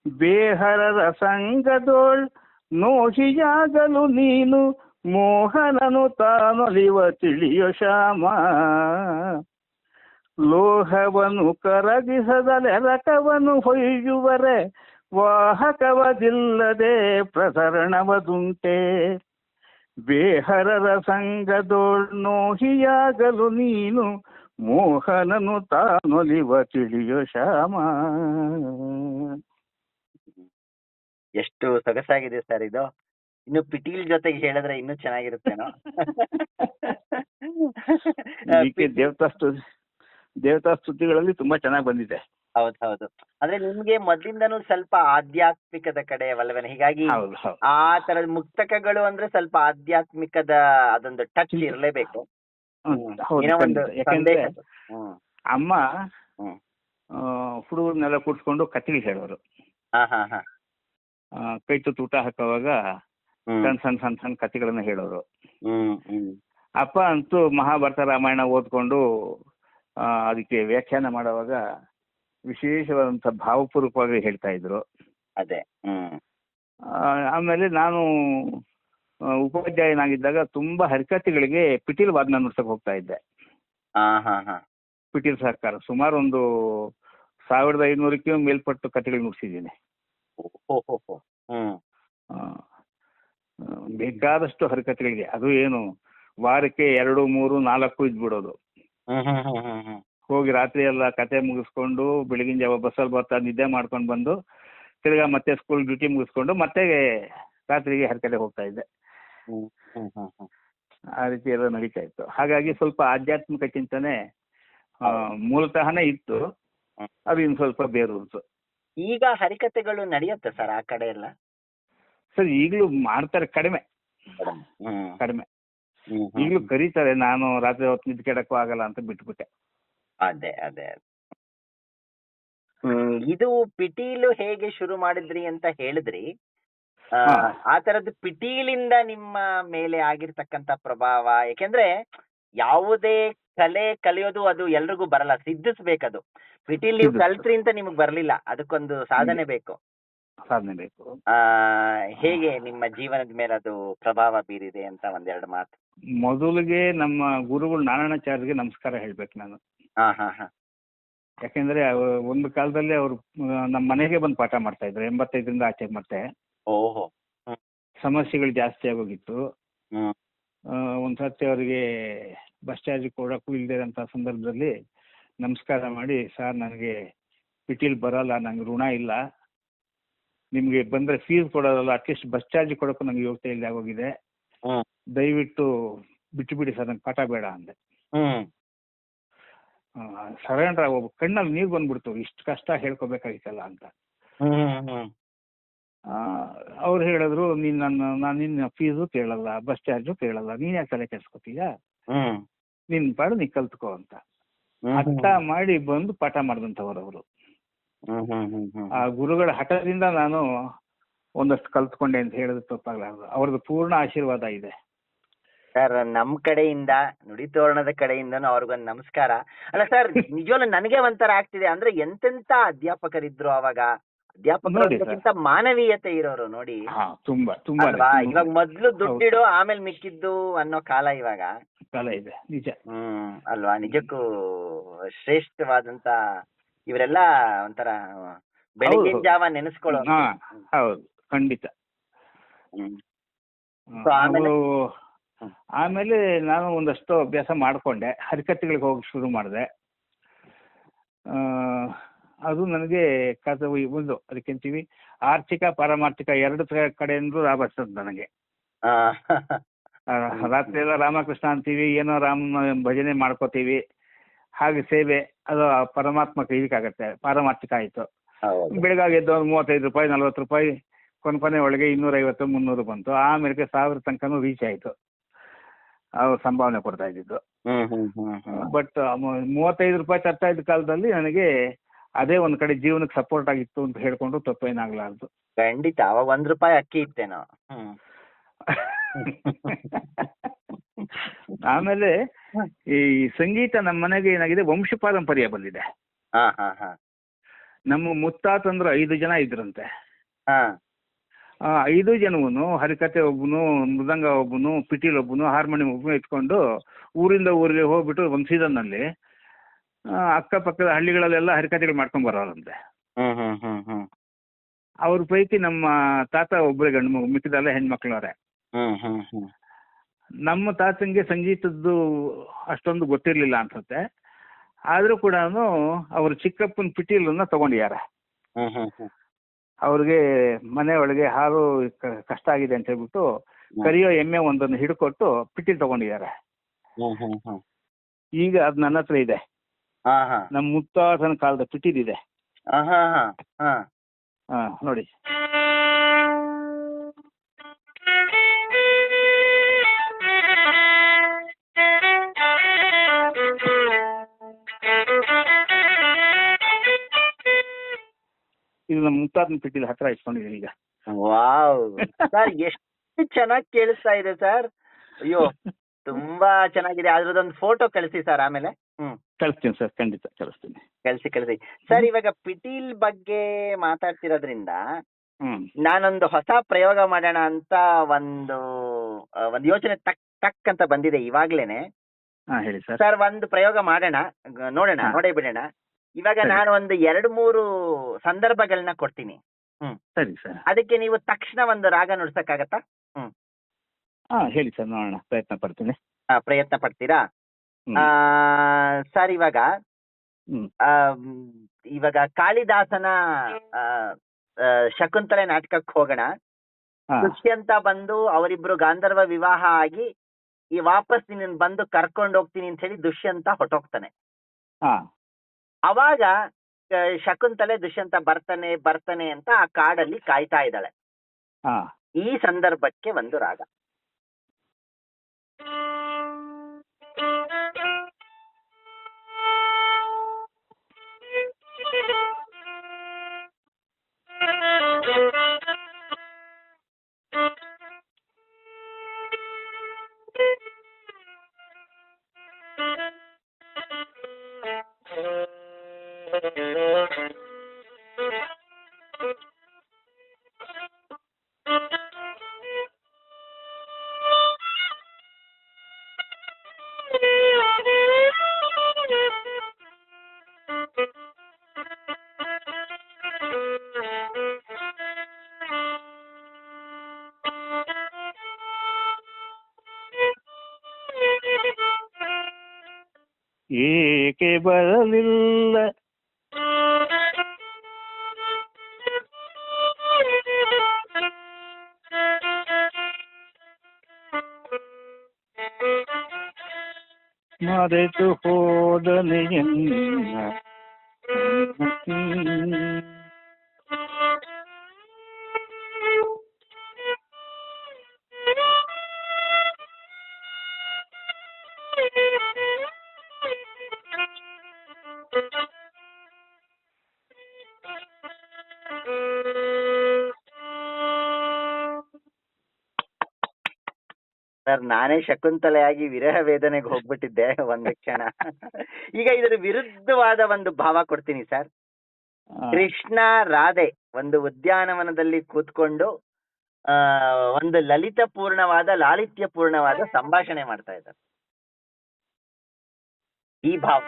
ಬೇಹರರ ಸಂಗದೋಳ್ ನೋಹಿಯಾಗಲು ನೀನು, ಮೋಹನನು ತಾನೊಲಿವ ತಿಳಿಯೋ ಶ್ಯಾಮ. ಲೋಹವನ್ನು ಕರಗಿಸದಲೆರಕವನ್ನು ಹೊಯ್ಯುವರೆ, ವಾಹಕವದಿಲ್ಲದೆ ಪ್ರಸರಣವದುಂಟೆ, ಬೇಹರರ ಸಂಗದೋಳ್ ನೋಹಿಯಾಗಲು ನೀನು, ಮೋಹನನು ತಾನೊಲಿವ ತಿಳಿಯೋ ಶ್ಯಾಮ. ಎಷ್ಟು ಸೊಗಸಾಗಿದೆ ಸರ್ ಇದು. ಇನ್ನು ಪಿಟೀಲ್ ಜೊತೆಗೆ ಹೇಳಿದ್ರೆ ಇನ್ನೂ ಚೆನ್ನಾಗಿರುತ್ತೇನೋ. ದೇವತಾ ಸ್ತುತಿಗಳಲ್ಲಿ ತುಂಬಾ ಚೆನ್ನಾಗಿ ಬಂದಿದೆ. ಹೌದು ಹೌದು. ಅಂದ್ರೆ ನಿಮ್ಗೆ ಮೊದ್ಲಿಂದನೂ ಸ್ವಲ್ಪ ಆಧ್ಯಾತ್ಮಿಕದ ಕಡೆ ಒಲವೇನೆ, ಹೀಗಾಗಿ ಆ ತರದ ಮುಕ್ತಕಗಳು ಅಂದ್ರೆ ಸ್ವಲ್ಪ ಆಧ್ಯಾತ್ಮಿಕದ ಅದೊಂದು ಟಚ್ ಇರಲೇಬೇಕು. ಯಾಕಂದ್ರೆ ಅಮ್ಮ ಹುಡುಗರನ್ನೆಲ್ಲ ಕೂಡ್ಸ್ಕೊಂಡು ಕಥೆಗಳು ಹೇಳೋರು. ಕೈ ತುತ್ತು ಊಟ ಹಾಕುವಾಗ ಸಣ್ಣ ಸಣ್ಣ ಸಣ್ಣ ಸಣ್ಣ ಕಥೆಗಳನ್ನ ಹೇಳೋರು. ಅಪ್ಪ ಅಂತೂ ಮಹಾಭಾರತ ರಾಮಾಯಣ ಓದ್ಕೊಂಡು ಅದಕ್ಕೆ ವ್ಯಾಖ್ಯಾನ ಮಾಡುವಾಗ ವಿಶೇಷವಾದಂತ ಭಾವಪೂರ್ವಕವಾಗಿ ಹೇಳ್ತಾ ಇದ್ರು. ಅದೇ. ಆಮೇಲೆ ನಾನು ಉಪಾಧ್ಯಾಯನಾಗಿದ್ದಾಗ ತುಂಬಾ ಹರಿಕಥೆಗಳಿಗೆ ಪಿಟೀಲ್ ವಾದನ ನುಡ್ಸಕ್ ಹೋಗ್ತಾ ಇದ್ದೆ. ಪಿಟೀಲ್ ಸರ್ಕಾರ ಸುಮಾರು ಒಂದು 1500ಕ್ಕೂ ಮೇಲ್ಪಟ್ಟು ಕಥೆಗಳು ನುಡ್ಸಿದ್ದೀನಿ. ಬೇಕಾದಷ್ಟು ಹರಿಕಥೆಗಳಿಗೆ. ಅದು ಏನು ವಾರಕ್ಕೆ 2, 3, 4 ಇದ್ಬಿಡೋದು. ಹೋಗಿ ರಾತ್ರಿ ಎಲ್ಲ ಕತೆ ಮುಗಿಸ್ಕೊಂಡು ಬೆಳಗಿನ ಜಾವ ಬಸ್ಸಲ್ಲಿ ಬರ್ತಾ ನಿದ್ದೆ ಮಾಡ್ಕೊಂಡು ಬಂದು ತಿರ್ಗಾ ಮತ್ತೆ ಸ್ಕೂಲ್ ಡ್ಯೂಟಿ ಮುಗಿಸ್ಕೊಂಡು ಮತ್ತೆ ರಾತ್ರಿಗೆ ಹರಕತೆ ಹೋಗ್ತಾ ಇದ್ದೆ. ಆ ರೀತಿ ಎಲ್ಲ ನಡೀತಾ ಇತ್ತು. ಹಾಗಾಗಿ ಸ್ವಲ್ಪ ಆಧ್ಯಾತ್ಮಿಕ ಚಿಂತನೆ ಮೂಲತಃನೇ ಇತ್ತು. ಅದು ಇನ್ನು ಸ್ವಲ್ಪ ಬೇರೂರ್ತು. ಈಗ ಹರಿಕತೆಗಳು ನಡೆಯುತ್ತೆ ಸರ್ ಆ ಕಡೆ ಎಲ್ಲ? ಸರ್ ಈಗಲೂ ಮಾಡ್ತಾರೆ, ಕಡಿಮೆ. ಈಗಲೂ ಕರೀತಾರೆ. ನಾನು ರಾತ್ರಿ ಹೊತ್ತು ನಿದ್ದೆ ಕೆಡಕ್ಕೂ ಆಗಲ್ಲ ಅಂತ ಬಿಟ್ಬಿಟ್ಟೆ. ಅದೇ ಅದೇ. ಇದು ಪಿಟೀಲು ಹೇಗೆ ಶುರು ಮಾಡಿದ್ರಿ ಅಂತ ಹೇಳಿದ್ರಿ. ಆ ತರದ್ದು ಪಿಟೀಲಿಂದ ನಿಮ್ಮ ಮೇಲೆ ಆಗಿರ್ತಕ್ಕಂತ ಪ್ರಭಾವ, ಯಾಕೆಂದ್ರೆ ಯಾವುದೇ ಕಲೆ ಕಲಿಯೋದು ಅದು ಎಲ್ರಿಗೂ ಬರಲ್ಲ, ಸಿದ್ಧಿಸ್ಬೇಕದು. ಪಿಟೀಲ್ ನೀವು ಕಲ್ತ್ರಿ ಅಂತ ನಿಮಗ್ ಬರ್ಲಿಲ್ಲ, ಅದಕ್ಕೊಂದು ಸಾಧನೆ ಬೇಕು. ಹೇಗೆ ನಿಮ್ಮ ಜೀವನದ ಮೇಲೆ ಅದು ಪ್ರಭಾವ ಬೀರಿದೆ ಅಂತ ಒಂದೆರಡು ಮಾತು. ಮೊದಲಿಗೆ ನಮ್ಮ ಗುರುಗಳು ನಾರಾಯಣಾಚಾರ್ಯರಿಗೆ ನಮಸ್ಕಾರ ಹೇಳ್ಬೇಕು ನಾನು. ಯಾಕೆಂದ್ರೆ ಒಂದು ಕಾಲದಲ್ಲಿ ಅವರು ನಮ್ಮ ಮನೆಗೆ ಬಂದು ಪಾಠ ಮಾಡ್ತಾ ಇದ್ರು. 85ರಿಂದ ಆಚೆ ಮತ್ತೆ ಸಮಸ್ಯೆಗಳು ಜಾಸ್ತಿ ಆಗೋಗಿತ್ತು. ಒಂದ್ಸತಿ ಅವರಿಗೆ ಬಸ್ ಚಾರ್ಜ್ ಕೊಡಕ್ಕೂ ಇಲ್ಲದೆ ಇರೋಂಥ ಸಂದರ್ಭದಲ್ಲಿ ನಮಸ್ಕಾರ ಮಾಡಿ, ಸರ್ ನನಗೆ ಪಿಟೀಲ್ ಬರಲ್ಲ, ನಂಗೆ ಋಣ ಇಲ್ಲ, ನಿಮಗೆ ಬಂದರೆ ಫೀಸ್ ಕೊಡೋದಲ್ಲ ಅಟ್ಲೀಸ್ಟ್ ಬಸ್ ಚಾರ್ಜ್ ಕೊಡೋಕ್ಕೂ ನಂಗೆ ಯೋಗ್ಯತೆ ಇಲ್ಲದೆ ಆಗೋಗಿದೆ, ದಯವಿಟ್ಟು ಬಿಟ್ಟುಬಿಡಿ ಸರ್, ನಂಗೆ ಪಾಠ ಬೇಡ ಅಂದೆ. ಸರೆಂಡ್ರ್ ಒಬ್ಬ ಕಣ್ಣಲ್ಲಿ ನೀರು ಬಂದ್ಬಿಡ್ತು, ಇಷ್ಟು ಕಷ್ಟ ಹೇಳ್ಕೊಬೇಕಾಗಿತ್ತಲ್ಲ ಅಂತ. ಅವ್ರು ಹೇಳಿದ್ರು, ನಾನು ನಿನ್ನ ಫೀಸು ಕೇಳಲ್ಲ, ಬಸ್ ಚಾರ್ಜು ಕೇಳಲ್ಲ, ನೀನು ಯಾಕೆ ತಲೆ ಕೆಡ್ಸ್ಕೊತೀಯ, ನಿನ್ನ ಪಾಡು ನೀ ಕಲ್ತ್ಕೋ ಅಂತ ಹಠ ಮಾಡಿ ಬಂದು ಪಾಠ ಮಾಡಿದಂಥವ್ರು ಅವರು. ಆ ಗುರುಗಳ ಹಠದಿಂದ ನಾನು ಒಂದಷ್ಟು ಕಲ್ತ್ಕೊಂಡೆ ಅಂತ ಹೇಳಿದ್ರೆ ತಪ್ಪಾಗಲಾರದು. ಅವ್ರದ್ದು ಪೂರ್ಣ ಆಶೀರ್ವಾದ ಇದೆ ಸರ್. ನಮ್ ಕಡೆಯಿಂದ ನುಡಿತೋರಣದ ಕಡೆಯಿಂದನೂ ಅವ್ರಿಗೊಂದು ನಮಸ್ಕಾರ. ಅಲ್ಲ ಸರ್, ನಿಜವಲ್ಲ ನನಗೆ ಒಂಥರ ಆಗ್ತಿದೆ, ಅಂದ್ರೆ ಎಂತೆಂತ ಅಧ್ಯಾಪಕರಿದ್ರು ಅವಾಗ. ಅಧ್ಯಾಪಕರಿಗಿಂತ ಮಾನವೀಯತೆ ಇರೋರು ನೋಡಿ. ತುಂಬಾ ತುಂಬಾ ಅಲ್ವಾ? ಇವಾಗ ಮೊದ್ಲು ದುಡ್ಡಿಡು ಆಮೇಲೆ ಮಿಕ್ಕಿದ್ದು ಅನ್ನೋ ಕಾಲ ಇವಾಗ ಕಾಲ ಇದೆ, ನಿಜ. ಅಲ್ವಾ? ನಿಜಕ್ಕೂ ಶ್ರೇಷ್ಠವಾದಂತ ಇವರೆಲ್ಲ ಒಂಥರ ಬೆಳಗಿನ ಜಾವ ನೆನೆಸ್ಕೊಳ್ಳೋ. ಹೌದು, ಖಂಡಿತ. ಆಮೇಲೆ ನಾನು ಒಂದಷ್ಟು ಅಭ್ಯಾಸ ಮಾಡಿಕೊಂಡೆ, ಹರಿಕತೆಗಳಿಗೆ ಹೋಗಿ ಶುರು ಮಾಡಿದೆ. ಅದು ನನಗೆ ಒಂದು ಅದಕ್ಕೆಂತೀವಿ ಆರ್ಥಿಕ ಪಾರಮಾರ್ಥಿಕ ಎರಡು ಕಡೆಯಿಂದ ಲಾಭ ಆಗ್ತದೆ ನನಗೆ. ರಾತ್ರಿ ಎಲ್ಲ ರಾಮಕೃಷ್ಣ ಅಂತೀವಿ, ಏನೋ ರಾಮನ ಭಜನೆ ಮಾಡ್ಕೋತೀವಿ, ಹಾಗೆ ಸೇವೆ ಅದು ಪರಮಾತ್ಮಕ ಇದಕ್ಕಾಗತ್ತೆ, ಪಾರಮಾರ್ಥಿಕ ಆಯಿತು. ಬೆಳಗಾಗಿ ಎದ್ದು ಒಂದು 35 ರೂಪಾಯಿ 40 ರೂಪಾಯಿ ಕೊನೆ ಒಳಗೆ 250 300 ಬಂತು. ಆಮೇಲೆ 1000 ತನಕನೂ ರೀಚ್ ಆಯಿತು. ಅವ್ರು ಸಂಭಾವನೆ ಕೊಡ್ತಾ ಇದ್ದಿದ್ದು. ಬಟ್ 35 ರೂಪಾಯಿ ತರ್ತಾ ಇದ್ದ ಕಾಲದಲ್ಲಿ ನನಗೆ ಅದೇ ಒಂದ್ ಕಡೆ ಜೀವನಕ್ಕೆ ಸಪೋರ್ಟ್ ಆಗಿತ್ತು ಅಂತ ಹೇಳ್ಕೊಂಡು ತಪ್ಪೇನಾಗ್ಲಾರ್ದು. ಖಂಡಿತ. ಅವಾಗ 1 ರೂಪಾಯಿ ಅಕ್ಕಿ ಇತ್ತೇನೋ. ಆಮೇಲೆ ಈ ಸಂಗೀತ ನಮ್ಮ ಮನೆಗೆ ಏನಾಗಿದೆ, ವಂಶ ಪಾರಂಪರ್ಯ ಬಂದಿದೆ. ನಮ್ಮ ಮುತ್ತಾತಂದ್ರು 5 ಜನ ಇದ್ರಂತೆ. 5 ಜನವೂ ಹರಿಕತೆ ಒಬ್ಬನು, ಮೃದಂಗ ಒಬ್ಬನು, ಪಿಟೀಲ್ ಒಬ್ಬನು, ಹಾರ್ಮೋನಿಯಂ ಒಬ್ಬನು ಇಟ್ಕೊಂಡು ಊರಿಂದ ಊರಿಗೆ ಹೋಗ್ಬಿಟ್ಟು ಒಂದು ಸೀಸನ್ನಲ್ಲಿ ಅಕ್ಕಪಕ್ಕದ ಹಳ್ಳಿಗಳಲ್ಲೆಲ್ಲ ಹರಿಕತೆಗಳು ಮಾಡ್ಕೊಂಡ್ ಬರೋರಂತೆ. ಅವ್ರ ಪೈಕಿ ನಮ್ಮ ತಾತ ಒಬ್ಬರೇ ಗಂಡು ಮಗು, ಮಿಕ್ಕಿದೆಲ್ಲ ಹೆಣ್ಮಕ್ಳವ್ರೆ. ನಮ್ಮ ತಾತಂಗೆ ಸಂಗೀತದ್ದು ಅಷ್ಟೊಂದು ಗೊತ್ತಿರ್ಲಿಲ್ಲ ಅನ್ಸುತ್ತೆ. ಆದ್ರೂ ಕೂಡ ಅವ್ರ ಚಿಕ್ಕಪ್ಪನ ಪಿಟೀಲನ್ನ ತಗೊಂಡಿದ್ದಾರೆ. ಅವ್ರಿಗೆ ಮನೆ ಒಳಗೆ ಹಾಲು ಕಷ್ಟ ಆಗಿದೆ ಅಂತ ಹೇಳ್ಬಿಟ್ಟು ಕರಿಯೋ ಎಮ್ಮೆ ಒಂದನ್ನು ಹಿಡ್ಕೊಟ್ಟು ಪಿಟೀಲ್ ತಗೊಂಡಿದ್ದಾರೆ. ಈಗ ಅದ್ ನನ್ನ ಹತ್ರ ಇದೆ. ನಮ್ಮ ಮುತ್ತಾತನ ಕಾಲದ ಪಿಟೀಲ್ ಇದೆ. ನೋಡಿ. ಇದು ನಮ್ಮ ಮುತ್ತಾತನ ಪಿಟೀಲ್ ಹತ್ರ ಇಟ್ಕೊಂಡಿದ್ದೀನಿ ಈಗ. ವಾವ್ ಸರ್, ಎಷ್ಟು ಚೆನ್ನಾಗಿ ಕೇಳಿಸ್ತಾ ಇದೆ ಸರ್. ಅಯ್ಯೋ, ತುಂಬಾ ಚೆನ್ನಾಗಿದೆ. ಅದ್ರದೊಂದು ಫೋಟೋ ಕಳಿಸಿ ಸರ್ ಆಮೇಲೆ. ಕಳಿಸ್ತೀನಿ ಸರ್, ಖಂಡಿತ ಕಳಿಸ್ತೀನಿ. ಕಳಿಸಿ ಸರ್. ಇವಾಗ ಪಿಟೀಲ್ ಬಗ್ಗೆ ಮಾತಾಡ್ತಿರೋದ್ರಿಂದ ನಾನೊಂದು ಹೊಸ ಪ್ರಯೋಗ ಮಾಡೋಣ ಅಂತ ಒಂದು ಯೋಚನೆ ಟಕ್ ಅಂತ ಬಂದಿದೆ ಇವಾಗ್ಲೇನೆ. ಹೇಳಿ ಸರ್. ಸರ್, ಒಂದು ಪ್ರಯೋಗ ಮಾಡೋಣ, ನೋಡೇ ಬಿಡೋಣ. ಇವಾಗ ನಾನು ಒಂದು 2-3 ಸಂದರ್ಭಗಳನ್ನ ಕೊಡ್ತೀನಿ. ಸರಿ ಸರ್. ಅದಕ್ಕೆ ನೀವು ತಕ್ಷಣ ಒಂದು ರಾಗ ನುಡ್ಸಕ್ಕಾಗತ್ತಾ? ಹೇಳಿ ಸರ್, ನೋಡೋಣ, ಪ್ರಯತ್ನ ಪಡ್ತೀನಿ. ಪ್ರಯತ್ನ ಪಡ್ತೀರಾ ಸರ್? ಇವಾಗ ಕಾಳಿದಾಸನ ಶಕುಂತಲೆ ನಾಟಕಕ್ಕೆ ಹೋಗೋಣ. ದುಷ್ಯಂತ ಬಂದು ಅವರಿಬ್ರು ಗಾಂಧರ್ವ ವಿವಾಹ ಆಗಿ ವಾಪಸ್ ನಿನ್ನ ಬಂದು ಕರ್ಕೊಂಡು ಹೋಗ್ತೀನಿ ಅಂತ ಹೇಳಿ ದುಷ್ಯಂತ ಹೊಟ್ಟೋಗ್ತಾನೆ. ಅವಾಗ ಶಕುಂತಲೆ ದುಷ್ಯಂತ ಬರ್ತಾನೆ ಅಂತ ಆ ಕಾಡಲ್ಲಿ ಕಾಯ್ತಾ ಇದ್ದಾಳೆ. ಈ ಸಂದರ್ಭಕ್ಕೆ ಒಂದು ರಾಗ. ಏಕೆ ಬರಲಿಲ್ಲ ಮರೆತು ಹೋದನೆಯನ್ನ ಸರ್, ನಾನೇ ಶಕುಂತಲೆಯಾಗಿ ವಿರಹ ವೇದನೆಗೆ ಹೋಗ್ಬಿಟ್ಟಿದ್ದೆ ಒಂದು ಕ್ಷಣ. ಈಗ ಇದರ ವಿರುದ್ಧವಾದ ಒಂದು ಭಾವ ಕೊಡ್ತೀನಿ ಸರ್. ಕೃಷ್ಣ ರಾಧೆ ಒಂದು ಉದ್ಯಾನವನದಲ್ಲಿ ಕೂತ್ಕೊಂಡು ಒಂದು ಲಲಿತಪೂರ್ಣವಾದ ಲಾಲಿತ್ಯಪೂರ್ಣವಾದ ಸಂಭಾಷಣೆ ಮಾಡ್ತಾ ಇದ್ದಾರೆ. ಈ ಭಾವ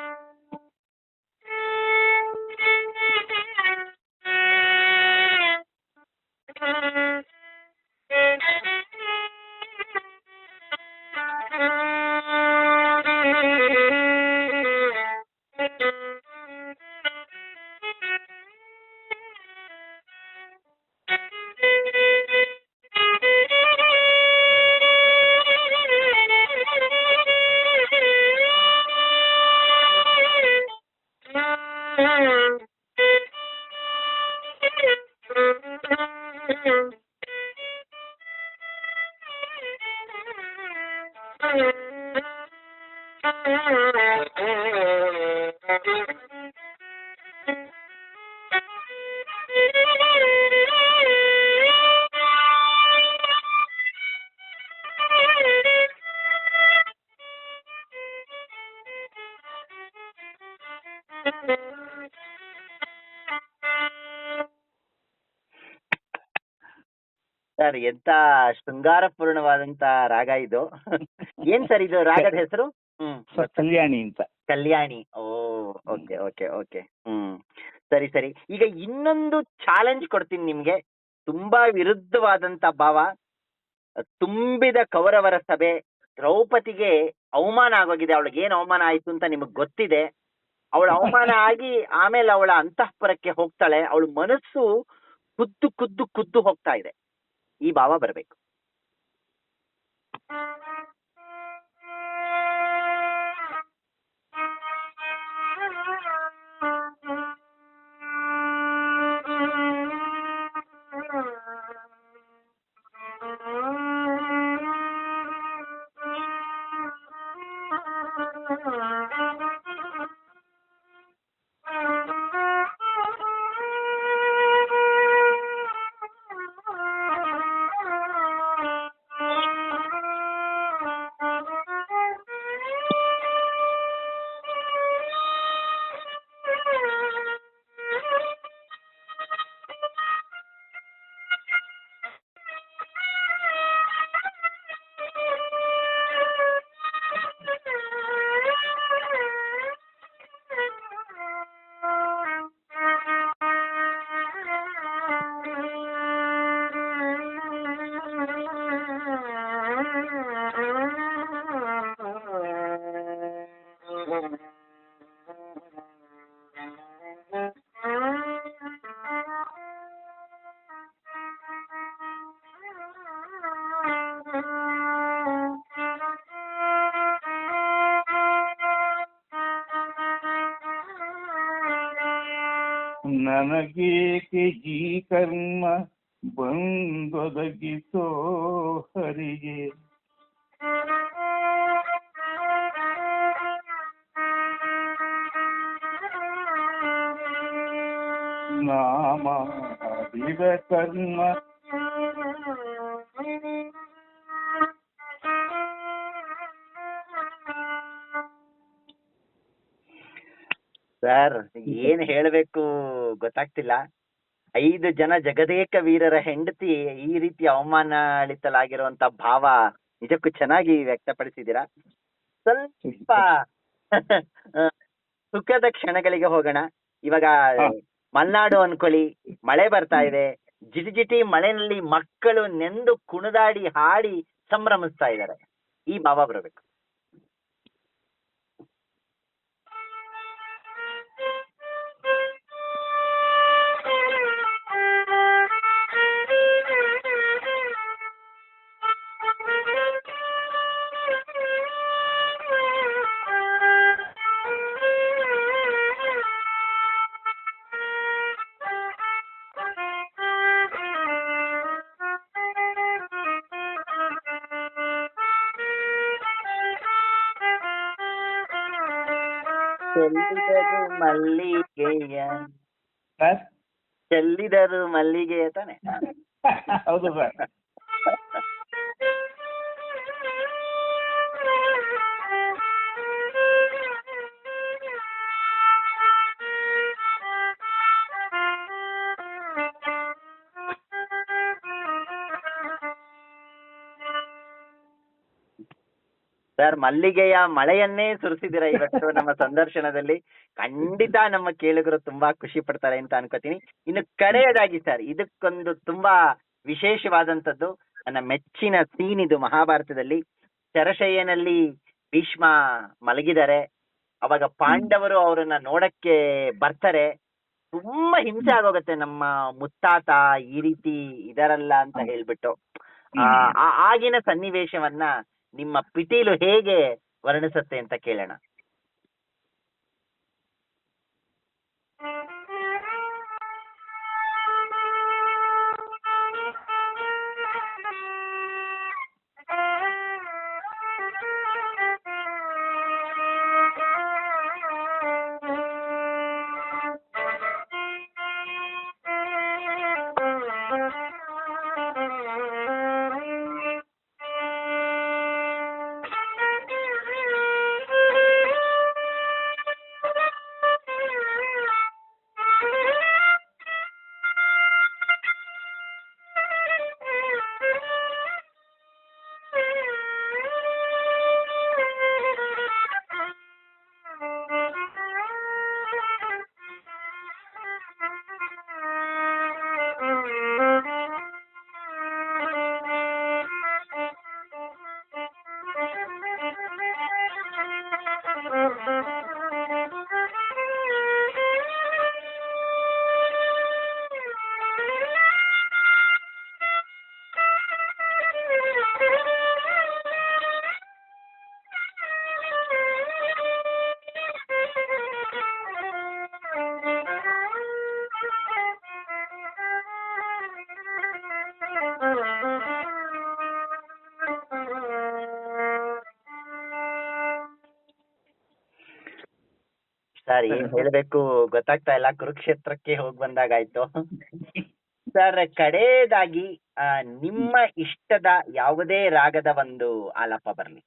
ಸರ್, ಎಂತ ಶೃಂಗಾರಪೂರ್ಣವಾದಂತ ರಾಗ ಇದು. ಏನ್ ಸರ್ ಇದು ರಾಗದ ಹೆಸರು? ಕಲ್ಯಾಣಿ ಅಂತ. ಕಲ್ಯಾಣಿ. ಓ, ಓಕೆ ಓಕೆ ಓಕೆ. ಸರಿ ಸರಿ. ಈಗ ಇನ್ನೊಂದು ಚಾಲೆಂಜ್ ಕೊಡ್ತೀನಿ ನಿಮ್ಗೆ. ತುಂಬಾ ವಿರುದ್ಧವಾದಂತ ಭಾವ. ತುಂಬಿದ ಕೌರವರ ಸಭೆ, ದ್ರೌಪದಿಗೆ ಅವಮಾನ ಆಗೋಗಿದೆ. ಅವಳಿಗೆ ಏನ್ ಅವಮಾನ ಆಯ್ತು ಅಂತ ನಿಮಗ್ ಗೊತ್ತಿದೆ. ಅವಳ ಅವಮಾನ ಆಗಿ ಆಮೇಲೆ ಅವಳ ಅಂತಃಪುರಕ್ಕೆ ಹೋಗ್ತಾಳೆ. ಅವಳ ಮನಸ್ಸು ಕುದ್ದು ಕುದ್ದು ಕುದ್ದು ಹೋಗ್ತಾ ಇದೆ. ಈ ಭಾವ ಬರಬೇಕು. ನನಗೇಕೆ ಈ ಕರ್ಮ ಬಂದೊದಗಿಸೋ ಹರಿಗೆ, ನಾಮ ಬಿಡ ಕರ್ಮ ಸರ್, ಏನ್ ಹೇಳ್ಬೇಕು ಗೊತ್ತಾಗ್ತಿಲ್ಲ. 5 ಜನ ಜಗದೇಕ ವೀರರ ಹೆಂಡತಿ ಈ ರೀತಿ ಅವಮಾನಳಿತಲಾಗಿರುವಂತ ಭಾವ ನಿಜಕ್ಕೂ ಚೆನ್ನಾಗಿ ವ್ಯಕ್ತಪಡಿಸಿದ್ದೀರಾ. ಸ್ವಲ್ಪ ಸುಖದ ಕ್ಷಣಗಳಿಗೆ ಹೋಗೋಣ. ಇವಾಗ ಮಲ್ನಾಡು ಅನ್ಕೊಳ್ಳಿ, ಮಳೆ ಬರ್ತಾ ಇದೆ. ಜಿಟಿ ಮಳೆನಲ್ಲಿ ಮಕ್ಕಳು ನೆಂದು ಕುಣಿದಾಡಿ ಹಾಡಿ ಸಂಭ್ರಮಿಸ್ತಾ ಇದ್ದಾರೆ. ಈ ಭಾವ ಬರಬೇಕು. ಚೆಲ್ಲಿದರು ಮಲ್ಲಿಗೆಯ ಸರ್ ಚೆಲ್ಲಿದರು ಮಲ್ಲಿಗೆಯ ತಾನೆ. ಹೌದು ಸರ್. ಸರ್, ಮಲ್ಲಿಗೆಯ ಮಳೆಯನ್ನೇ ಸುರಿಸಿದಿರ ಇವತ್ತು ನಮ್ಮ ಸಂದರ್ಶನದಲ್ಲಿ. ಖಂಡಿತ ನಮ್ಮ ಕೇಳುಗರು ತುಂಬಾ ಖುಷಿ ಪಡ್ತಾರೆ ಅಂತ ಅನ್ಕೋತೀನಿ. ಇನ್ನು ಕಡೆಯದಾಗಿ ಸರ್, ಇದಕ್ಕೊಂದು ತುಂಬಾ ವಿಶೇಷವಾದಂತದ್ದು, ನನ್ನ ಮೆಚ್ಚಿನ ಸೀನ್ ಇದು ಮಹಾಭಾರತದಲ್ಲಿ. ಶರಶಯ್ಯನಲ್ಲಿ ಭೀಷ್ಮ ಮಲಗಿದ್ದಾರೆ, ಅವಾಗ ಪಾಂಡವರು ಅವರನ್ನ ನೋಡಕ್ಕೆ ಬರ್ತಾರೆ. ತುಂಬಾ ಹಿಂಸೆ ಆಗೋಗತ್ತೆ, ನಮ್ಮ ಮುತ್ತಾತ ಈ ರೀತಿ ಇದರಲ್ಲ ಅಂತ ಹೇಳ್ಬಿಟ್ಟು. ಆಗಿನ ಸನ್ನಿವೇಶವನ್ನ ನಿಮ್ಮ ಪಿಟೀಲು ಹೇಗೆ ವರ್ಣಿಸುತ್ತೆ ಅಂತ ಕೇಳೋಣ. ಸರ್, ಏನ್ ಹೇಳ್ಬೇಕು ಗೊತ್ತಾಗ್ತಾ ಇಲ್ಲ, ಕುರುಕ್ಷೇತ್ರಕ್ಕೆ ಹೋಗಿ ಬಂದಾಗಾಯ್ತು. ಸರ್, ಕಡೆಯದಾಗಿ ನಿಮ್ಮ ಇಷ್ಟದ ಯಾವುದೇ ರಾಗದ ಒಂದು ಆಲಾಪ ಬರ್ಲಿ.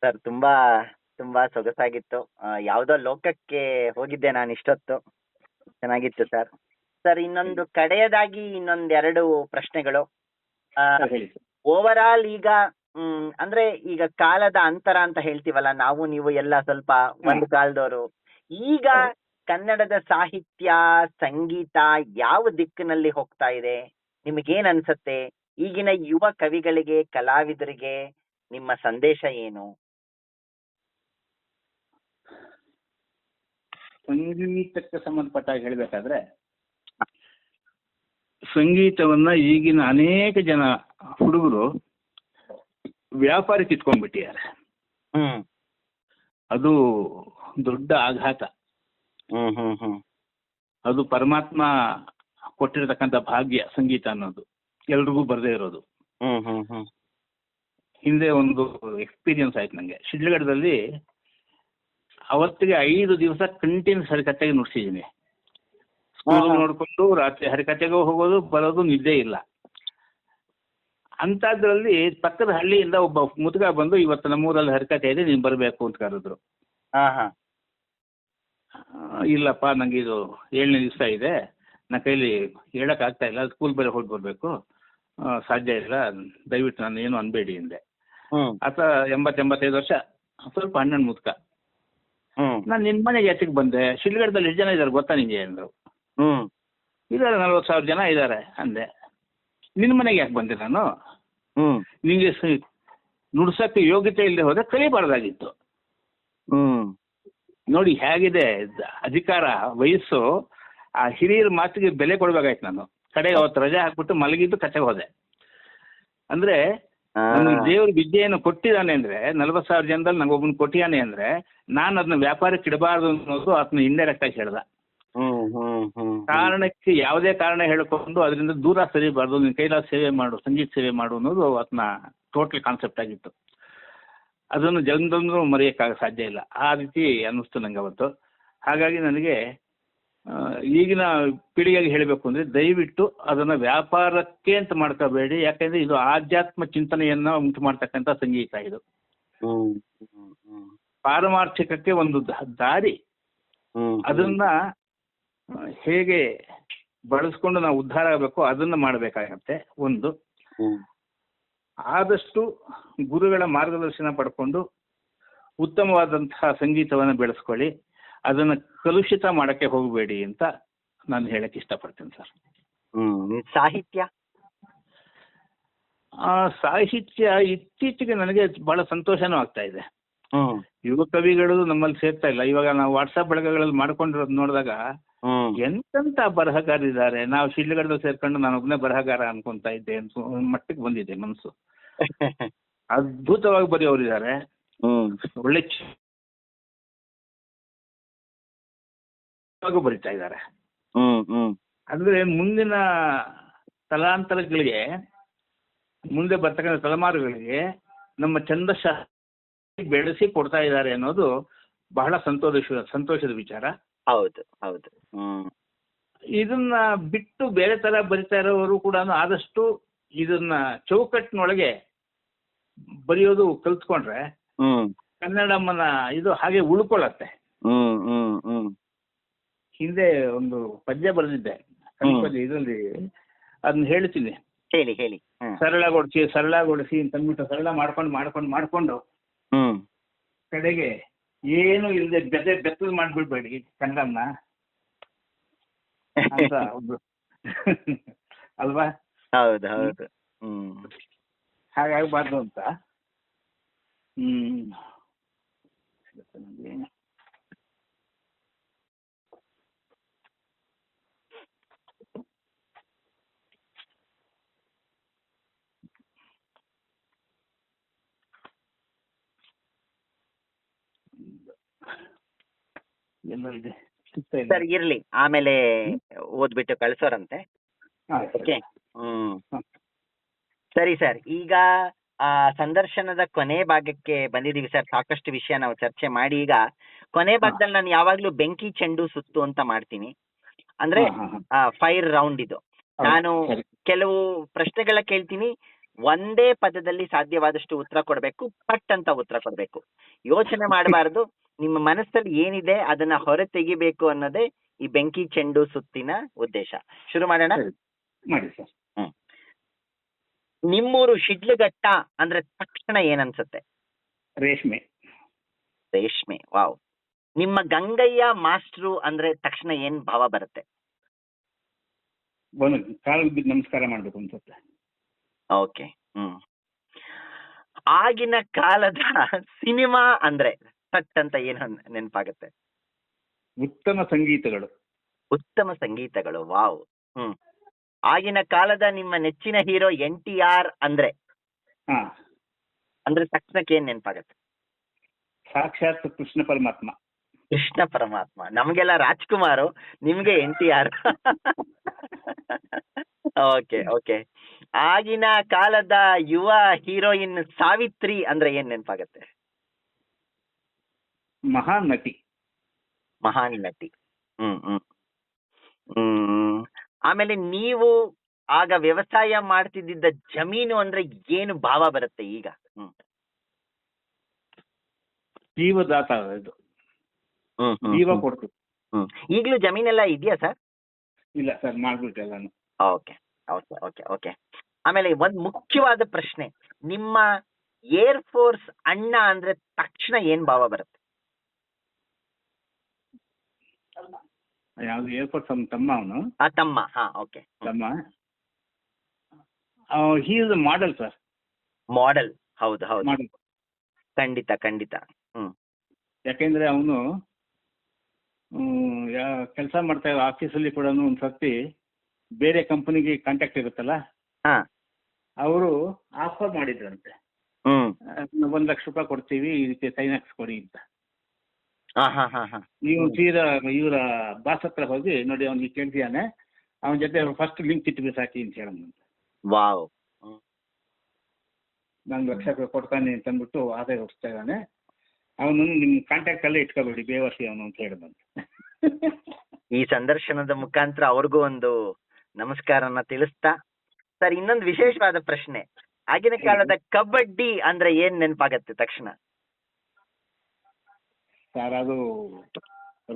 ಸರ್, ತುಂಬಾ ತುಂಬಾ ಸೊಗಸಾಗಿತ್ತು. ಯಾವ್ದೋ ಲೋಕಕ್ಕೆ ಹೋಗಿದ್ದೆ ನಾನು ಇಷ್ಟೊತ್ತು. ಚೆನ್ನಾಗಿತ್ತು ಸರ್. ಸರ್, ಇನ್ನೊಂದು ಕಡೆಯದಾಗಿ ಇನ್ನೊಂದೆರಡು ಪ್ರಶ್ನೆಗಳು. ಓವರ್ ಆಲ್ ಈಗ ಅಂದ್ರೆ ಈಗ ಕಾಲದ ಅಂತರ ಅಂತ ಹೇಳ್ತೀವಲ್ಲ, ನಾವು ನೀವು ಎಲ್ಲ ಸ್ವಲ್ಪ ಒಂದು ಕಾಲದವರು. ಈಗ ಕನ್ನಡದ ಸಾಹಿತ್ಯ, ಸಂಗೀತ ಯಾವ ದಿಕ್ಕಿನಲ್ಲಿ ಹೋಗ್ತಾ ಇದೆ? ನಿಮಗೇನ್ ಅನ್ಸತ್ತೆ? ಈಗಿನ ಯುವ ಕವಿಗಳಿಗೆ, ಕಲಾವಿದರಿಗೆ ನಿಮ್ಮ ಸಂದೇಶ ಏನು? ಸಂಗೀತಕ್ಕೆ ಸಂಬಂಧಪಟ್ಟ ಹೇಳ್ಬೇಕಾದ್ರೆ, ಸಂಗೀತವನ್ನ ಈಗಿನ ಅನೇಕ ಜನ ಹುಡುಗರು ವ್ಯಾಪಾರಕ್ಕೆ ಇಟ್ಕೊಂಡ್ಬಿಟ್ಟಿದ್ದಾರೆ. ಅದು ದೊಡ್ಡ ಆಘಾತ. ಅದು ಪರಮಾತ್ಮ ಕೊಟ್ಟಿರತಕ್ಕಂಥ ಭಾಗ್ಯ ಸಂಗೀತ ಅನ್ನೋದು. ಎಲ್ರಿಗೂ ಬರದೇ ಇರೋದು. ಹಿಂದೆ ಒಂದು ಎಕ್ಸ್ಪೀರಿಯನ್ಸ್ ಆಯ್ತು ನನಗೆ. ಶಿಡ್ಲಘಟ್ಟದಲ್ಲಿ ಅವತ್ತಿಗೆ 5 ದಿವಸ ಕಂಟಿನ್ಯೂಸ್ ಹರಿಕತೆಗೆ ನುಡ್ಸಿದ್ದೀನಿ. ಸ್ಕೂಲ್ ನೋಡ್ಕೊಂಡು ರಾತ್ರಿ ಹರಿಕತೆಗೂ ಹೋಗೋದು ಬರೋದು, ನಿದ್ದೆ ಇಲ್ಲ. ಅಂತದ್ರಲ್ಲಿ ಪಕ್ಕದ ಹಳ್ಳಿಯಿಂದ ಒಬ್ಬ ಮುದುಕ ಬಂದು, ಇವತ್ತು ನಮ್ಮೂರಲ್ಲಿ ಹರಿಕತೆ ಇದೆ, ನೀನು ಬರಬೇಕು ಅಂತ ಕರೆದ್ರು. ಇಲ್ಲಪ್ಪ, ನಂಗೆ ಇದು 7ನೇ ದಿವಸ ಇದೆ, ನನ್ನ ಕೈಲಿ ಹೇಳಕ್ ಆಗ್ತಾ ಇಲ್ಲ, ಸ್ಕೂಲ್ ಬೇರೆ ಹೋಗಿ ಬರಬೇಕು, ಸಾಧ್ಯ ಇಲ್ಲ, ದಯವಿಟ್ಟು ನಾನು ಏನು ಅನ್ಬೇಡಿ ಎಂದೆ. ಆತ 80-85 ವರ್ಷ, ಸ್ವಲ್ಪ ಹಣ್ಣನ್ ಮುದುಕ. ನಾನು ನಿನ್ನ ಮನೆಗೆ ಎತ್ತಿಗೆ ಬಂದೆ, ಶಿಡ್ಲಘಟ್ಟದಲ್ಲಿ ಎಷ್ಟು ಜನ ಇದ್ದಾರೆ ಗೊತ್ತಾ ನಿಂಗೆ ಅಂದರು. ಇದ್ದಾರೆ, 40,000 ಜನ ಇದ್ದಾರೆ ಅಂದೆ. ನಿನ್ನ ಮನೆಗೆ ಯಾಕೆ ಬಂದೆ ನಾನು? ನಿಂಗೆ ನುಡ್ಸಕ್ಕೆ ಯೋಗ್ಯತೆ ಇಲ್ಲದೆ ಹೋದ್ರೆ ಕಲಿಬಾರ್ದಾಗಿತ್ತು. ನೋಡಿ ಹೇಗಿದೆ ಅಧಿಕಾರ, ವಯಸ್ಸು. ಆ ಹಿರಿಯರ ಮಾತಿಗೆ ಬೆಲೆ ಕೊಡ್ಬೇಕಾಯ್ತು ನಾನು. ಕಡೆಗೆ ಅವತ್ತು ರಜೆ ಹಾಕ್ಬಿಟ್ಟು ಮಲಗಿದ್ದು ಕತೆಗೆ ಹೋದೆ. ಅಂದ್ರೆ ನಮ್ಗೆ ದೇವ್ರ ವಿದ್ಯೆಯನ್ನು ಕೊಟ್ಟಿದ್ದಾನೆ ಅಂದ್ರೆ, 40,000 ಜನದಲ್ಲಿ ನಂಗೆ ಒಬ್ಬನ ಕೊಟ್ಟಿಯಾನೆ ಅಂದ್ರೆ, ನಾನು ಅದನ್ನ ವ್ಯಾಪಾರಕ್ಕೆ ಇಡಬಾರ್ದು ಅನ್ನೋದು ಅದನ್ನ ಇಂಡೈರೆಕ್ಟ್ ಆಗಿ ಹೇಳ್ದ. ಕಾರಣಕ್ಕೆ ಯಾವುದೇ ಕಾರಣ ಹೇಳ್ಕೊಂಡು ಅದರಿಂದ ದೂರ ಸರಿಬಾರ್ದು, ನಿನ್ನ ಕೈಲಾದ ಸೇವೆ ಮಾಡು, ಸಂಗೀತ ಸೇವೆ ಮಾಡು ಅನ್ನೋದು ಅದನ್ನ ಟೋಟಲ್ ಕಾನ್ಸೆಪ್ಟ್ ಆಗಿತ್ತು. ಅದನ್ನು ಜನರನ್ನು ಮರೆಯೋಕ್ಕಾಗ ಸಾಧ್ಯ ಇಲ್ಲ. ಆ ರೀತಿ ಅನ್ನಿಸ್ತು ನಂಗೆ ಅವತ್ತು. ಹಾಗಾಗಿ ನನಗೆ ಈಗಿನ ಪೀಳಿಗೆಗೆ ಹೇಳಬೇಕು ಅಂದರೆ, ದಯವಿಟ್ಟು ಅದನ್ನು ವ್ಯಾಪಾರಕ್ಕೆ ಅಂತ ಮಾಡ್ಕೋಬೇಡಿ. ಯಾಕೆಂದರೆ ಇದು ಆಧ್ಯಾತ್ಮ ಚಿಂತನೆಯನ್ನು ಉಂಟು ಮಾಡ್ತಕ್ಕಂಥ ಸಂಗೀತ. ಇದು ಪಾರಮಾರ್ಥಿಕಕ್ಕೆ ಒಂದು ದಾರಿ. ಅದನ್ನ ಹೇಗೆ ಬಳಸ್ಕೊಂಡು ನಾವು ಉದ್ಧಾರ ಆಗಬೇಕು ಅದನ್ನು ಮಾಡಬೇಕಾಗತ್ತೆ. ಒಂದು, ಆದಷ್ಟು ಗುರುಗಳ ಮಾರ್ಗದರ್ಶನ ಪಡ್ಕೊಂಡು ಉತ್ತಮವಾದಂತಹ ಸಂಗೀತವನ್ನು ಬೆಳೆಸ್ಕೊಳ್ಳಿ. ಅದನ್ನು ಕಲುಷಿತ ಮಾಡಕ್ಕೆ ಹೋಗಬೇಡಿ ಅಂತ ನಾನು ಹೇಳಕ್ಕೆ ಇಷ್ಟಪಡ್ತೀನಿ ಸರ್. ಸಾಹಿತ್ಯ ಸಾಹಿತ್ಯ ಇತ್ತೀಚೆಗೆ ನನಗೆ ಬಹಳ ಸಂತೋಷನೂ ಆಗ್ತಾ ಇದೆ. ಯುವ ಕವಿಗಳು ನಮ್ಮಲ್ಲಿ ಸೇರ್ತಾ ಇಲ್ಲ. ಇವಾಗ ನಾವು ವಾಟ್ಸಾಪ್ ಬಳಗಗಳಲ್ಲಿ ಮಾಡ್ಕೊಂಡಿರೋದು ನೋಡಿದಾಗ ಎಂತೆಂತ ಬರಹಗಾರಿದ್ದಾರೆ. ನಾವು ಶಿಡ್ಲಘಟ್ಟದಲ್ಲಿ ಸೇರ್ಕೊಂಡು ನಾನು ಒಬ್ಬನೇ ಬರಹಗಾರ ಅನ್ಕೊಂತ ಇದ್ದೆ ಅಂತ ಮಟ್ಟಕ್ಕೆ ಬಂದಿದೆ ಮನಸ್ಸು. ಅದ್ಭುತವಾಗಿ ಬರೆಯೋರಿದ್ದಾರೆ, ಒಳ್ಳೆ ಬರಿತಾ ಇದ್ದಾರೆ. ಅಂದ್ರೆ ಮುಂದಿನ ತಲಾಂತರಗಳಿಗೆ, ಮುಂದೆ ಬರ್ತಕ್ಕಂಥ ತಲೆಮಾರುಗಳಿಗೆ ನಮ್ಮ ಛಂದಶಾಸ್ತ್ರ ಬೆಳೆಸಿ ಕೊಡ್ತಾ ಇದ್ದಾರೆ ಅನ್ನೋದು ಬಹಳ ಸಂತೋಷದ ವಿಚಾರ. ಹೌದು ಹೌದು. ಇದನ್ನ ಬಿಟ್ಟು ಬೇರೆ ತರ ಬರಿತಾ ಇರೋರು ಕೂಡ ಆದಷ್ಟು ಇದನ್ನ ಚೌಕಟ್ಟಿನೊಳಗೆ ಬರೆಯೋದು ಕಲ್ತ್ಕೊಂಡ್ರೆ ಕನ್ನಡಮ್ಮನ ಇದು ಹಾಗೆ ಉಳ್ಕೊಳ್ಳತ್ತೆ. ಹಿಂದೆ ಒಂದು ಪದ್ಯ ಬರೆದಿದ್ದೆ ಪದ್ಯ, ಇದರಲ್ಲಿ ಅದನ್ನ ಹೇಳ್ತೀನಿ, ಹೇಳಿ ಹೇಳಿ. ಸರಳಗೊಳಿಸಿ ಅಂತ ಅಂದ್ಬಿಟ್ಟು ಸರಳ ಮಾಡ್ಕೊಂಡು ಕಡೆಗೆ ಏನು ಇಲ್ಲದೆ ಬೆತ್ತಲ್ ಮಾಡ್ಬಿಡ್ಬೇಡಿ ಕನ್ನಡನ್ನ ಅಂತ ಒಂದು ಅಲ್ವಾ? ಹೌದು ಹೌದು. ಹಾಗಾಗಬಾರ್ದು ಅಂತ. ಸರ್ ಇರ್ಲಿ, ಆಮೇಲೆ ಓದ್ಬಿಟ್ಟು ಕಳ್ಸೋರಂತೆ. ಓಕೆ. ಸರಿ ಸರ್, ಈಗ ಸಂದರ್ಶನದ ಕೊನೆ ಭಾಗಕ್ಕೆ ಬಂದಿದ್ದೀವಿ ಸರ್. ಸಾಕಷ್ಟು ವಿಷಯ ನಾವು ಚರ್ಚೆ ಮಾಡಿ, ಈಗ ಕೊನೆ ಭಾಗದಲ್ಲಿ ನಾನು ಯಾವಾಗ್ಲೂ ಬೆಂಕಿ ಚೆಂಡು ಸುತ್ತು ಅಂತ ಮಾಡ್ತೀನಿ. ಅಂದ್ರೆ ಫೈರ್ ರೌಂಡ್ ಇದು. ನಾನು ಕೆಲವು ಪ್ರಶ್ನೆಗಳ ಕೇಳ್ತೀನಿ, ಒಂದೇ ಪದದಲ್ಲಿ ಸಾಧ್ಯವಾದಷ್ಟು ಉತ್ತರ ಕೊಡ್ಬೇಕು, ಪಟ್ ಅಂತ ಉತ್ತರ ಕೊಡ್ಬೇಕು. ಯೋಚನೆ ಮಾಡಬಾರ್ದು. ನಿಮ್ಮ ಮನಸ್ಸಲ್ಲಿ ಏನಿದೆ ಅದನ್ನ ಹೊರ ತೆಗಿಬೇಕು ಅನ್ನೋದೇ ಈ ಬೆಂಕಿ ಚೆಂಡು ಸುತ್ತಿನ ಉದ್ದೇಶ. ಶುರು ಮಾಡೋಣ. ನಿಮ್ಮೂರು ಶಿಡ್ಲಘಟ್ಟ ಅಂದ್ರೆ ತಕ್ಷಣ ಏನನ್ಸುತ್ತೆ? ರೇಷ್ಮೆ. ರೇಷ್ಮೆ, ವಾವ್. ನಿಮ್ಮ ಗಂಗಯ್ಯ ಮಾಸ್ಟ್ರು ಅಂದ್ರೆ ತಕ್ಷಣ ಏನ್ ಭಾವ ಬರುತ್ತೆ? ನಮಸ್ಕಾರ ಮಾಡ್ಬೇಕು ಅನ್ಸುತ್ತೆ. ಓಕೆ. ಆಗಿನ ಕಾಲದ ಸಿನಿಮಾ ಅಂದ್ರೆ ಪಟ್ ಅಂತ ಏನು ನೆನಪಾಗುತ್ತೆ? ಉತ್ತಮ ಸಂಗೀತಗಳು. ಉತ್ತಮ ಸಂಗೀತಗಳು, ವಾವ್. ಆಗಿನ ಕಾಲದ ನಿಮ್ಮ ನೆಚ್ಚಿನ ಹೀರೋ NTR ಅಂದ್ರೆ ಅಂದ್ರೆ ತಕ್ಷಣಕ್ಕೆ ಏನ್ ನೆನಪಾಗತ್ತೆ? ಸಾಕ್ಷಾತ್ ಕೃಷ್ಣ ಪರಮಾತ್ಮ. ಕೃಷ್ಣ ಪರಮಾತ್ಮ. ನಮ್ಗೆಲ್ಲ ರಾಜ್ಕುಮಾರ್, ನಿಮ್ಗೆ NTR. Okay okay. ಆಗಿನ ಕಾಲದ ಯುವ ಹೀರೋಯಿನ್ ಸಾವಿತ್ರಿ ಅಂದ್ರೆ ಏನ್ ನೆನಪಾಗತ್ತೆ? ಮಹಾನ್ ನಟಿ. ಮಹಾನ್ ನಟಿ. ಹ್ಮ್ ಹ್ಮ್ ಹ್ಮ್ ಆಮೇಲೆ ನೀವು ಆಗ ವ್ಯವಸಾಯ ಮಾಡ್ತಿದ್ದ ಜಮೀನು ಅಂದ್ರೆ ಏನು ಭಾವ ಬರುತ್ತೆ ಈಗ? ಜೀವದಾತ ಇದು, ಜೀವ ಕೊಡ್ತು. ಈಗಲೂ ಜಮೀನೆಲ್ಲ ಇದೆಯಾ ಸರ್? ಇಲ್ಲ ಸರ್, ಮಾಡ್ಬಿಟ್ಟೆಲ್ಲಾನು. Okay okay okay okay. ಆಮೇಲೆ ಒಂದ್ ಮುಖ್ಯವಾದ ಪ್ರಶ್ನೆ, ನಿಮ್ಮ ಏರ್ ಫೋರ್ಸ್ ಅಣ್ಣ ಅಂದ್ರೆ ತಕ್ಷಣ ಏನ್ ಭಾವ ಬರುತ್ತೆ? ಯಾವ್ದು ಏರ್ಪೋರ್ಟ್ ತಮ್ಮ ಅವನು? ತಮ್ಮ. ಹಾ, ಓಕೆ. ತಮ್ಮ he is model sir. Model. ಹೌದು ಹೌದು, ಮಾಡೆಲ್. ಖಂಡಿತ ಖಂಡಿತ. ಯಾಕೆಂದ್ರೆ ಅವನು ಕೆಲಸ ಮಾಡ್ತಾ ಇರೋ ಆಫೀಸಲ್ಲಿ ಕೂಡ ಒಂದ್ಸತಿ ಬೇರೆ ಕಂಪನಿಗೆ ಕಾಂಟ್ಯಾಕ್ಟ್ ಇರುತ್ತಲ್ಲ, ಅವರು ಆಫರ್ ಮಾಡಿದ್ರಂತೆ, 1,00,000 ಕೊಡ್ತೀವಿ, ಇದಕ್ಕೆ ಸೈನ್ ಹಾಕ್ಸ್ಕೊಡಿ ಅಂತ. ನೀವು ತೀರಾ ಇವರ ಬಾಸ್ ಹತ್ರ ಹೋಗಿ ನೋಡಿ, ಅವ್ನಿಗೆ ಕೇಳ್ತಿದ್ದಾನೆ, ಅವನ ಜೊತೆ ಫಸ್ಟ್ ಲಿಂಕ್ ಇಟ್ಟು ಸಾಕಿ ಅಂತ ಹೇಳಂತ. ವಾವ್. ನಾನು ₹1,00,000 ಕೊಡ್ತಾನೆ ಅಂತ ಅಂದ್ಬಿಟ್ಟು ಆದಾಯ ಹೊಡಿಸ್ತಾ ಇದ್ದಾನೆ. ಅವನು ನಿಮ್ ಕಾಂಟ್ಯಾಕ್ಟ್ ಅಲ್ಲೇ ಇಟ್ಕೋಬೇಡಿ, ಬೇವರ್ಸಿ ಅವನು ಅಂತ ಹೇಳಿದಂತ. ಈ ಸಂದರ್ಶನದ ಮುಖಾಂತರ ಅವ್ರಿಗೂ ಒಂದು ನಮಸ್ಕಾರನ ತಿಳಿಸ್ತಾ, ಸರ್ ಇನ್ನೊಂದು ವಿಶೇಷವಾದ ಪ್ರಶ್ನೆ, ಆಗಿನ ಕಾಲದ ಕಬಡ್ಡಿ ಅಂದ್ರೆ ಏನ್ ನೆನಪಾಗತ್ತೆ ತಕ್ಷಣ? ಸರ್ ಅದು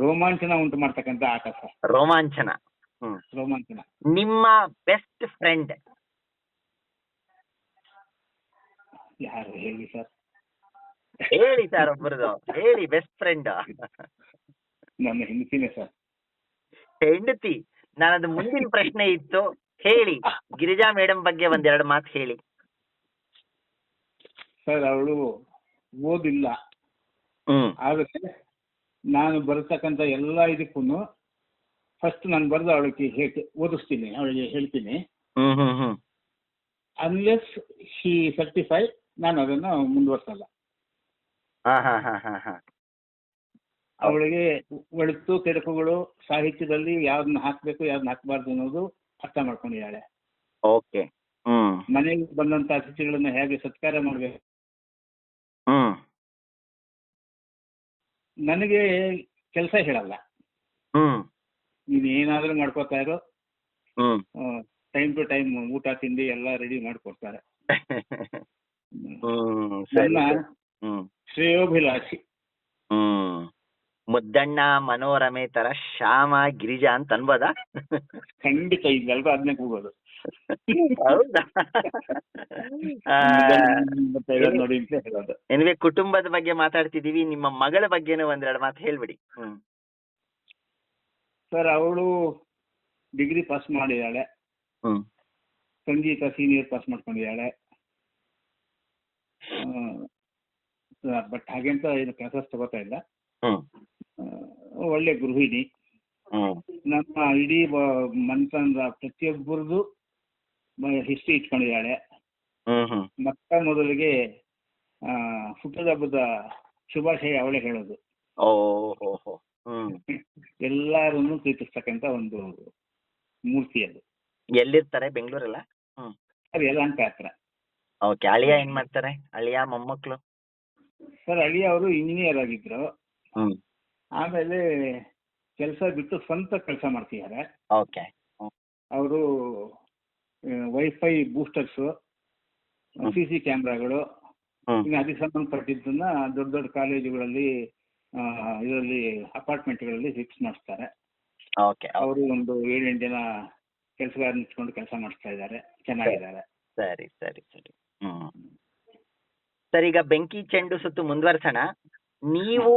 ರೋಮಾಂಚನ ಉಂಟು ಮಾಡ್ತಕ್ಕಂಥ ಆಟ ಸರ್. ರೋಮಾಂಚನ. ರೋಮಾಂಚನ. ನಿಮ್ಮ ಬೆಸ್ಟ್ ಫ್ರೆಂಡ್ ಯಾರು ಹೇಳಿ ಸರ್? ಹೇಳಿ ಸರ್, ಒಬ್ಬರದು ಹೇಳಿ. ಬೆಸ್ಟ್ ಫ್ರೆಂಡ್ ನನ್ನ ಹೆಂಡತಿನೇ ಸರ್. ಹೆಂಡತಿ? ನಾನದು ಮುಂದಿನ ಪ್ರಶ್ನೆ ಇತ್ತು, ಹೇಳಿ. ಗಿರಿಜಾ ಮೇಡಮ್ ಬಗ್ಗೆ ಒಂದೆರಡು ಮಾತು ಹೇಳಿ ಸರ್. ಅವಳು ಓದಿಲ್ಲ, ಆದ್ರೆ ನಾನು ಬರ್ತಕ್ಕಂಥ ಎಲ್ಲ ಇದಕ್ಕೂ ಫಸ್ಟ್ ನಾನು ಬರೆದು ಅವಳಿಗೆ ಓದಿಸ್ತೀನಿ, ಅವಳಿಗೆ ಹೇಳ್ತೀನಿ. ಅನ್ಲೆಸ್ ಶಿ ಸರ್ಟಿಫೈ, ನಾನು ಅದನ್ನು ಮುಂದುವರ್ಸಲ್ಲ. ಅವಳಿಗೆ ಒಳಿತು ಕೆಡುಕುಗಳು, ಸಾಹಿತ್ಯದಲ್ಲಿ ಯಾವ್ದನ್ನ ಹಾಕ್ಬೇಕು ಯಾವ್ದನ್ನ ಹಾಕ್ಬಾರ್ದು ಅನ್ನೋದು ಅರ್ಥ ಮಾಡ್ಕೊಂಡಿದ್ದಾಳೆ. ಓಕೆ. ಮನೆಗೆ ಬಂದಂತ ಅತಿಥಿಗಳನ್ನ ಹೇಗೆ ಸತ್ಕಾರ ಮಾಡ್ಬೇಕು. ನನಗೆ ಕೆಲಸ ಹೇಳಲ್ಲ, ನೀನ್ ಏನಾದ್ರೂ ಮಾಡ್ಕೋತಾ ಇರೋ, ಟೈಮ್ ಟು ಟೈಮ್ ಊಟ ತಿಂಡಿ ಎಲ್ಲ ರೆಡಿ ಮಾಡ್ಕೊಡ್ತಾರೆ. ನನ್ನ ಶ್ರೇಯೋಭಿಲಾಷಿ. ಮುದ್ದಣ್ಣ ಮನೋರಮೆ ತರ ಶ್ಯಾಮ ಗಿರಿಜಾ ಅಂತ ಅನ್ಬೋದಾ? ಖಂಡಿತ, ಇದೆಲ್ಲ ಅದನ್ನೇ ಕೂಗೋದು. ಹೌದಾ? ನೋಡಿ ಅಂತ ಹೇಳೋದು. ಎನಿವೆ, ಕುಟುಂಬದ ಬಗ್ಗೆ ಮಾತಾಡ್ತಿದೀವಿ, ನಿಮ್ಮ ಮಗಳ ಬಗ್ಗೆನೂ ಒಂದೆರಡು ಮಾತು ಹೇಳ್ಬಿಡಿ. ಸರ್, ಅವಳು ಡಿಗ್ರಿ ಪಾಸ್ ಮಾಡಿದ್ದಾಳೆ, ಸಂಗೀತ ಸೀನಿಯರ್ ಪಾಸ್ ಮಾಡ್ಕೊಂಡಿದ್ದಾಳೆ. ಬಟ್ ಹಾಗೆಂತ ಏನು ಕ್ಲಾಸಸ್ ತಗೋತಾ ಇಲ್ಲ. ಒಳ್ಳೆ ಗೃಹಿಣಿ. ನಮ್ಮ ಇಡೀ ಮನೆತನದ ಪ್ರತಿಯೊಬ್ಬರದು ಹಿಸ್ಟ್ರಿ ಇಟ್ಕೊಂಡಿದ್ದಾಳೆ. ಮೊದಲಿಗೆ ಹುಟ್ಟದ ಹಬ್ಬದ ಶುಭಾಶಯ ಅವಳೇ ಹೇಳೋದು. ಎಲ್ಲಾರನ್ನು ಪ್ರೀತಿಸ್ತಕ್ಕಂಥ ಒಂದು ಮೂರ್ತಿ ಅದು. ಎಲ್ಲಿರ್ತಾರೆ? ಬೆಂಗಳೂರಲ್ಲ? ಅದು ಯಲಹಂಕ ಹತ್ರ. ಓಕೆ. ಅಳಿಯ ಏನ್ ಮಾಡ್ತಾರೆ? ಅಳಿಯ ಮೊಮ್ಮಕ್ಕಳು? ಸರ್, ಅಳಿಯ ಅವರು ಇಂಜಿನಿಯರ್ ಆಗಿದ್ರು, ಆಮೇಲೆ ಕೆಲಸ ಬಿಟ್ಟು ಸ್ವಂತ ಕೆಲಸ ಮಾಡ್ತಿದ್ದಾರೆ. ಓಕೆ. ಅವರು ವೈಫೈ ಬೂಸ್ಟರ್ಸ್, CC ಕ್ಯಾಮ್ರಾಗಳು, ಇನ್ನು ಅದಕ್ಕೆ ಸಂಬಂಧಪಟ್ಟಿದ್ದನ್ನ ದೊಡ್ಡ ದೊಡ್ಡ ಕಾಲೇಜುಗಳಲ್ಲಿ, ಇದರಲ್ಲಿ ಅಪಾರ್ಟ್ಮೆಂಟ್ಗಳಲ್ಲಿ ಫಿಕ್ಸ್ ಮಾಡಿಸ್ತಾರೆ. ಅವರು ಒಂದು 7-8 ಜನ ಕೆಲಸಗಾರನ್ನ ಇಟ್ಕೊಂಡು ಕೆಲಸ ಮಾಡಿಸ್ತಾ ಇದ್ದಾರೆ, ಚೆನ್ನಾಗಿದ್ದಾರೆ. ಸರಿ ಸರಿ ಸರಿ. ಸರ್, ಈಗ ಬೆಂಕಿ ಚೆಂಡು ಸುತ್ತು ಮುಂದುವರ್ಸೋಣ. ನೀವು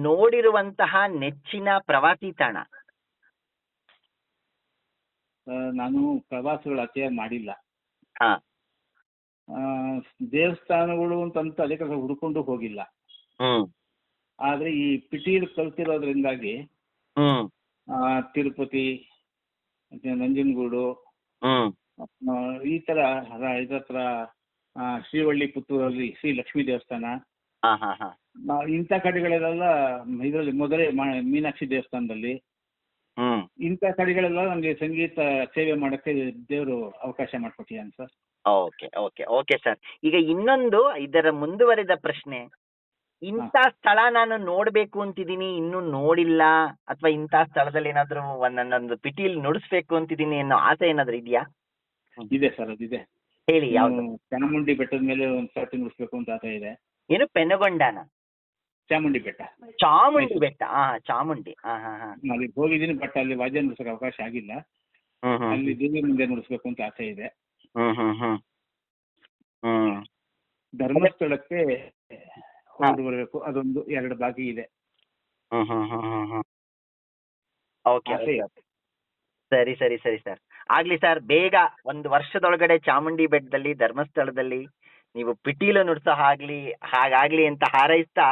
ನೋಡಿರುವಂತಹ ನೆಚ್ಚಿನ ಪ್ರವಾಸಿ ತಾಣ? ನಾನು ಪ್ರವಾಸಗಳು ಅತಿಯಾಗಿ ಮಾಡಿಲ್ಲ. ದೇವಸ್ಥಾನಗಳು ಅಂತಂತ ಅದಕ್ಕೆ ಹುಡ್ಕೊಂಡು ಹೋಗಿಲ್ಲ. ಆದ್ರೆ ಈ ಪಿಟೀಲ್ ಕಲ್ತಿರೋದ್ರಿಂದಾಗಿ ತಿರುಪತಿ, ನಂಜನಗೂಡು, ಈ ತರ ಇದತ್ರ ಶ್ರೀವಳ್ಳಿ ಪುತ್ತೂರಲ್ಲಿ ಶ್ರೀ ಲಕ್ಷ್ಮೀ ದೇವಸ್ಥಾನ, ಇಂಥ ಕಡೆಗಳೆಲ್ಲ, ಇದರಲ್ಲಿ ಮೊದಲೇ ಮೀನಾಕ್ಷಿ ದೇವಸ್ಥಾನದಲ್ಲಿ, ಇಂಥ ಕಡೆಗಳೆಲ್ಲ ನಮಗೆ ಸಂಗೀತ ಸೇವೆ ಮಾಡಕ್ಕೆ ದೇವರು ಅವಕಾಶ ಮಾಡಿಕೊಟ್ಟಿದ್ದಾನೆ sir. Okay okay okay sir. ಈಗ ಇನ್ನೊಂದು ಇದರ ಮುಂದುವರಿದ ಪ್ರಶ್ನೆ, ಇಂಥ ಸ್ಥಳ ನಾನು ನೋಡ್ಬೇಕು ಅಂತಿದ್ದೀನಿ, ಇನ್ನೂ ನೋಡಿಲ್ಲ, ಅಥವಾ ಇಂಥ ಸ್ಥಳದಲ್ಲಿ ಏನಾದ್ರು ನನ್ನೊಂದು ಪಿಟೀಲ್ ನುಡಿಸ್ಬೇಕು ಅಂತಿದ್ದೀನಿ ಅನ್ನೋ ಆಸೆ ಏನಾದ್ರು ಇದೆಯಾ? ಇದೆ ಸರ್, ಅದಿದೆ. ಹೇಳಿ, ಯಾವ್ದು? ಚಾಮುಂಡಿ ಬೆಟ್ಟದ ಮೇಲೆ ಒಂದು ಸರ್ತಿ ನುಡಿಸ್ಬೇಕು ಅಂತ ಆಸೆ ಇದೆ. ಏನು, ಪೆನಗೊಂಡನ? ಚಾಮುಂಡಿ ಬೆಟ್ಟ. ಚಾಮುಂಡಿ ಬೆಟ್ಟ, ಚಾಮುಂಡಿ. ಅಲ್ಲಿಗೆ ಹೋಗಿದ್ದೀನಿ, ಬಟ್ ಅಲ್ಲಿ ವಾದ್ಯ ನುಡಿಸೋಕೆ ಅವಕಾಶ ಆಗಿಲ್ಲ. ಅಲ್ಲಿ ದೇವಿ ಮುಂದೆ ನುಡಿಸ್ಬೇಕು ಅಂತ ಆಸೆ ಇದೆ. ಧರ್ಮಸ್ಥಳಕ್ಕೆ ಹೋಗಿ ಬರಬೇಕು, ಅದೊಂದು 2 ಬಾಕಿ ಇದೆ. ಓಕೆ, ಸರಿ ಸರಿ ಸರಿ ಸರ್, ಆಗ್ಲಿ ಸರ್. ಬೇಗ 1 ವರ್ಷದೊಳಗಡೆ ಚಾಮುಂಡಿ ಬೆಟ್ಟದಲ್ಲಿ, ಧರ್ಮಸ್ಥಳದಲ್ಲಿ ನೀವು ಪಿಟೀಲು ನುಡ್ಸೋ ಹಾಗಾಗ್ಲಿ ಅಂತ ಹಾರೈಸ್ತಾ,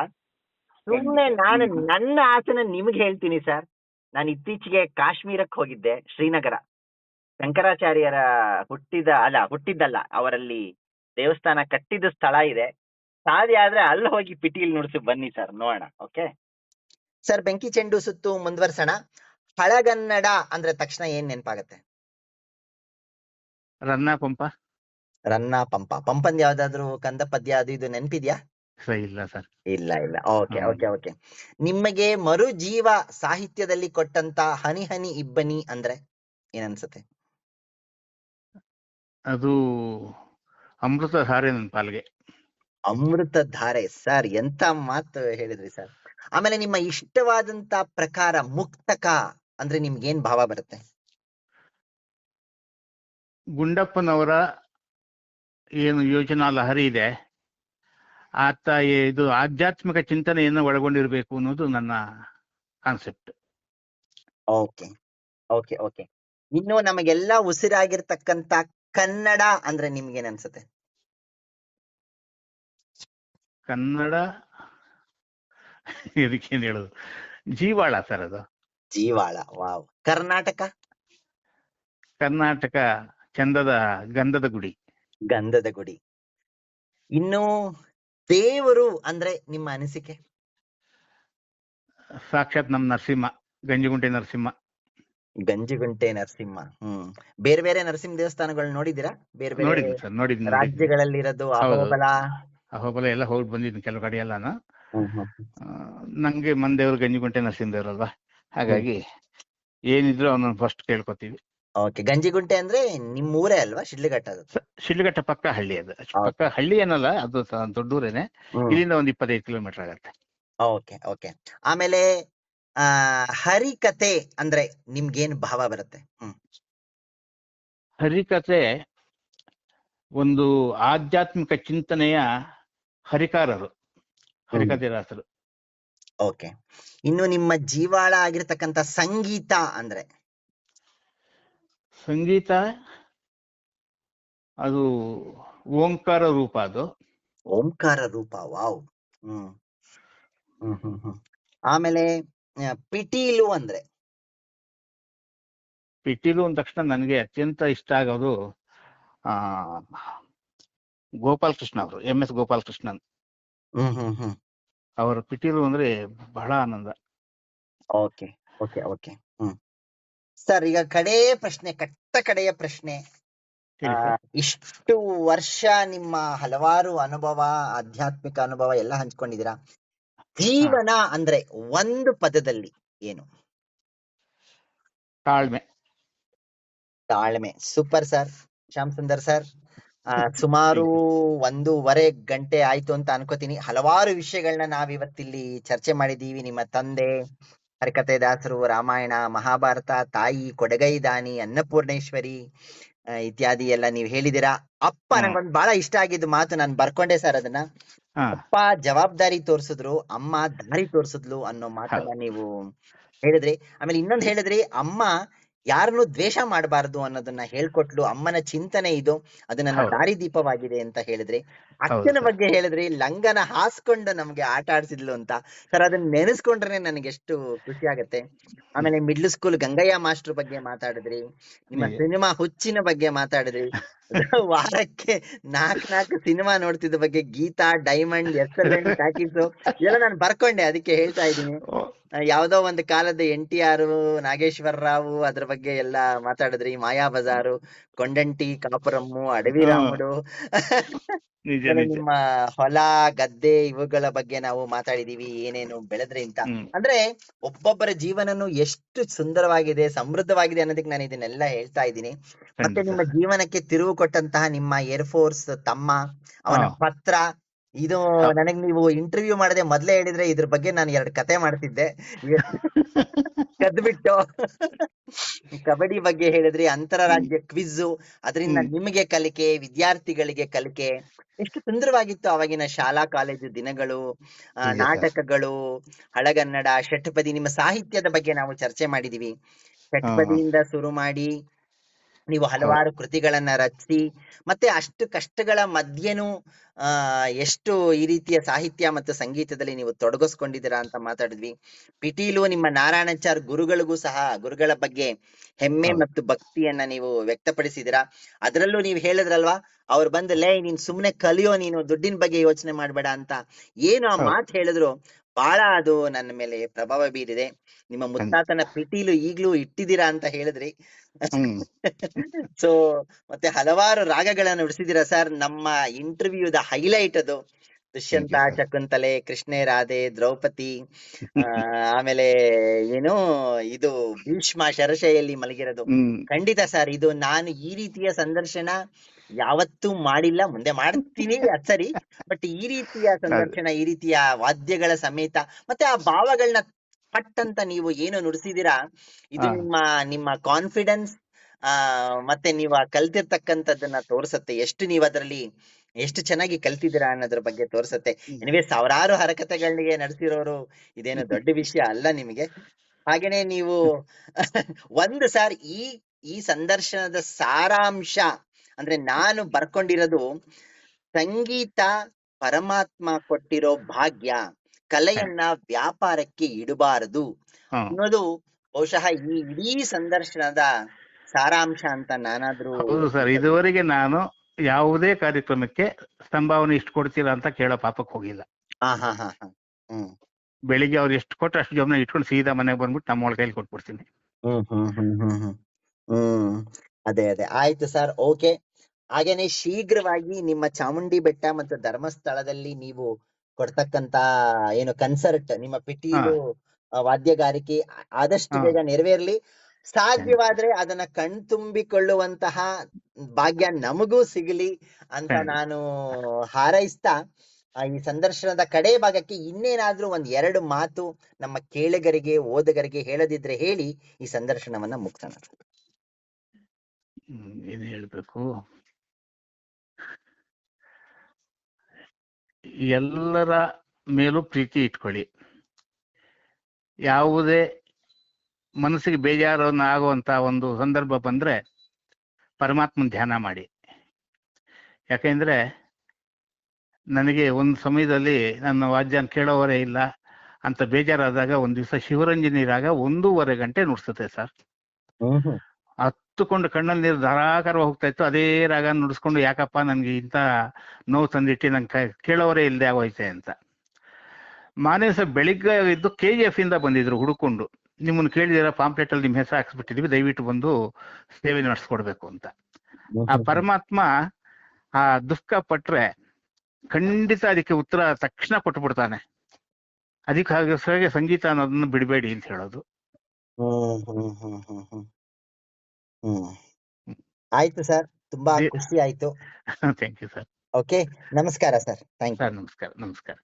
ಸುಮ್ಮನೆ ನಾನು ನನ್ನ ಆಸೆನ ನಿಮ್ಗೆ ಹೇಳ್ತೀನಿ ಸರ್. ನಾನು ಇತ್ತೀಚೆಗೆ ಕಾಶ್ಮೀರಕ್ಕೆ ಹೋಗಿದ್ದೆ, ಶ್ರೀನಗರ. ಶಂಕರಾಚಾರ್ಯರ ಹುಟ್ಟಿದ್ದಲ್ಲ, ಅವರಲ್ಲಿ ದೇವಸ್ಥಾನ ಕಟ್ಟಿದ ಸ್ಥಳ ಇದೆ. ಸಾಧ್ಯ ಆದ್ರೆ ಅಲ್ಲಿ ಹೋಗಿ ಪಿಟೀಲ್ ನುಡ್ಸಿ ಬನ್ನಿ ಸರ್, ನೋಡೋಣ. ಓಕೆ ಸರ್, ಬೆಂಕಿ ಚೆಂಡು ಸುತ್ತು ಮುಂದುವರ್ಸೋಣ. ಹಳಗನ್ನಡ ಅಂದ್ರೆ ತಕ್ಷಣ ಏನ್ ನೆನಪಾಗತ್ತೆ? ರನ್ನ ಪಂಪ. ರನ್ನ ಪಂಪ. ಪಂಪಂದ್ ಯಾವ್ದಾದ್ರು ಕಂದ ಪದ್ಯ ಅದು ಇದು ನೆನಪಿದ್ಯಾ? ಇಲ್ಲ ಸರ್. ಇಲ್ಲ. Okay okay okay. ನಿಮಗೆ ಮರು ಜೀವ ಸಾಹಿತ್ಯದಲ್ಲಿ ಕೊಟ್ಟಂತ ಹನಿ ಹನಿ ಇಬ್ಬನಿ ಅಂದ್ರೆ ಏನನ್ಸುತ್ತೆ? ಅದು ಅಮೃತ ಧಾರೆ ನನ್ನ ಪಾಲ್ಗೆ. ಅಮೃತ ಧಾರೆ ಸರ್, ಎಂತ ಮಾತು ಹೇಳಿದ್ರಿ ಸರ್. ಆಮೇಲೆ ನಿಮ್ಮ ಇಷ್ಟವಾದಂತ ಪ್ರಕಾರ ಮುಕ್ತಕ ಅಂದ್ರೆ ನಿಮ್ಗೇನ್ ಭಾವ ಬರುತ್ತೆ? ಗುಂಡಪ್ಪನವರ ಏನು ಯೋಜನಾ ಲಹರಿ ಇದೆ, ಆತ ಇದು ಆಧ್ಯಾತ್ಮಿಕ ಚಿಂತನೆಯನ್ನು ಒಳಗೊಂಡಿರ್ಬೇಕು ಅನ್ನೋದು ನನ್ನ ಕಾನ್ಸೆಪ್ಟ್. Okay okay okay. ಇನ್ನು ನಮಗೆಲ್ಲ ಉಸಿರಾಗಿರ್ತಕ್ಕಂತ ಕನ್ನಡ ಅಂದ್ರೆ ನಿಮ್ಗೇನ್ ಅನ್ಸುತ್ತೆ? ಕನ್ನಡ ಇದಕ್ಕೇನು ಹೇಳುದು, ಜೀವಾಳ ಸರ್ ಅದು. ಜೀವಾಳ, ವಾವ್. ಕರ್ನಾಟಕ? ಕರ್ನಾಟಕ ಚಂದದ ಗಂಧದ ಗುಡಿ. ಗಂಧದ ಗುಡಿ. ಇನ್ನು ದೇವರು ಅಂದ್ರೆ ನಿಮ್ಮ ಅನಿಸಿಕೆ? ಸಾಕ್ಷಾತ್ ನಮ್ಮ ನರಸಿಂಹ, ಗಂಜಿಗುಂಟೆ ನರಸಿಂಹ. ಗಂಜಿಗುಂಟೆ ನರಸಿಂಹ. ಬೇರೆ ಬೇರೆ ನರಸಿಂಹ ದೇವಸ್ಥಾನಗಳು ನೋಡಿದಿರಾ? ಬೇರೆ ಬೇರೆ ರಾಜ್ಯಗಳಲ್ಲಿ ಇರೋದು. ಅಹೋಬಲ ಎಲ್ಲ ಹೋಗಿ ಬಂದಿದ್ದೀನಿ ಕೆಲವು ಕಡೆ ಎಲ್ಲಾನು. ನಂಗೆ ಮಂದೇವ್ರು ಗಂಜಿಗುಂಟೆ ನರಸಿಂಹ ದೇವ್ರಲ್ವಾ, ಹಾಗಾಗಿ ಏನಿದ್ರು ಅವನನ್ನು ಫಸ್ಟ್ ಕೇಳ್ಕೊತೀವಿ. ಓಕೆ. ಗಂಜಿಗುಂಟೆ ಅಂದ್ರೆ ನಿಮ್ಮ ಊರೇ ಅಲ್ವಾ? ಶಿಡ್ಲಘಟ್ಟ? ಶಿಡ್ಲಘಟ್ಟ ಪಕ್ಕ ಹಳ್ಳಿ, ಅದು ಪಕ್ಕ ಹಳ್ಳಿ ಏನಲ್ಲ, ಅದು ದೊಡ್ಡೂರೇನೆ. ಇಲ್ಲಿಂದ ಒಂದು 25 ಕಿಲೋಮೀಟರ್ ಆಗತ್ತೆ. Okay okay. ಆಮೇಲೆ ಹರಿಕತೆ ಅಂದ್ರೆ ನಿಮ್ಗೇನ್ ಭಾವ ಬರುತ್ತೆ? ಹರಿಕತೆ ಒಂದು ಆಧ್ಯಾತ್ಮಿಕ ಚಿಂತನೆಯ ಹರಿಕಾರರು, ಹರಿಕತೆ ದಾಸರು. ಓಕೆ. ಇನ್ನು ನಿಮ್ಮ ಜೀವಾಳ ಆಗಿರ್ತಕ್ಕಂಥ ಸಂಗೀತ ಅಂದ್ರೆ? ಸಂಗೀತ ಅದು ಓಂಕಾರ ರೂಪ. ಅದು ಓಂಕಾರ ರೂಪ, ವಾವ್. ಆಮೇಲೆ ಪಿಟೀಲು ಅಂದ್ರೆ? ಪಿಟೀಲು ಅಂದ ತಕ್ಷಣ ನನಗೆ ಅತ್ಯಂತ ಇಷ್ಟ ಆಗೋದು ಗೋಪಾಲ್ ಕೃಷ್ಣ ಅವರು, MS ಗೋಪಾಲ್ ಕೃಷ್ಣನ್. ಅವರ ಪಿಟೀಲು ಅಂದ್ರೆ ಬಹಳ ಆನಂದ. Okay okay okay. ಸರ್, ಈಗ ಕಡೆಯ ಪ್ರಶ್ನೆ. ಇಷ್ಟು ವರ್ಷ ನಿಮ್ಮ ಹಲವಾರು ಅನುಭವ, ಆಧ್ಯಾತ್ಮಿಕ ಅನುಭವ ಎಲ್ಲ ಹಂಚ್ಕೊಂಡಿದ್ದೀರಾ. ಜೀವನ ಅಂದ್ರೆ ಒಂದು ಪದದಲ್ಲಿ ಏನು? ತಾಳ್ಮೆ. ತಾಳ್ಮೆ. Super sir. Shyam Sundar sir, ಸುಮಾರು 1.5 ಗಂಟೆ ಆಯ್ತು ಅಂತ ಅನ್ಕೋತೀನಿ. ಹಲವಾರು ವಿಷಯಗಳನ್ನ ನಾವಿವತ್ತಿಲ್ಲಿ ಚರ್ಚೆ ಮಾಡಿದೀವಿ. ನಿಮ್ಮ ತಂದೆ ಹರಿಕತೆ ದಾಸರು, ರಾಮಾಯಣ, ಮಹಾಭಾರತ, ತಾಯಿ ಕೊಡಗೈದಾನಿ, ಅನ್ನಪೂರ್ಣೇಶ್ವರಿ ಇತ್ಯಾದಿ ಎಲ್ಲ ನೀವು ಹೇಳಿದಿರಾ. ಅಪ್ಪ, ನಂಗೊಂದು ಬಹಳ ಇಷ್ಟ ಆಗಿದ್ದು ಮಾತು, ನಾನು ಬರ್ಕೊಂಡೆ ಸರ್ ಅದನ್ನ. ಅಪ್ಪ ಜವಾಬ್ದಾರಿ ತೋರ್ಸಿದ್ರು, ಅಮ್ಮ ದಾರಿ ತೋರ್ಸಿದ್ಲು ಅನ್ನೋ ಮಾತನ್ನ ನೀವು ಹೇಳಿದ್ರಿ. ಆಮೇಲೆ ಇನ್ನೊಂದು ಹೇಳಿದ್ರಿ, ಅಮ್ಮ ಯಾರನ್ನು ದ್ವೇಷ ಮಾಡಬಾರ್ದು ಅನ್ನೋದನ್ನ ಹೇಳ್ಕೊಟ್ಲು. ಅಮ್ಮನ ಚಿಂತನೆ ಇದು, ಅದು ನನ್ನ ದಾರಿದೀಪವಾಗಿದೆ ಅಂತ ಹೇಳಿದ್ರಿ. ಅಕ್ಕನ ಬಗ್ಗೆ ಹೇಳಿದ್ರಿ, ಲಂಗನ ಹಾಸ್ಕೊಂಡು ನಮ್ಗೆ ಆಟ ಆಡ್ಸಿದ್ಲು ಅಂತ. ಸರ್ ಅದನ್ನ ನೆನೆಸ್ಕೊಂಡ್ರೆ ನನಗೆ ಎಷ್ಟು ಖುಷಿ ಆಗತ್ತೆ. ಆಮೇಲೆ ಮಿಡ್ಲ್ ಸ್ಕೂಲ್ ಗಂಗಯ್ಯ ಮಾಸ್ಟರ್ ಬಗ್ಗೆ ಮಾತಾಡಿದ್ರಿ, ನಿಮ್ಮ ಸಿನಿಮಾ ಹುಚ್ಚಿನ ಬಗ್ಗೆ ಮಾತಾಡಿದ್ರಿ, ವಾರಕ್ಕೆ 4 ಸಿನಿಮಾ ನೋಡ್ತಿದ್ದ ಬಗ್ಗೆ, ಗೀತಾ, ಡೈಮಂಡ್, ಎಕ್ಸಲೆಂಟ್, ಟಾಕೀಸು ಇದೆಲ್ಲ ನಾನು ಬರ್ಕೊಂಡೆ, ಅದಕ್ಕೆ ಹೇಳ್ತಾ ಇದ್ದೀನಿ. ಯಾವ್ದೋ ಒಂದು ಕಾಲದ NTR, ನಾಗೇಶ್ವರ ರಾವ್ ಅದ್ರ ಬಗ್ಗೆ ಎಲ್ಲ ಮಾತಾಡಿದ್ರಿ, ಮಾಯಾ ಬಜಾರು, ಕೊಂಡಂಟಿ, ಕಾಪುರಮ್ಮು, ಅಡವಿ ರಾಮುಡು, ನಿಮ್ಮ ಹೊಲ ಗದ್ದೆ ಇವುಗಳ ಬಗ್ಗೆ ನಾವು ಮಾತಾಡಿದೀವಿ, ಏನೇನು ಬೆಳೆದ್ರಿ ಅಂತ. ಅಂದ್ರೆ ಒಬ್ಬೊಬ್ಬರ ಜೀವನನು ಎಷ್ಟು ಸುಂದರವಾಗಿದೆ, ಸಮೃದ್ಧವಾಗಿದೆ ಅನ್ನೋದಕ್ಕೆ ನಾನು ಇದನ್ನೆಲ್ಲ ಹೇಳ್ತಾ ಇದ್ದೀನಿ. ಮತ್ತೆ ನಿಮ್ಮ ಜೀವನಕ್ಕೆ ತಿರುವು ಕೊಟ್ಟಂತಹ ನಿಮ್ಮ ಏರ್ಫೋರ್ಸ್ ತಮ್ಮ, ಅವನ ಪತ್ರ, ಇದು ನನಗ್ ನೀವು ಇಂಟರ್ವ್ಯೂ ಮಾಡದೆ ಮೊದ್ಲೇ ಹೇಳಿದ್ರೆ ಇದ್ರ ಬಗ್ಗೆ ನಾನು 2 ಕತೆ ಮಾಡ್ತಿದ್ದೆ. ಕದ್ಬಿಟ್ಟು ಕಬಡ್ಡಿ ಬಗ್ಗೆ ಹೇಳಿದ್ರಿ, ಅಂತರರಾಜ್ಯ ಕ್ವಿಜ್, ಅದರಿಂದ ನಿಮಗೆ ಕಲಿಕೆ, ವಿದ್ಯಾರ್ಥಿಗಳಿಗೆ ಕಲಿಕೆ, ಎಷ್ಟು ಸುಂದರವಾಗಿತ್ತು ಅವಾಗಿನ ಶಾಲಾ ಕಾಲೇಜು ದಿನಗಳು, ನಾಟಕಗಳು, ಹಳಗನ್ನಡ, ಷಟ್ಪದಿ, ನಿಮ್ಮ ಸಾಹಿತ್ಯದ ಬಗ್ಗೆ ನಾವು ಚರ್ಚೆ ಮಾಡಿದೀವಿ. ಷಟ್ಪದಿಯಿಂದ ಶುರು ಮಾಡಿ ನೀವು ಹಲವಾರು ಕೃತಿಗಳನ್ನ ರಚಿಸಿ, ಮತ್ತೆ ಅಷ್ಟು ಕಷ್ಟಗಳ ಮಧ್ಯೆನೂ ಎಷ್ಟು ಈ ರೀತಿಯ ಸಾಹಿತ್ಯ ಮತ್ತು ಸಂಗೀತದಲ್ಲಿ ನೀವು ತೊಡಗಿಸ್ಕೊಂಡಿದ್ದೀರಾ ಅಂತ ಮಾತಾಡಿದ್ವಿ. ಪಿಟೀಲು ನಿಮ್ಮ ನಾರಾಯಣಾಚಾರ್ ಗುರುಗಳಿಗೂ ಸಹ ಗುರುಗಳ ಬಗ್ಗೆ ಹೆಮ್ಮೆ ಮತ್ತು ಭಕ್ತಿಯನ್ನ ನೀವು ವ್ಯಕ್ತಪಡಿಸಿದಿರಾ. ಅದರಲ್ಲೂ ನೀವು ಹೇಳಿದ್ರಲ್ವಾ, ಅವ್ರು ಬಂದು ಲೇ ನೀನ್ ಸುಮ್ನೆ ಕಲಿಯೋ, ನೀನು ದುಡ್ಡಿನ ಬಗ್ಗೆ ಯೋಚನೆ ಮಾಡ್ಬೇಡ ಅಂತ ಏನು ಆ ಮಾತು ಹೇಳಿದ್ರು, ಬಹಳ ಅದು ನನ್ನ ಮೇಲೆ ಪ್ರಭಾವ ಬೀರಿದೆ. ನಿಮ್ಮ ಮುತ್ತಾತನ ಪಿಟೀಲು ಈಗ್ಲೂ ಇಟ್ಟಿದ್ದೀರಾ ಅಂತ ಹೇಳಿದ್ರಿ. ಸೊ ಮತ್ತೆ ಹಲವಾರು ರಾಗಗಳನ್ನ ನುಡಿಸಿದಿರಾ ಸರ್. ನಮ್ಮ ಇಂಟರ್ವ್ಯೂದ ಹೈಲೈಟ್ ಅದು ದುಷ್ಯಂತ, ಶಕುಂತಲೆ, ಕೃಷ್ಣೇ ರಾಧೆ, ದ್ರೌಪದಿ, ಆಮೇಲೆ ಏನು ಇದು ಭೀಷ್ಮ ಶರಶೈಯಲ್ಲಿ ಮಲಗಿರೋದು. ಖಂಡಿತ ಸರ್, ಇದು ನಾನು ಈ ರೀತಿಯ ಸಂದರ್ಶನ ಯಾವತ್ತೂ ಮಾಡಿಲ್ಲ, ಮುಂದೆ ಮಾಡ್ತೀನಿ ಅದ್ ಸರಿ, ಬಟ್ ಈ ರೀತಿಯ ಸಂದರ್ಶನ, ಈ ರೀತಿಯ ವಾದ್ಯಗಳ ಸಮೇತ ಮತ್ತೆ ಆ ಭಾವಗಳನ್ನ ಪಟ್ಟಂತ ನೀವು ಏನು ನುಡಿಸಿದಿರಾ, ಇದು ನಿಮ್ಮ ಕಾನ್ಫಿಡೆನ್ಸ್ ಮತ್ತೆ ನೀವು ಕಲ್ತಿರ್ತಕ್ಕಂಥದ್ದನ್ನ ತೋರ್ಸತ್ತೆ, ಎಷ್ಟು ನೀವು ಅದರಲ್ಲಿ ಎಷ್ಟು ಚೆನ್ನಾಗಿ ಕಲ್ತಿದ್ದೀರಾ ಅನ್ನೋದ್ರ ಬಗ್ಗೆ ತೋರ್ಸತ್ತೆ. ಎನಿವೇ, ಸಾವಿರಾರು ಹರಕತೆಗಳಿಗೆ ನಡೆಸಿರೋರು, ಇದೇನು ದೊಡ್ಡ ವಿಷಯ ಅಲ್ಲ ನಿಮಗೆ. ಹಾಗೇನೆ ನೀವು ಒಂದು ಸರ್ ಈ ಸಂದರ್ಶನದ ಸಾರಾಂಶ ಅಂದ್ರೆ ನಾನು ಬರ್ಕೊಂಡಿರೋದು, ಸಂಗೀತ ಪರಮಾತ್ಮ ಕೊಟ್ಟಿರೋ ಭಾಗ್ಯ, ಕಲೆಯನ್ನ ವ್ಯಾಪಾರಕ್ಕೆ ಇಡಬಾರದು ಅನ್ನೋದು ಬಹುಶಃ ಈ ಇಡೀ ಸಂದರ್ಶನದ ಸಾರಾಂಶ ಅಂತ ನಾನಾದ್ರೂ. ಹೌದು ಸರ್, ಇದುವರೆಗೆ ನಾನು ಯಾವುದೇ ಕಾರ್ಯಕ್ರಮಕ್ಕೆ ಸಂಭಾವನೆ ಇಷ್ಟು ಕೊಡ್ತೀರಾ ಅಂತ ಕೇಳೋ ಪಾಪಕ್ಕೆ ಹೋಗಿಲ್ಲ. ಬೆಳಿಗ್ಗೆ ಅವ್ರು ಎಷ್ಟು ಕೊಟ್ಟು ಅಷ್ಟು ಜನ ಇಟ್ಕೊಂಡು ಸೀದಾ ಮನೆಗೆ ಬಂದ್ಬಿಟ್ಟು ನಮ್ಮ ಒಳ ಕೈಲಿ ಕೊಟ್ಬಿಡ್ತೀನಿ. ಅದೇ ಆಯ್ತು ಸರ್, ಓಕೆ. ಹಾಗೇನೆ ಶೀಘ್ರವಾಗಿ ನಿಮ್ಮ ಚಾಮುಂಡಿ ಬೆಟ್ಟ ಮತ್ತು ಧರ್ಮಸ್ಥಳದಲ್ಲಿ ನೀವು ಕೊಡ್ತಕ್ಕಂತ ಏನು ಕನ್ಸರ್ಟ್, ನಿಮ್ಮ ಪಿಟೀಲು ವಾದ್ಯಗಾರಿಕೆ ಆದಷ್ಟು ಬೇಗ ನೆರವೇರ್ಲಿ. ಸಾಧ್ಯವಾದ್ರೆ ಅದನ್ನ ಕಣ್ತುಂಬಿಕೊಳ್ಳುವಂತಹ ಭಾಗ್ಯ ನಮಗೂ ಸಿಗಲಿ ಅಂತ ನಾನು ಹಾರೈಸ್ತಾ, ಈ ಸಂದರ್ಶನದ ಕಡೆ ಭಾಗಕ್ಕೆ ಇನ್ನೇನಾದ್ರೂ 1-2 ಮಾತು ನಮ್ಮ ಕೇಳಿಗರಿಗೆ, ಓದುಗರಿಗೆ ಹೇಳದಿದ್ರೆ ಹೇಳಿ ಈ ಸಂದರ್ಶನವನ್ನ ಮುಕ್ತಾಯ. ಏನ್ ಹೇಳ್ಬೇಕು, ಎಲ್ಲರ ಮೇಲೂ ಪ್ರೀತಿ ಇಟ್ಕೊಳ್ಳಿ. ಯಾವುದೇ ಮನಸ್ಸಿಗೆ ಬೇಜಾರನ್ನ ಆಗುವಂತ ಒಂದು ಸಂದರ್ಭ ಬಂದ್ರೆ ಪರಮಾತ್ಮನ ಧ್ಯಾನ ಮಾಡಿ. ಯಾಕೆಂದ್ರೆ ನನಗೆ ಒಂದು ಸಮಯದಲ್ಲಿ ನನ್ನ ವಾದ್ಯನ ಕೇಳೋವರೇ ಇಲ್ಲ ಅಂತ ಬೇಜಾರಾದಾಗ ಒಂದ್ ದಿವಸ ಶಿವರಂಜನಿ ರಾಗ 1.5 ಗಂಟೆ ನುಡಿಸುತ್ತೆ ಸರ್. ಹತ್ತುಕೊಂಡು ಕಣ್ಣಲ್ಲಿ ನೀರು ಧಾರಾಕಾರ ಹೋಗ್ತಾ ಇತ್ತು. ಅದೇ ರಾಗ ನುಡಿಸ್ಕೊಂಡು ಯಾಕಪ್ಪ ನನ್ಗೆ ಇಂತ ನೋವು ತಂದಿಟ್ಟು ನಂಗೆ ಕೇಳೋವರೇ ಇಲ್ಲದೆ ಆಗೋಯ್ತೆ ಅಂತ. ಮಾನೇ ಸರ್ ಬೆಳಿಗ್ಗೆ ಇದ್ದು KGF ಇಂದ ಬಂದಿದ್ರು ಹುಡುಕೊಂಡು, ನಿಮ್ಮನ್ನು ಕೇಳಿದಿರ ಪಾಂಪ್ಲೆಟ್ ಅಲ್ಲಿ ನಿಮ್ಮ ಹೆಸರು ಹಾಕ್ಸ್ಬಿಟ್ಟಿದೀವಿ, ದಯವಿಟ್ಟು ಬಂದು ಸೇವೆ ನಡೆಸ್ಕೊಡ್ಬೇಕು ಅಂತ. ಆ ಪರಮಾತ್ಮ ಆ ದುಃಖ ಪಟ್ರೆ ಖಂಡಿತ ಅದಕ್ಕೆ ಉತ್ತರ ತಕ್ಷಣ ಕೊಟ್ಟು ಬಿಡ್ತಾನೆ. ಅದಕ್ಕೆ ಹಾಗೆ ಸಂಗೀತ ಅನ್ನೋದನ್ನ ಬಿಡಬೇಡಿ ಅಂತ ಹೇಳೋದು. ಆಯ್ತು ಸರ್, ತುಂಬಾ ಖುಷಿ ಆಯ್ತು. Thank you sir. ಓಕೆ, ನಮಸ್ಕಾರ ಸರ್. Thank you. ನಮಸ್ಕಾರ.